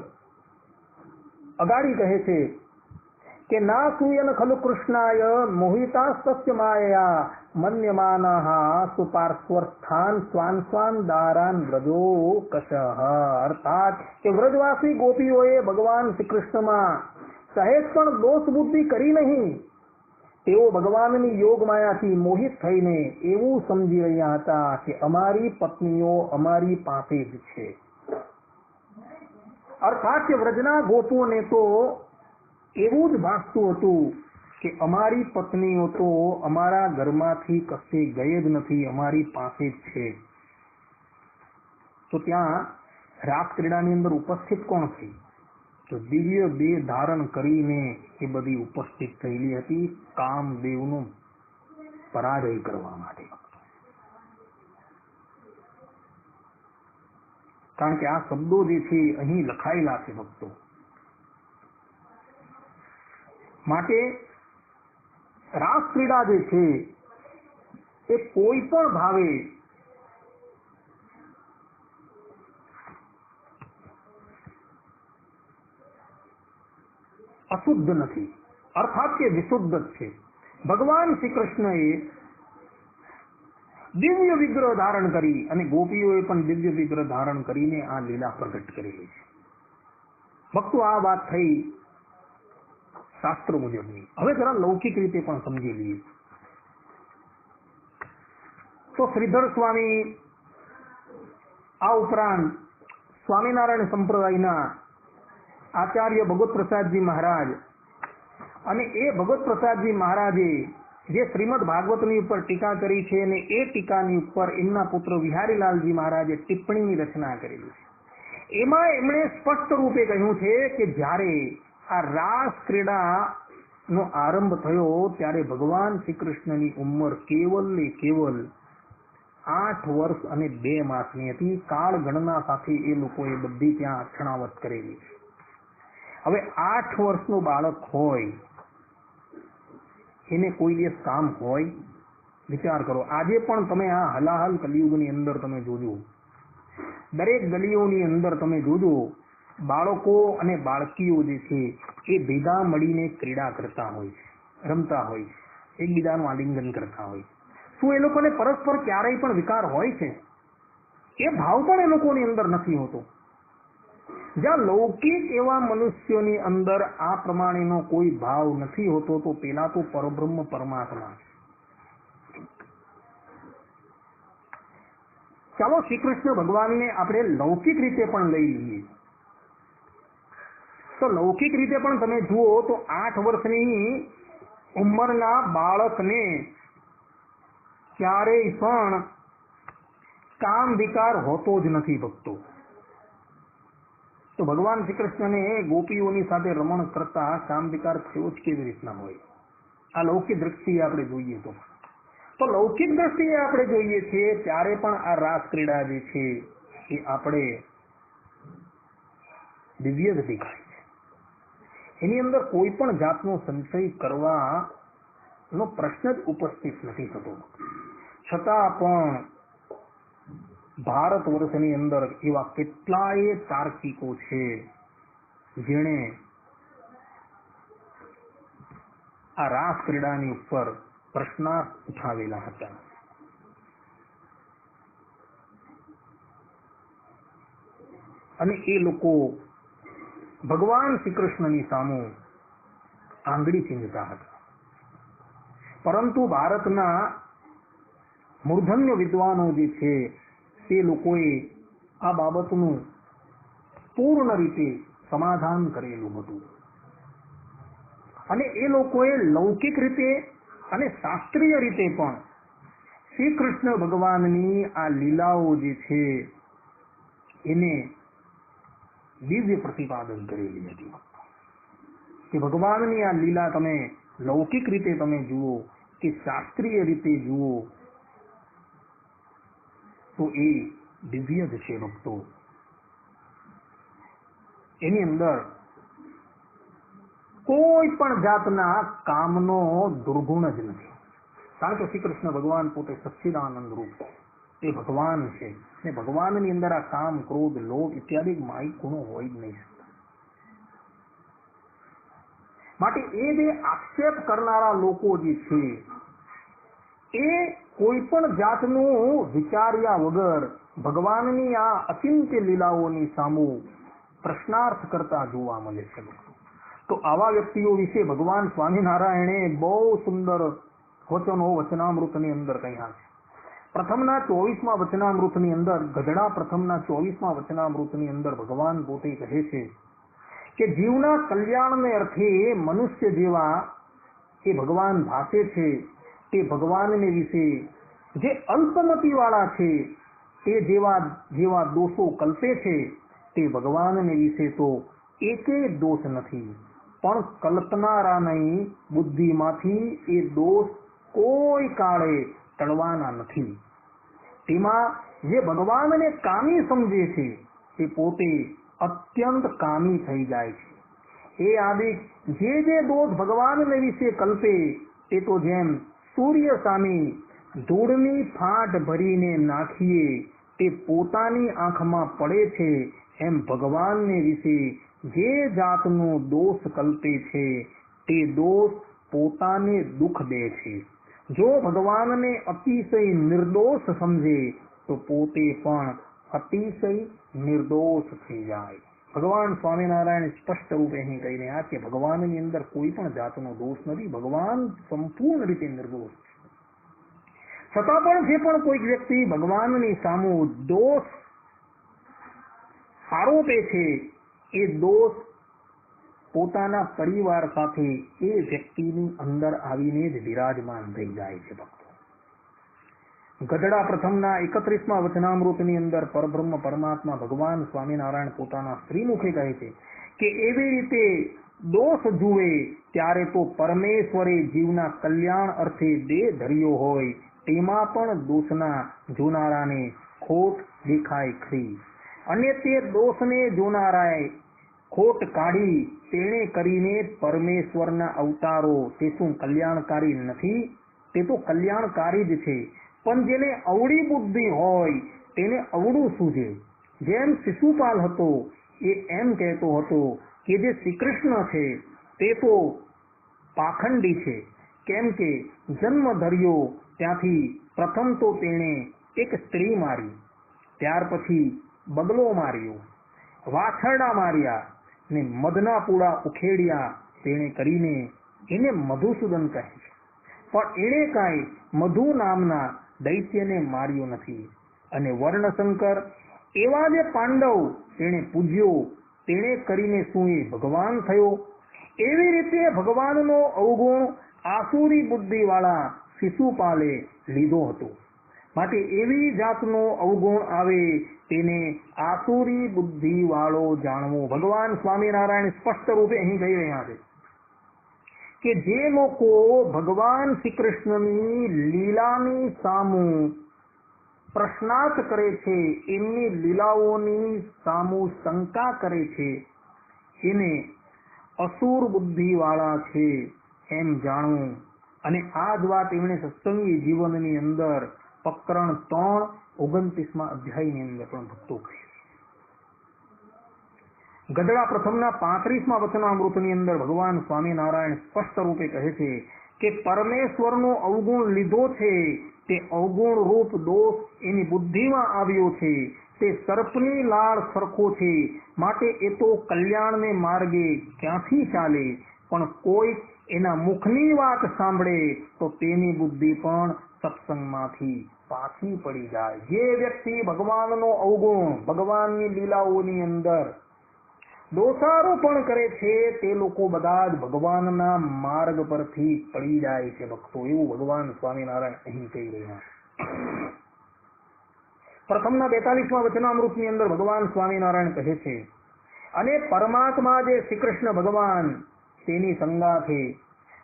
અગાડી કહે છે કે ના સૂયન ખલુ કૃષ્ણાય મોહિતાસ્તસ્ય માયયા મન્યમાનાઃ સુપાર્શ્વસ્થાન સ્વાન સ્વાન દારાન વ્રજો કશઃ. અર્થાત કે વ્રજવાસી ગોપીઓએ ભગવાન શ્રી કૃષ્ણમાં સહેજ પણ દોષ બુદ્ધિ કરી નહીં. તેઓ ભગવાનની યોગ માયાથી મોહિત થઈને એવું સમજી રહ્યા હતા કે અમારી પત્નીઓ અમારી પાસે જ છે. અર્થાત કે વ્રજના ગોપોને તો એવું જ ભાસતું હતું કે અમારી પત્નીઓ તો અમારા ઘરમાંથી કશે ગઈ જ નથી, અમારી પાસે જ છે. તો ત્યાં રાસ ક્રીડાની અંદર ઉપસ્થિત કોણ છે? તો દિવ્ય દેહ ધારણ કરીને એ બધી ઉપસ્થિત થયેલી હતી, કામદેવનો પરાજય કરવા માટે. કારણ કે આ શબ્દો જે છે અહીં લખાયેલા છે ભક્તો. માટે રાસ ક્રીડા જે છે એ કોઈ પણ ભાવે અશુદ્ધ નથી, અર્થાત કે વિશુદ્ધ જ છે. ભગવાન શ્રી કૃષ્ણએ દિવ્ય વિગ્રહ ધારણ કરી અને ગોપીઓએ પણ દિવ્ય વિગ્રહ ધારણ કરીને આ લીલા પ્રગટ કરેલી છે. ભક્તો, આ વાત થઈ શાસ્ત્ર મુજબની. હવે જરા લૌકિક રીતે પણ સમજી લઈએ. તો શ્રીધર સ્વામી, આ ઉપરાંત સ્વામિનારાયણ સંપ્રદાયના આચાર્ય ભગવત પ્રસાદજી મહારાજ, અને એ ભગવત પ્રસાદજી મહારાજે જે શ્રીમદ ભાગવતની ઉપર ટીકા કરી છે અને એ ટીકાની ઉપર એમના પુત્ર વિહારીલાલજી મહારાજે ટિપ્પણીની રચના કરેલી છે. એમાં એમણે સ્પષ્ટ રૂપે કહ્યું છે કે જ્યારે આ રાસ ક્રીડાનો આરંભ થયો ત્યારે ભગવાન શ્રી કૃષ્ણની ઉંમર કેવલ ને કેવલ 8 વર્ષ અને 2 માસની હતી. કાળ ગણના સાથે એ લોકોએ બધી ત્યાં અથડાવટ કરેલી છે. હવે 8 વર્ષનું બાળક હોય એને કોઈ દિવસ કામ હોય? વિચાર કરો. આજે પણ તમે આ હલાહલ કલિયુગની અંદર તમે જોજો, દરેક ગલીઓની અંદર તમે જોજો બાળકો અને બાળકીઓ જે છે એ ભેગા મળીને ક્રીડા કરતા હોય છે, રમતા હોય છે, એકબીજાનું આલિંગન કરતા હોય છે. શું એ લોકોને પરસ્પર ક્યારેય પણ વિકાર હોય છે? એ ભાવ પણ એ લોકોની અંદર નથી હોતો. જ્યાં લૌકિક એવા મનુષ્યોની અંદર આ પ્રમાણેનો કોઈ ભાવ નથી હોતો, તો પેલા તો પરબ્રહ્મ પરમાત્મા. ચાલો શ્રી કૃષ્ણ ભગવાનને આપણે લૌકિક રીતે પણ લઈ લઈએ. તો લૌકિક રીતે પણ તમે જુઓ તો 8 વર્ષની ઉંમરના બાળકને ક્યારેય પણ કામ વિકાર હોતો જ નથી ભક્તો. તો ભગવાન શ્રી કૃષ્ણને ગોપીઓની સાથે રમણ કરતા કામ વિકાર થયો જ કેવી રીતના હોય? આ લૌકિક દ્રષ્ટિએ આપણે જોઈએ તો લૌકિક દ્રષ્ટિએ આપણે જોઈએ છીએ ત્યારે પણ આ રાસ ક્રીડા જે છે એ આપણે દિવ્ય જ દેખાય છે. એની અંદર કોઈ પણ જાતનો સંશય કરવાનો પ્રશ્ન જ ઉપસ્થિત નથી થતો. છતાં પણ ભારત વર્ષની અંદર એવા કેટલાય તાર્કિકો છે જેણે આ રાસ ક્રીડાની ઉપર પ્રશ્નાર્થ ઉઠાવેલા હતા. અને એ લોકો ભગવાન શ્રી કૃષ્ણની સામે આંગળી ચીંધતા હતા. પરંતુ ભારતના મૂર્ધન્ય વિદ્વાનો જે છે તે લોકોએ આ બાબતનું પૂર્ણ રીતે સમાધાન કરેલું હતું. અને એ લોકોએ લૌકિક રીતે અને શાસ્ત્રીય રીતે પણ શ્રી કૃષ્ણ ભગવાનની આ લીલાઓ જે છે એને દિવ્ય પ્રતિપાદન કરેલી હતી કે ભગવાનની આ લીલા તમે લૌકિક રીતે તમે જુઓ કે શાસ્ત્રીય રીતે જુઓ તો એ દિવ્ય જ છે ભક્તો. એની અંદર કોઈ પણ જાતના કામનો દુર્ગુણ જ નથી. કારણ કે શ્રી કૃષ્ણ ભગવાન પોતે સચ્ચિદાનંદ રૂપ એ ભગવાન છે ને ભગવાનની અંદર આ કામ, ક્રોધ, લોભ ઇત્યાદિ માયિક ગુણો હોય જ નહીં. માટે એ જે આક્ષેપ કરનારા લોકો જે છે એ કોઈ પણ જાતનું વિચાર્યા વગર ભગવાનની આ અચિંત્ય લીલાઓની સામુ પ્રશ્નાર્થ કરતા જોવા મળે છે. તો આવા વ્યક્તિઓ વિશે ભગવાન સ્વામિનારાયણે બહુ સુંદર વચનો વચનામૃતની અંદર કહ્યા છે. પ્રથમના 24મા વચનામૃતની અંદર, ગઢડા પ્રથમના 24મા વચનામૃતની અંદર ભગવાન પોતે કહે છે કે જીવના કલ્યાણને અર્થે મનુષ્ય જેવા એ ભગવાન ભાસે છે તે ભગવાનને વિશે જે અલ્પમતિ વાળા છે તે જેવા દોષો કલ્પે છે તે ભગવાનને વિશે તો એકેય દોષ નથી, પણ કલ્પનારાની બુદ્ધિમાંથી એ દોષ કોઈ કાળે ટળવાના નથી. તેમાં જે ભગવાનને કામી સમજે છે તે પોતે અત્યંત કામી થઈ જાય છે. એ આદિ જે દોષ ભગવાનને વિશે કલ્પે તે તો જેમ સૂર્ય સામે ધૂળની ફાટ ભરીને નાખીએ તે પોતાની આંખમાં પડે છે, એમ ભગવાનને વિશે જે જાતનો દોષ કલ્પે છે તે દોષ પોતાને દુઃખ દે છે. જો ભગવાનને અતિશય નિર્દોષ સમજે તો પોતે પણ અતિશય નિર્દોષ થઈ જાય. ભગવાન સ્વામિનારાયણ સ્પષ્ટ રૂપે અહીં કહીને આ કે ભગવાનની અંદર કોઈ પણ જાતનો દોષ નથી, ભગવાન સંપૂર્ણ રીતે નિર્દોષ છે. છતાં પણ જે પણ કોઈક વ્યક્તિ ભગવાનની સામે દોષ આરોપે છે એ દોષ પોતાના પરિવાર સાથે એ વ્યક્તિની અંદર આવીને જ વિરાજમાન થઈ જાય છે. ભક્તો, ગઢડા પ્રથમના 31મા વચનામૃતની અંદર પરબ્રહ્મ પરમાત્મા ભગવાન સ્વામિનારાયણ પોતાના શ્રીમુખે કહે છે કે એવી રીતે દોષ જુએ ત્યારે તો પરમેશ્વરે જીવના કલ્યાણ અર્થે દેહ ધર્યો હોય તેમાં પણ દોષના જોનારાને ખોટ દેખાય ખરી, અને તે દોષને જોનારાએ ખોટ કાઢી તેણે કરીને પરમેશ્વરના અવતારો તે શું કલ્યાણકારી નથી? તે તો કલ્યાણકારી જ છે, પણ જેને અવળી બુદ્ધિ હોય તેને અવળું સૂઝે. જેમ શિશુપાલ હતો એ એમ કહેતો હતો કે જે શ્રી કૃષ્ણ છે તે તો પાખંડી છે, કેમ કે જન્મ ધર્યો ત્યાંથી પ્રથમ તો તેણે એક સ્ત્રી મારી, ત્યાર પછી બગલો માર્યો, વાછરડા માર્યા ને મધના પૂડા ઉખેડ્યા તેણે કરીને એને મધુસૂદન કહે છે. પણ એણે કાંઈ મધુ નામના દૈત્યને માર્યો નથી. અને વર્ણશંકર એવા જે પાંડવ તેણે પૂજ્યો તેણે કરીને શું એ ભગવાન થયો? એવી રીતે ભગવાનનો અવગુણ આસુરી બુદ્ધિવાળા શિશુપાલે લીધો હતો. માટે એવી જાતનો અવગુણ આવે તેને આસુરી બુદ્ધિવાળો જાણવો. ભગવાન સ્વામિનારાયણ સ્પષ્ટ રૂપે અહીં કહી રહ્યા છે કે જે લોકો ભગવાન શ્રી કૃષ્ણની લીલાની સામું પ્રશ્નાર્થ કરે છે, એમની લીલાઓની સામું શંકા કરે છે, એને અસુર બુદ્ધિવાળા છે એમ જાણવું. અને આ જ વાત એમણે સત્સંગી જીવનની અંદર પ્રકરણ 3:29 અધ્યાયની અંદર પણ ભક્તો કહે છે. ગઢડા પ્રથમના 35મા વચનામૃતની અંદર ભગવાન સ્વામિનારાયણ સ્પષ્ટ રૂપે કહે છે કે પરમેશ્વરનો અવગુણ લીધો છે તે અવગુણ રૂપ દોષ એની બુદ્ધિમાં આવ્યો છે, તે સર્પની લાળ સરખો છે, માટે એ તો કલ્યાણને માર્ગે ક્યાંથી ચાલે? પણ કોઈ એના મુખની વાત સાંભળે તો તેની બુદ્ધિ પણ સત્સંગમાંથી પાછી પડી જાય. જે વ્યક્તિ ભગવાનનો અવગુણ, ભગવાનની લીલાઓની અંદર દોષારોપણ કરે છે તે લોકો બધા જ ભગવાનના માર્ગ પરથી પડી જાય છે ભક્તો. એવું ભગવાન સ્વામિનારાયણ અહીં કહી રહ્યા છે. પ્રથમના 42મા વચનામૃતની અંદર ભગવાન સ્વામિનારાયણ કહે છે, અને પરમાત્મા જે શ્રી કૃષ્ણ ભગવાન તેની સંગાથે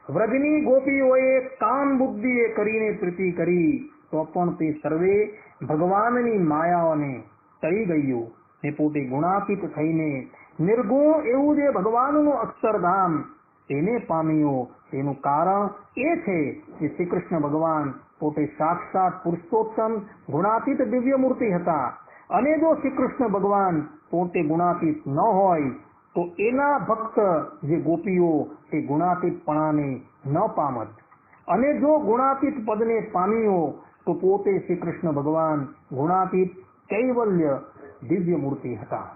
વ્રજની ગોપીઓએ કામ બુદ્ધિએ કરીને પ્રીતિ કરી તો પણ તે સર્વે ભગવાનની માયાઓને તળી ગયું ને પોતે ગુણાતીત થઈને નિર્ગુણ એવું જે ભગવાનનું અક્ષરધામ તેને પામ્યો. તેનું કારણ એ છે કે શ્રી કૃષ્ણ ભગવાન પોતે સાક્ષાત પુરુષોત્તમ ગુણાતીત દિવ્ય મૂર્તિ હતા. અને જો શ્રી કૃષ્ણ ભગવાન પોતે ગુણાતીત ન હોય તો એના ભક્ત જે ગોપીઓ તે ગુણાતીતપણાને ન પામત. અને જો ગુણાતીત પદને પામ્યો તો પોતે શ્રી કૃષ્ણ ભગવાન ગુણાતીત કૈવલ્ય દિવ્ય મૂર્તિ હતા.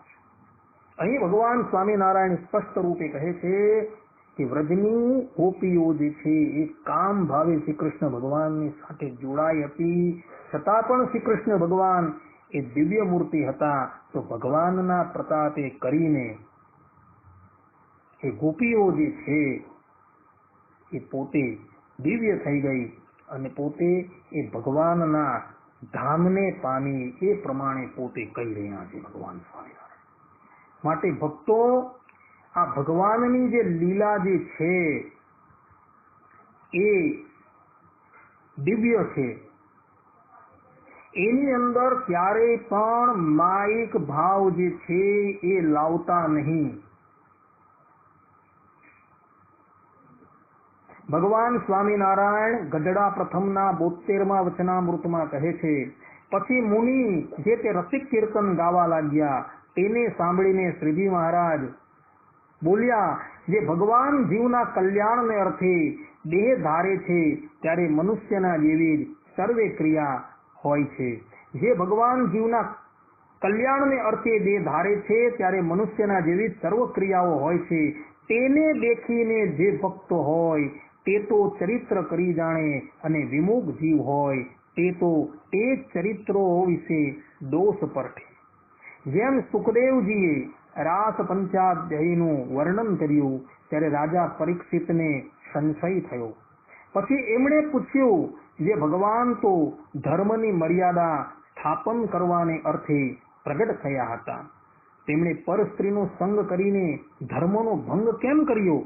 અહીં ભગવાન સ્વામિનારાયણ સ્પષ્ટ રૂપે કહે છે કે વ્રજની ગોપીઓ જે છે એ કામ ભાવે શ્રી કૃષ્ણ ભગવાનની સાથે જોડાઈ હતી, છતાં પણ શ્રી કૃષ્ણ ભગવાન એ દિવ્ય મૂર્તિ હતા. તો ભગવાનના પ્રતાપે કરીને એ ગોપીઓ જે છે એ પોતે દિવ્ય થઈ ગઈ અને પોતે એ ભગવાનના ધામને પામી. એ પ્રમાણે પોતે કહી રહ્યા છે ભગવાન સ્વામિનારાયણ. માટે ભક્તો, આ ભગવાનની જે લીલા જે છે એ દિવ્ય છે. એની અંદર ક્યારેય પણ માયિક ભાવ જે છે એ લાવતા નહીં. ભગવાન સ્વામિનારાયણ ગઢડા પ્રથમના 72મા વચનામૃતમાં કહે છે, પછી મુનિ જે તે રસિક કીર્તન ગાવા લાગ્યા તેને સાંભળીને શ્રીજી મહારાજ બોલ્યા, જે ભગવાન જીવના કલ્યાણને અર્થે દેહ ધારે છે ત્યારે મનુષ્યના જેવી જ સર્વે ક્રિયા હોય છે. જે ભગવાન જીવના કલ્યાણને અર્થે દેહ ધારે છે ત્યારે મનુષ્યના જેવી સર્વ ક્રિયાઓ હોય છે. તેને દેખીને જે ભક્ત હોય તે તો ચરિત્ર કરી જાણે, અને વિમુખ જીવ હોય તે તો તે ચરિત્રો વિશે દોષ પરખે. જેમ સુખદેવજીએ રાસ પંચાધ્યાયનું વર્ણન કર્યું ત્યારે રાજા પરીક્ષિતને સંશય થયો. પછી એમણે પૂછ્યું, જે ભગવાન તો ધર્મની મર્યાદા સ્થાપન કરવાને અર્થે પ્રગટ થયા હતા, તેમણે પર સ્ત્રીનો સંગ કરીને ધર્મનો ભંગ કેમ કર્યો?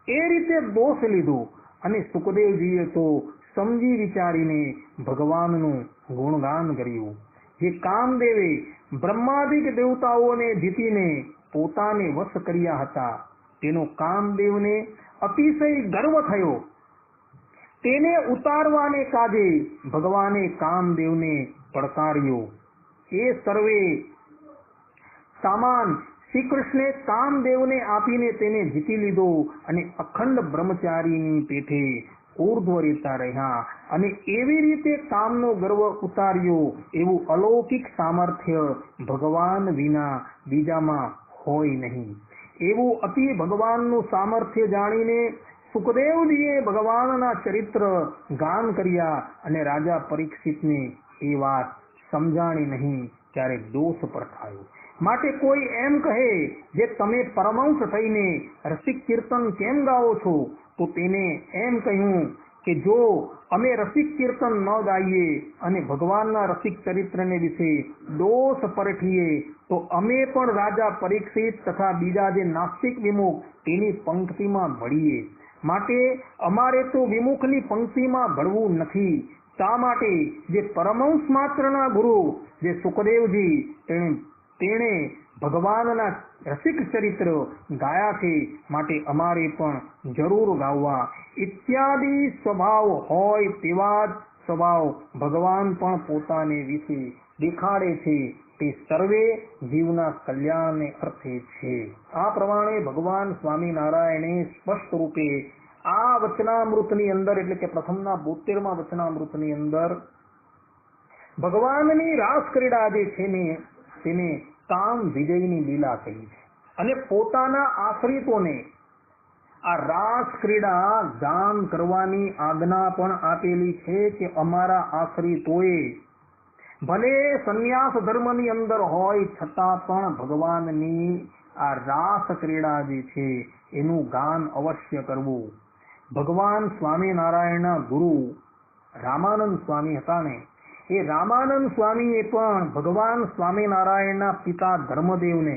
એ રીતે દોષ લીધો. અને સુખદેવજીએ તો સમજી વિચારીને ભગવાનનું ગુણગાન કર્યું. જે કામદેવે બ્રહ્માદિક દેવતાઓને જીતીને પોતાને વશ કર્યા હતા, તેનો કામદેવને અતિશય ગર્વ થયો. તેને ઉતારવાને કાજે ભગવાને કામદેવને પડકાર્યો. એ સર્વે સામાન શ્રી કૃષ્ણે કામદેવને આપીને તેને જીતી લીધો અને અખંડ બ્રહ્મચારીની પેઠે ઉર્ધ્વ રહેતા રહ્યા અને એવી રીતે કામનો ગર્વ ઉતાર્યો. એવું અલૌકિક સામર્થ્ય ભગવાન વિના બીજામાં હોય નહીં. એવું અતિ ભગવાનનું સામર્થ્ય જાણીને સુખદેવજીએ ભગવાનના ચરિત્ર ગાન કર્યા અને રાજા પરીક્ષિતને એ વાત સમજાણી નહીં ત્યારે દોષ પર થયો. માટે કોઈ એમ કહે જે તમે પરમહંસ થઈને રસિક કીર્તન કેમ ગાઓ છો, તો તેને એમ કહ્યું કે જો અમે રસિક કીર્તન ન ગાઈએ અને ભગવાનના રસિક ચરિત્રને વિશે દોષ પરખીએ તો અમે પણ રાજા પરીક્ષિત તથા બીજા જે નાસ્તિક વિમુખ તેની પંક્તિમાં ભળીએ. માટે અમારે તો વિમુખની પંક્તિમાં ભળવું નથી. શા માટે જે પરમહંસ માત્રના ગુરુ જે સુખદેવજી તેણે ભગવાનના રસિક ચરિત્ર ગાયા છે, માટે અમારે પણ જરૂર ગાવવા. ઇત્યાદિ સ્વભાવ હોય તેવા જ સ્વભાવ ભગવાન પણ પોતાને વિશે દેખાડે છે. તે સર્વે જીવના કલ્યાણને અર્થે છે. આ પ્રમાણે ભગવાન સ્વામિનારાયણે સ્પષ્ટ રૂપે આ વચનામૃતની અંદર એટલે કે પ્રથમના 72મા વચનામૃતની અંદર ભગવાનની રાસ ક્રીડા જે છે ને તેને કામ વિજયની લીલા કહી છે અને પોતાના આશ્રિતોને આ રાસ ક્રીડા ગાન કરવાની આજ્ઞા પણ આપેલી છે કે અમારા આશ્રિતોએ ભલે સંન્યાસ ધર્મની અંદર હોય છતાં પણ ભગવાનની આ રાસ ક્રીડા જે છે એનું ગાન અવશ્ય કરવું. ભગવાન સ્વામિનારાયણના ગુરુ રામાનંદ સ્વામી હતા ને, એ રામાનંદ સ્વામીએ પણ ભગવાન સ્વામિનારાયણના પિતા ધર્મદેવને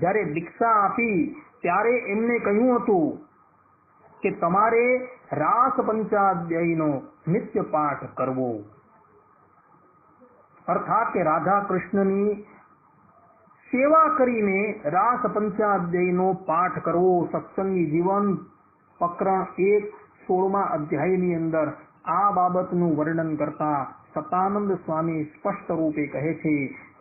જ્યારે દીક્ષા આપી ત્યારે એમને કહ્યું હતું કે તમારે રાસ પંચાધ્યાયનો નિત્ય પાઠ કરવો. અર્થાત કે રાધા કૃષ્ણની સેવા કરીને રાસ પંચાધ્યાયનો પાઠ કરવો. સત્સંગી જીવન પ્રકરણ 1 16મા અધ્યાયની અંદર આ બાબતનું વર્ણન કરતા સતાનંદ સ્વામી સ્પષ્ટ રૂપે કહે છે,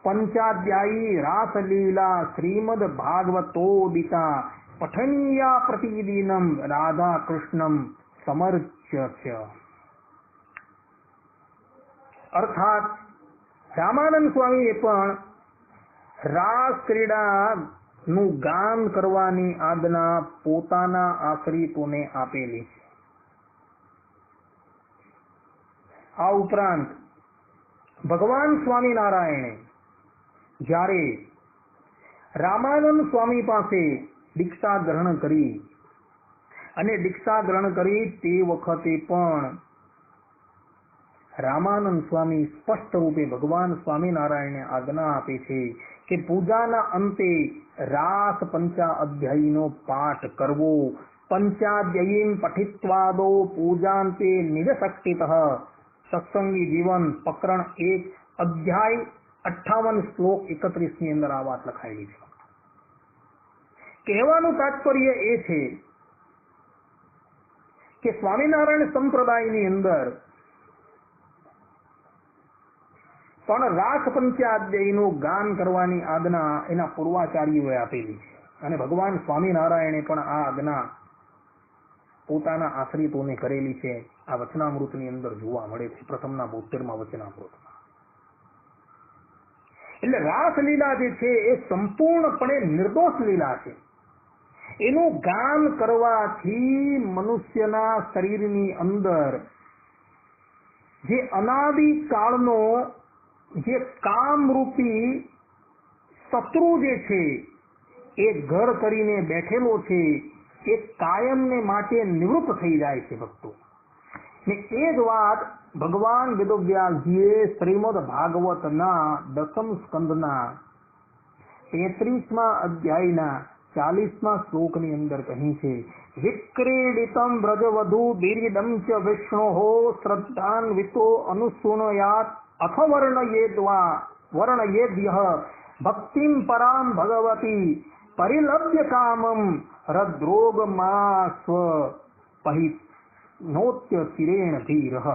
પંચાધ્યાયી રાસલીલા શ્રીમદ ભાગવતોદિતા પઠનીયા પ્રતિદિનમ રાધા કૃષ્ણમ સમર્ચ્ય. અર્થાત રામાનંદ સ્વામીએ પણ રાસ ક્રીડાનું ગાન કરવાની આજ્ઞા પોતાના આશ્રિતોને આપેલી છે. આ ઉપરાંત ભગવાન સ્વામિનારાયણે જ્યારે રામાનંદ સ્વામી પાસે દીક્ષા ગ્રહણ કરી અને દીક્ષા ગ્રહણ કરી તે વખતે પણ રામાનંદ સ્વામી સ્પષ્ટ રૂપે ભગવાન સ્વામિનારાયણને આજ્ઞા આપે છે કે પૂજાના અંતે રાસ પંચાધ્યાયીનો પાઠ કરવો. પંચાધ્યાયીન પઠિત્વાદો પૂજાંતે નિજશક્તિતઃ. સત્સંગી જીવન પ્રકરણ 1 અધ્યાય 58 શ્લોક 31 ની અંદર આ વાત લખાયેલી છે. કહેવાનું તાત્પર્ય એ છે કે સ્વામિનારાયણ સંપ્રદાયની અંદર પણ રાસ પંચાધ્યાયનું ગાન કરવાની આજ્ઞા એના પૂર્વાચાર્યોએ આપેલી છે અને ભગવાન સ્વામિનારાયણે પણ આ આજ્ઞા પોતાના આશ્રિતોને કરેલી છે. આ વચનામૃતની અંદર જોવા મળે છે, પ્રથમના 72મા વચનામૃતમાં. એટલે રાસલીલા જે છે એ સંપૂર્ણપણે નિર્દોષ લીલા છે. એનું ગાન કરવાથી મનુષ્યના શરીરની અંદર જે અનાદિ કાળનો જે કામરૂપી શત્રુ જે છે એ ઘર કરીને બેઠેલો છે એ કાયમને માટે નિવૃત્ત થઈ જાય છે ભક્તો. ને એ જ વાત ભગવાન વેદવ્યાસજીએ શ્રીમદ ભાગવતના 10મ સ્કંદના 33મા અધ્યાયના 40મા શ્લોકની અંદર કહી છે, વિક્રીડિતમ વ્રજવધુ બિરીડમ ચ વિષ્ણોઃ શ્રદ્ધાન્વિતો અનુસૃણયાત અથ વર્ણયેદ્યઃ ભક્તિમ પરામ ભગવતી પરિલભ્ય કામમ રદ્રોગમાસ્વ પહિત નોત્ય ચિરેણ ધીરઃ.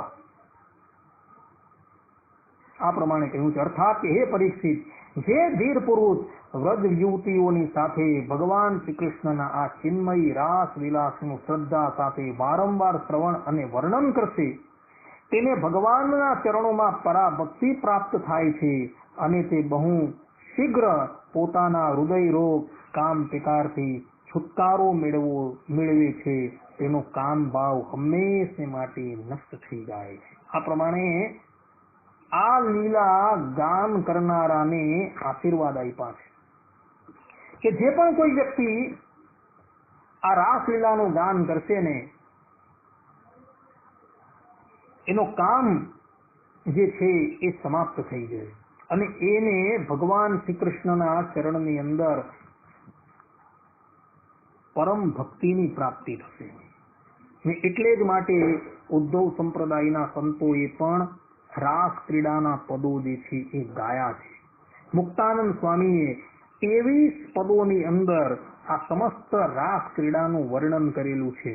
આ પ્રમાણે કહ્યું છે. અર્થાત કે હે પરીક્ષિત, જે ધીર પુરુષ વ્રજ યુવતીઓની સાથે ભગવાન શ્રી કૃષ્ણના આ ચિન્મયી રાસ વિલાસનું શ્રદ્ધા સાથે વારંવાર શ્રવણ અને વર્ણન કરશે તેને ભગવાનના ચરણોમાં પરાભક્તિ પ્રાપ્ત થાય છે અને તે બહુ શીઘ્ર પોતાના હૃદય રોગ કામ પિકારથી છુટકારો મેળવે છે. તેનો કામ ભાવ હંમેશને માટે નષ્ટ થઈ જાય છે. આ પ્રમાણે આ લીલા ગાન કરનારાને આશીર્વાદ આપ્યા છે કે જે પણ કોઈ વ્યક્તિ આ રાસલીલાનું ગાન કરશે ને એનો કામ જે છે એ સમાપ્ત થઈ જાય અને એને ભગવાન શ્રી કૃષ્ણના ચરણની અંદર પરમ ભક્તિની પ્રાપ્તિ થશે. એટલે જ માટે ઉદ્ધવ સંપ્રદાયના સંતોએ પણ રાસ ક્રીડાના પદો જે છે એ ગાયા છે. મુક્તાનંદ સ્વામીએ 23 પદોની અંદર આ સમસ્ત રાસ ક્રીડાનું વર્ણન કરેલું છે.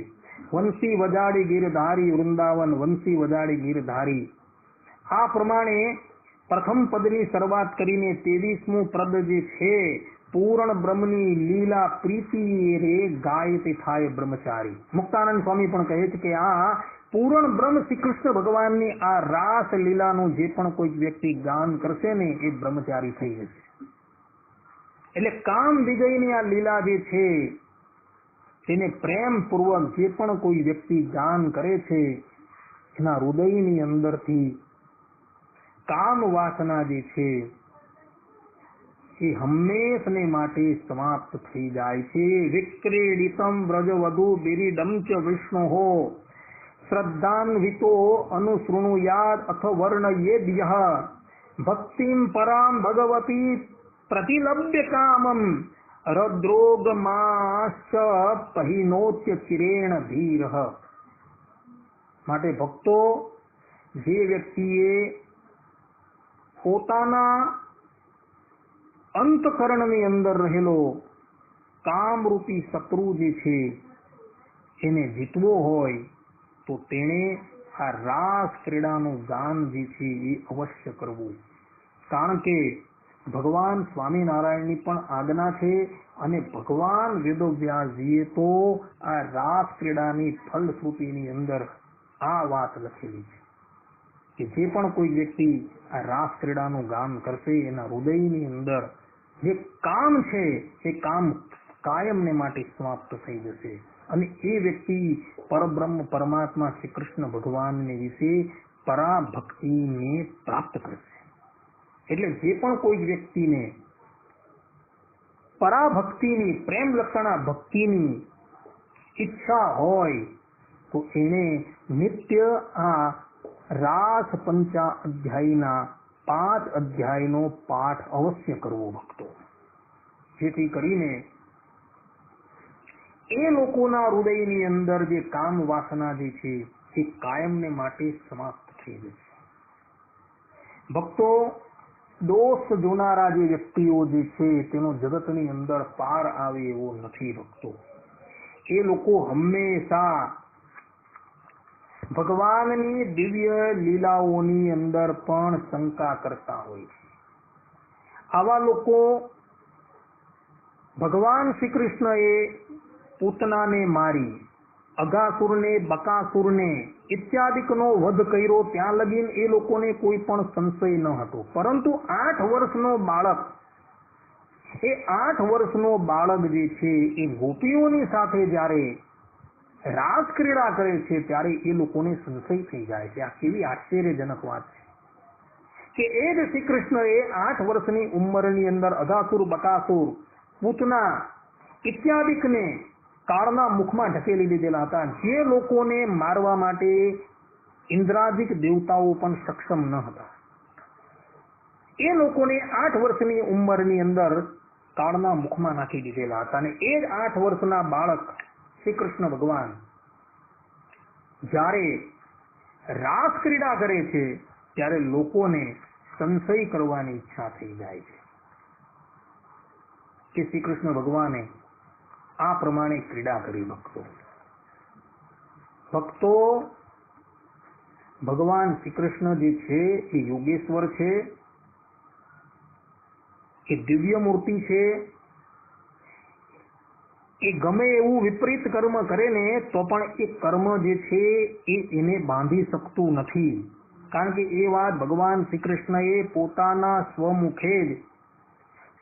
વંશી વજાડી ગીરધારી વૃંદાવન વંશી વજાડી ગીરધારી. આ પ્રમાણે પ્રથમ પદની શરૂઆત કરીને 23મું પદ જે છે પૂર્ણ બ્રહ્મની લીલા પ્રીતિ રે ગાય તે થાય બ્રહ્મચારી. મુક્તાનંદ સ્વામી પણ કહે છે કે આ પૂર્ણ બ્રહ્મ શ્રી કૃષ્ણ ભગવાનની આ રાસ લીલાનું જે પણ કોઈ વ્યક્તિ ગાન કરશે ને એ બ્રહ્મચારી થઈ જશે. એટલે કામ વિજયની આ લીલા જે છે તેને પ્રેમ પૂર્વક જે પણ કોઈ વ્યક્તિ ગાન કરે છે એના હૃદયની અંદરથી કામ વાસના જે છે એ હંમેશને માટે સમાપ્ત થઈ જાય છે. વિક્રીડિતમ વ્રજવધુ બિરીડમ ચ વિષ્ણુહો શ્રદ્ધાન્વિતો અનુશૃણુયાદ અથ વર્ણયેદ્યઃ ભક્તિમ પરામ ભગવતી પ્રતિલભ્ય કામમ રદ્રોગમાશ્ચ પહિનોત્ય ચિરેણ ધીરઃ. માટે ભક્તો જે વ્યક્તિએ પોતાના અંતકરણની અંદર રહેલો કામરૂપી શત્રુ જે છે એને જીતવો હોય તો તેણે આ રાસ ક્રીડાનું ગાન જે છે એ અવશ્ય કરવું. કારણ કે ભગવાન સ્વામિનારાયણની પણ આજ્ઞા છે અને ભગવાન વેદવ્યાસજીએ તો આ રાસ ક્રીડાની ફલશ્રુતિની અંદર આ વાત લખેલી છે કે જે પણ કોઈ વ્યક્તિ આ રાસ ક્રીડાનું ગાન કરશે એના હૃદયની અંદર જે કામ છે એ કામ કાયમને માટે સમાપ્ત થઈ જશે અને એ વ્યક્તિ પરબ્રહ્મ પરમાત્મા શ્રી કૃષ્ણ ભગવાનને વિશે પરાભક્તિને પ્રાપ્ત કરશે. એટલે જે પણ કોઈ વ્યક્તિને પરાભક્તિની પ્રેમ લક્ષણા ભક્તિની ઈચ્છા હોય તો એને નિત્ય આ રાસ પંચા અધ્યાયના 5 અધ્યાયનો પાઠ અવશ્ય કરવો ભક્તો, જેથી કરીને એ લોકોના હૃદયની અંદર જે કામ વાસના જે છે એ કાયમને માટે સમાપ્ત થઈ જશે. ભક્તો, દોષ જોનારા જે વ્યક્તિઓ જે છે તેનો જગતની અંદર પાર આવે એવો નથી ભક્તો. એ લોકો હંમેશા ભગવાનની દિવ્ય લીલાઓની અંદર પણ શંકા કરતા હોય છે. આવા લોકો ભગવાન શ્રી કૃષ્ણએ પૂતનાને મારી, અઘાસુરને બકાસુરને ઇત્યાદિકનો વધ કર્યો ત્યાં લગીન એ લોકોને કોઈ પણ સંશય ન હતો. પરંતુ 8 વર્ષનો બાળક, એ 8 વર્ષનો બાળક જે છે એ ગોપીઓની સાથે જ્યારે રાસ ક્રીડા કરે છે ત્યારે એ લોકોને સંશય થઈ જાય છે. આ કેવી આશ્ચર્યજનક વાત છે કે એ જ શ્રી કૃષ્ણએ 8 વર્ષની ઉંમરની અંદર અઘાસુર, બકાસુર, પૂતના ઇત્યાદિકને કાળના મુખમાં ઢકેલી દીધેલા હતા. જે લોકોને મારવા માટે ઇન્દ્રાદિક દેવતાઓ પણ સક્ષમ ન હતા. એ લોકોને 8 વર્ષની ઉંમરની અંદર કાળના મુખમાં નાખી દીધેલા હતા. અને એ જ 8 વર્ષના બાળક શ્રી કૃષ્ણ ભગવાન જ્યારે રાસ ક્રીડા કરે છે ત્યારે લોકોને સંશય કરવાની ઈચ્છા થઈ જાય છે કે શ્રી કૃષ્ણ ભગવાને આ પ્રમાણે ક્રીડા કરી. ભક્તો, ભગવાન શ્રી કૃષ્ણ જે છે એ યોગેશ્વર છે એ દિવ્ય મૂર્તિ છે, એ ગમે એવું વિપરીત કર્મ કરે ને તો પણ એ કર્મ જે છે એ એને બાંધી શકતું નથી. કારણ કે એ વાત ભગવાન શ્રી કૃષ્ણએ પોતાના સ્વમુખે જ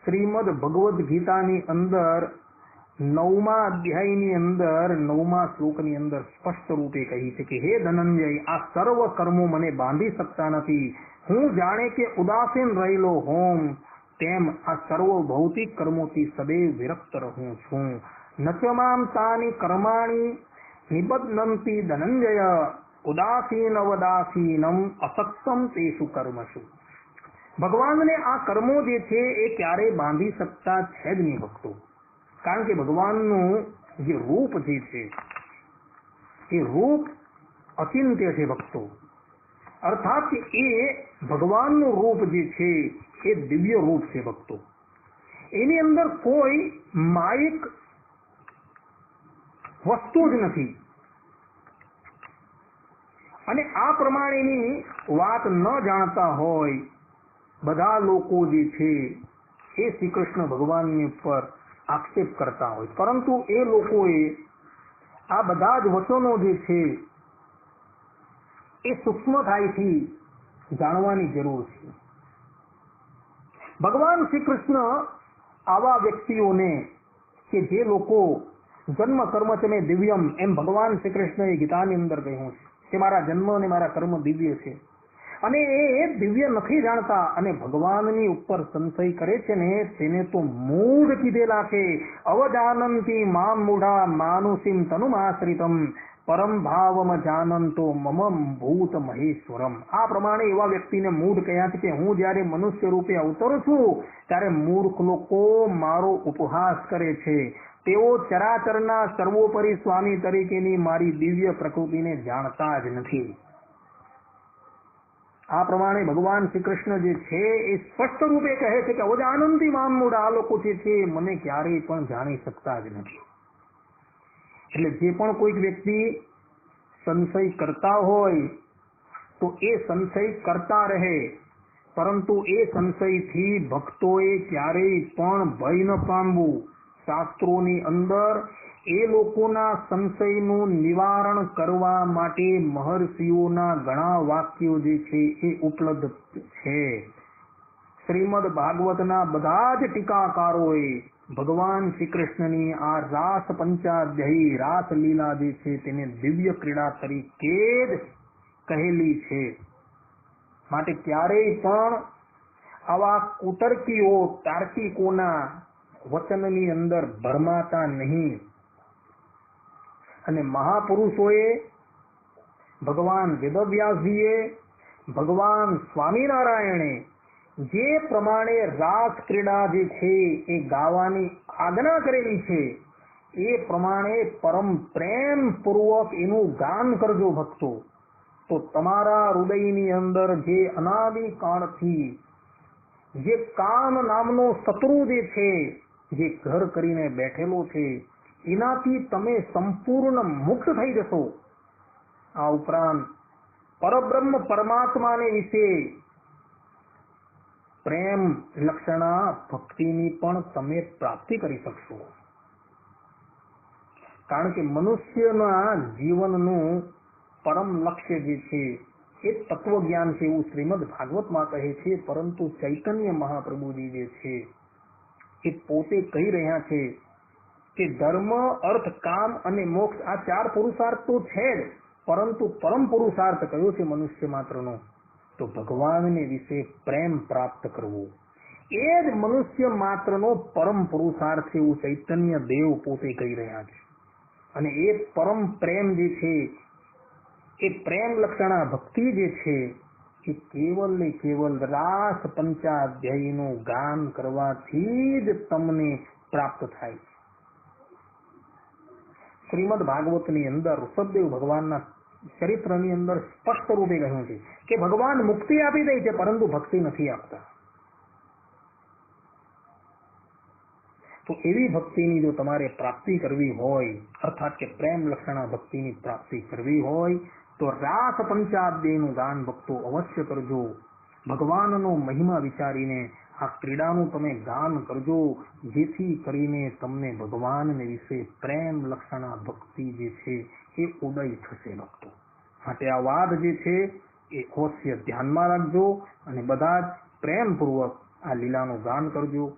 શ્રીમદ ભગવદ્ ગીતાની અંદર 9મા અધ્યાયની અંદર 9મા શ્લોકની અંદર સ્પષ્ટ રૂપે કહી છે કે હે ધનંજય, આ સર્વ કર્મો મને બાંધી શકતા નથી. હું જાણે કે ઉદાસીન રહેલો હોમ તેમ આ સર્વ ભૌતિક કર્મોથી સદૈવ વિરક્ત રહું છું. નચમામ તાની કર્માણી નિબધ્નંતિ ધનંજય ઉદાસીન વદાસીનમ અસક્તમ તેષુ કર્મસુ. ભગવાનને આ કર્મો જે છે એ ક્યારેય બાંધી શકતા છે જ નહીં ભક્તો. કારણ કે ભગવાનનું જે રૂપ જે છે એ રૂપ અચિંત્ય છે ભક્તો. અર્થાત કે એ ભગવાનનું રૂપ જે છે એ દિવ્ય રૂપ છે ભક્તો. એની અંદર કોઈ માયિક વસ્તુ જ નથી. અને આ પ્રમાણેની વાત ન જાણતા હોય બધા લોકો જે છે એ શ્રી કૃષ્ણ ભગવાનની ઉપર આક્ષેપ કરતા હોય, પરંતુ એ લોકોએ આ બધા જ વચનો જે છે એ સૂક્ષ્મતાથી જાણવાની જરૂર છે. ભગવાન શ્રી કૃષ્ણ આવા વ્યક્તિઓને કે જે લોકો જન્મ કર્મ તમે દિવ્યમ એમ ભગવાન શ્રી કૃષ્ણએ ગીતાની અંદર કહ્યું છે કે મારા જન્મ અને મારા કર્મ દિવ્ય છે, અને એ દિવ્ય નથી જાણતા અને ભગવાનની ઉપર સંશય કરે છે ને તેને તો મૂઢ કીધેલા છે. અવજાનંતી મામ મૂઢા માનુષીમ તનુમાશ્રિતમ પરમ ભાવમ જાનંતો મમ ભૂત મહેશ્વરમ. આ પ્રમાણે એવા વ્યક્તિને મૂઢ કહ્યા છે કે હું જ્યારે મનુષ્ય રૂપે અવતરું છું ત્યારે મૂર્ખ લોકો મારો ઉપહાસ કરે છે. તેઓ ચરાચરના સર્વોપરી સ્વામી તરીકેની મારી દિવ્ય પ્રકૃતિને જાણતા જ નથી. આ પ્રમાણે ભગવાન શ્રી કૃષ્ણ જે છે એ સ્પષ્ટ રૂપે કહે છે કે અવજાનંતી મામ મૂઢ, આ લોકો જે છે મને ક્યારેય પણ જાણી શકતા જ નથી. એટલે જે પણ કોઈક વ્યક્તિ સંશય કરતા હોય તો એ સંશય કરતા રહે, પરંતુ એ સંશયથી ભક્તોએ ક્યારેય પણ ભય ન પામવું. શાસ્ત્રોની અંદર એ લોકોના સંશયનું નિવારણ કરવા માટે મહર્ષિઓના ઘણા વાક્યો જે છે એ ઉપલબ્ધ છે. શ્રીમદ ભાગવતના બધા જ ટીકાકારોએ ભગવાન શ્રી કૃષ્ણની આ રાસ પંચાધ્યાયી રાસલીલા જે છે તેને દિવ્ય ક્રીડા તરીકે જ કહેલી છે. માટે ક્યારેય પણ આવા કુતર્કીઓ તાર્કિકોના વચનની અંદર ભરમાતા નહીં. અને મહાપુરુષોએ ભગવાન વેદવ્યાસજીએ ભગવાન સ્વામિનારાયણે જે પ્રમાણે રાસ ક્રીડા જે છે એ ગાવાની આજ્ઞા કરેલી છે એ પ્રમાણે પરમ પ્રેમ પૂર્વક એનું ગાન કરજો ભક્તો. તો તમારા હૃદયની અંદર જે અનાદિ કાળથી જે કામ નામનો શત્રુ જે છે જે ઘર કરીને બેઠેલો છે એનાથી તમે સંપૂર્ણ મુક્ત થઈ જશો. આ ઉપરાંત પરબ્રહ્મ પરમાત્માને વિશે પ્રેમ લક્ષણા ભક્તિની પણ તમે પ્રાપ્તિ કરી શકશો. કારણ કે મનુષ્યના જીવનનું પરમ લક્ષ્ય જે છે એ તત્વજ્ઞાન છે એવું શ્રીમદ ભાગવતમાં કહે છે. પરંતુ ચૈતન્ય મહાપ્રભુજી જે છે એ પોતે કહી રહ્યા છે કે ધર્મ અર્થ કામ અને મોક્ષ આ 4 પુરુષાર્થ તો છે જ, પરંતુ પરમ પુરુષાર્થ કયો છે મનુષ્ય માત્રનો? તો ભગવાનને વિશે પ્રેમ પ્રાપ્ત કરવો એ જ મનુષ્ય માત્રનો પરમ પુરુષાર્થ છે એવું ચૈતન્ય દેવ પોતે કહી રહ્યા છે. અને એ પરમ પ્રેમ જે છે એ પ્રેમ લક્ષણા ભક્તિ જે છે એ કેવલ ને કેવલ રાસ પંચાધ્યાયીનું ગાન કરવાથી જ તમને પ્રાપ્ત થાય છે. શ્રીમદ ભાગવતની અંદર ઋષભદેવ ભગવાનના ચરિત્રની અંદર સ્પષ્ટ રૂપે કહ્યું છે કે ભગવાન મુક્તિ આપી દે છે પરંતુ ભક્તિ નથી આપતા. તો એવી ભક્તિની જો તમારે પ્રાપ્તિ કરવી હોય, અર્થાત કે પ્રેમ લક્ષણા ભક્તિની પ્રાપ્તિ કરવી હોય તો રાસ પંચાધ્યાયનું ગાન ભક્તો અવશ્ય કરજો. ભગવાનનો મહિમા વિચારીને આ ક્રીડાનું તમે ગાન કરજો, જેથી કરીને તમને ભગવાનને વિશે પ્રેમ લક્ષણા ભક્તિ જે છે એ ઉદય થશે ભક્તો. માટે આ વાત જે છે એ અવશ્ય ધ્યાનમાં રાખજો અને બધા જ પ્રેમપૂર્વક આ લીલાનું ગાન કરજો.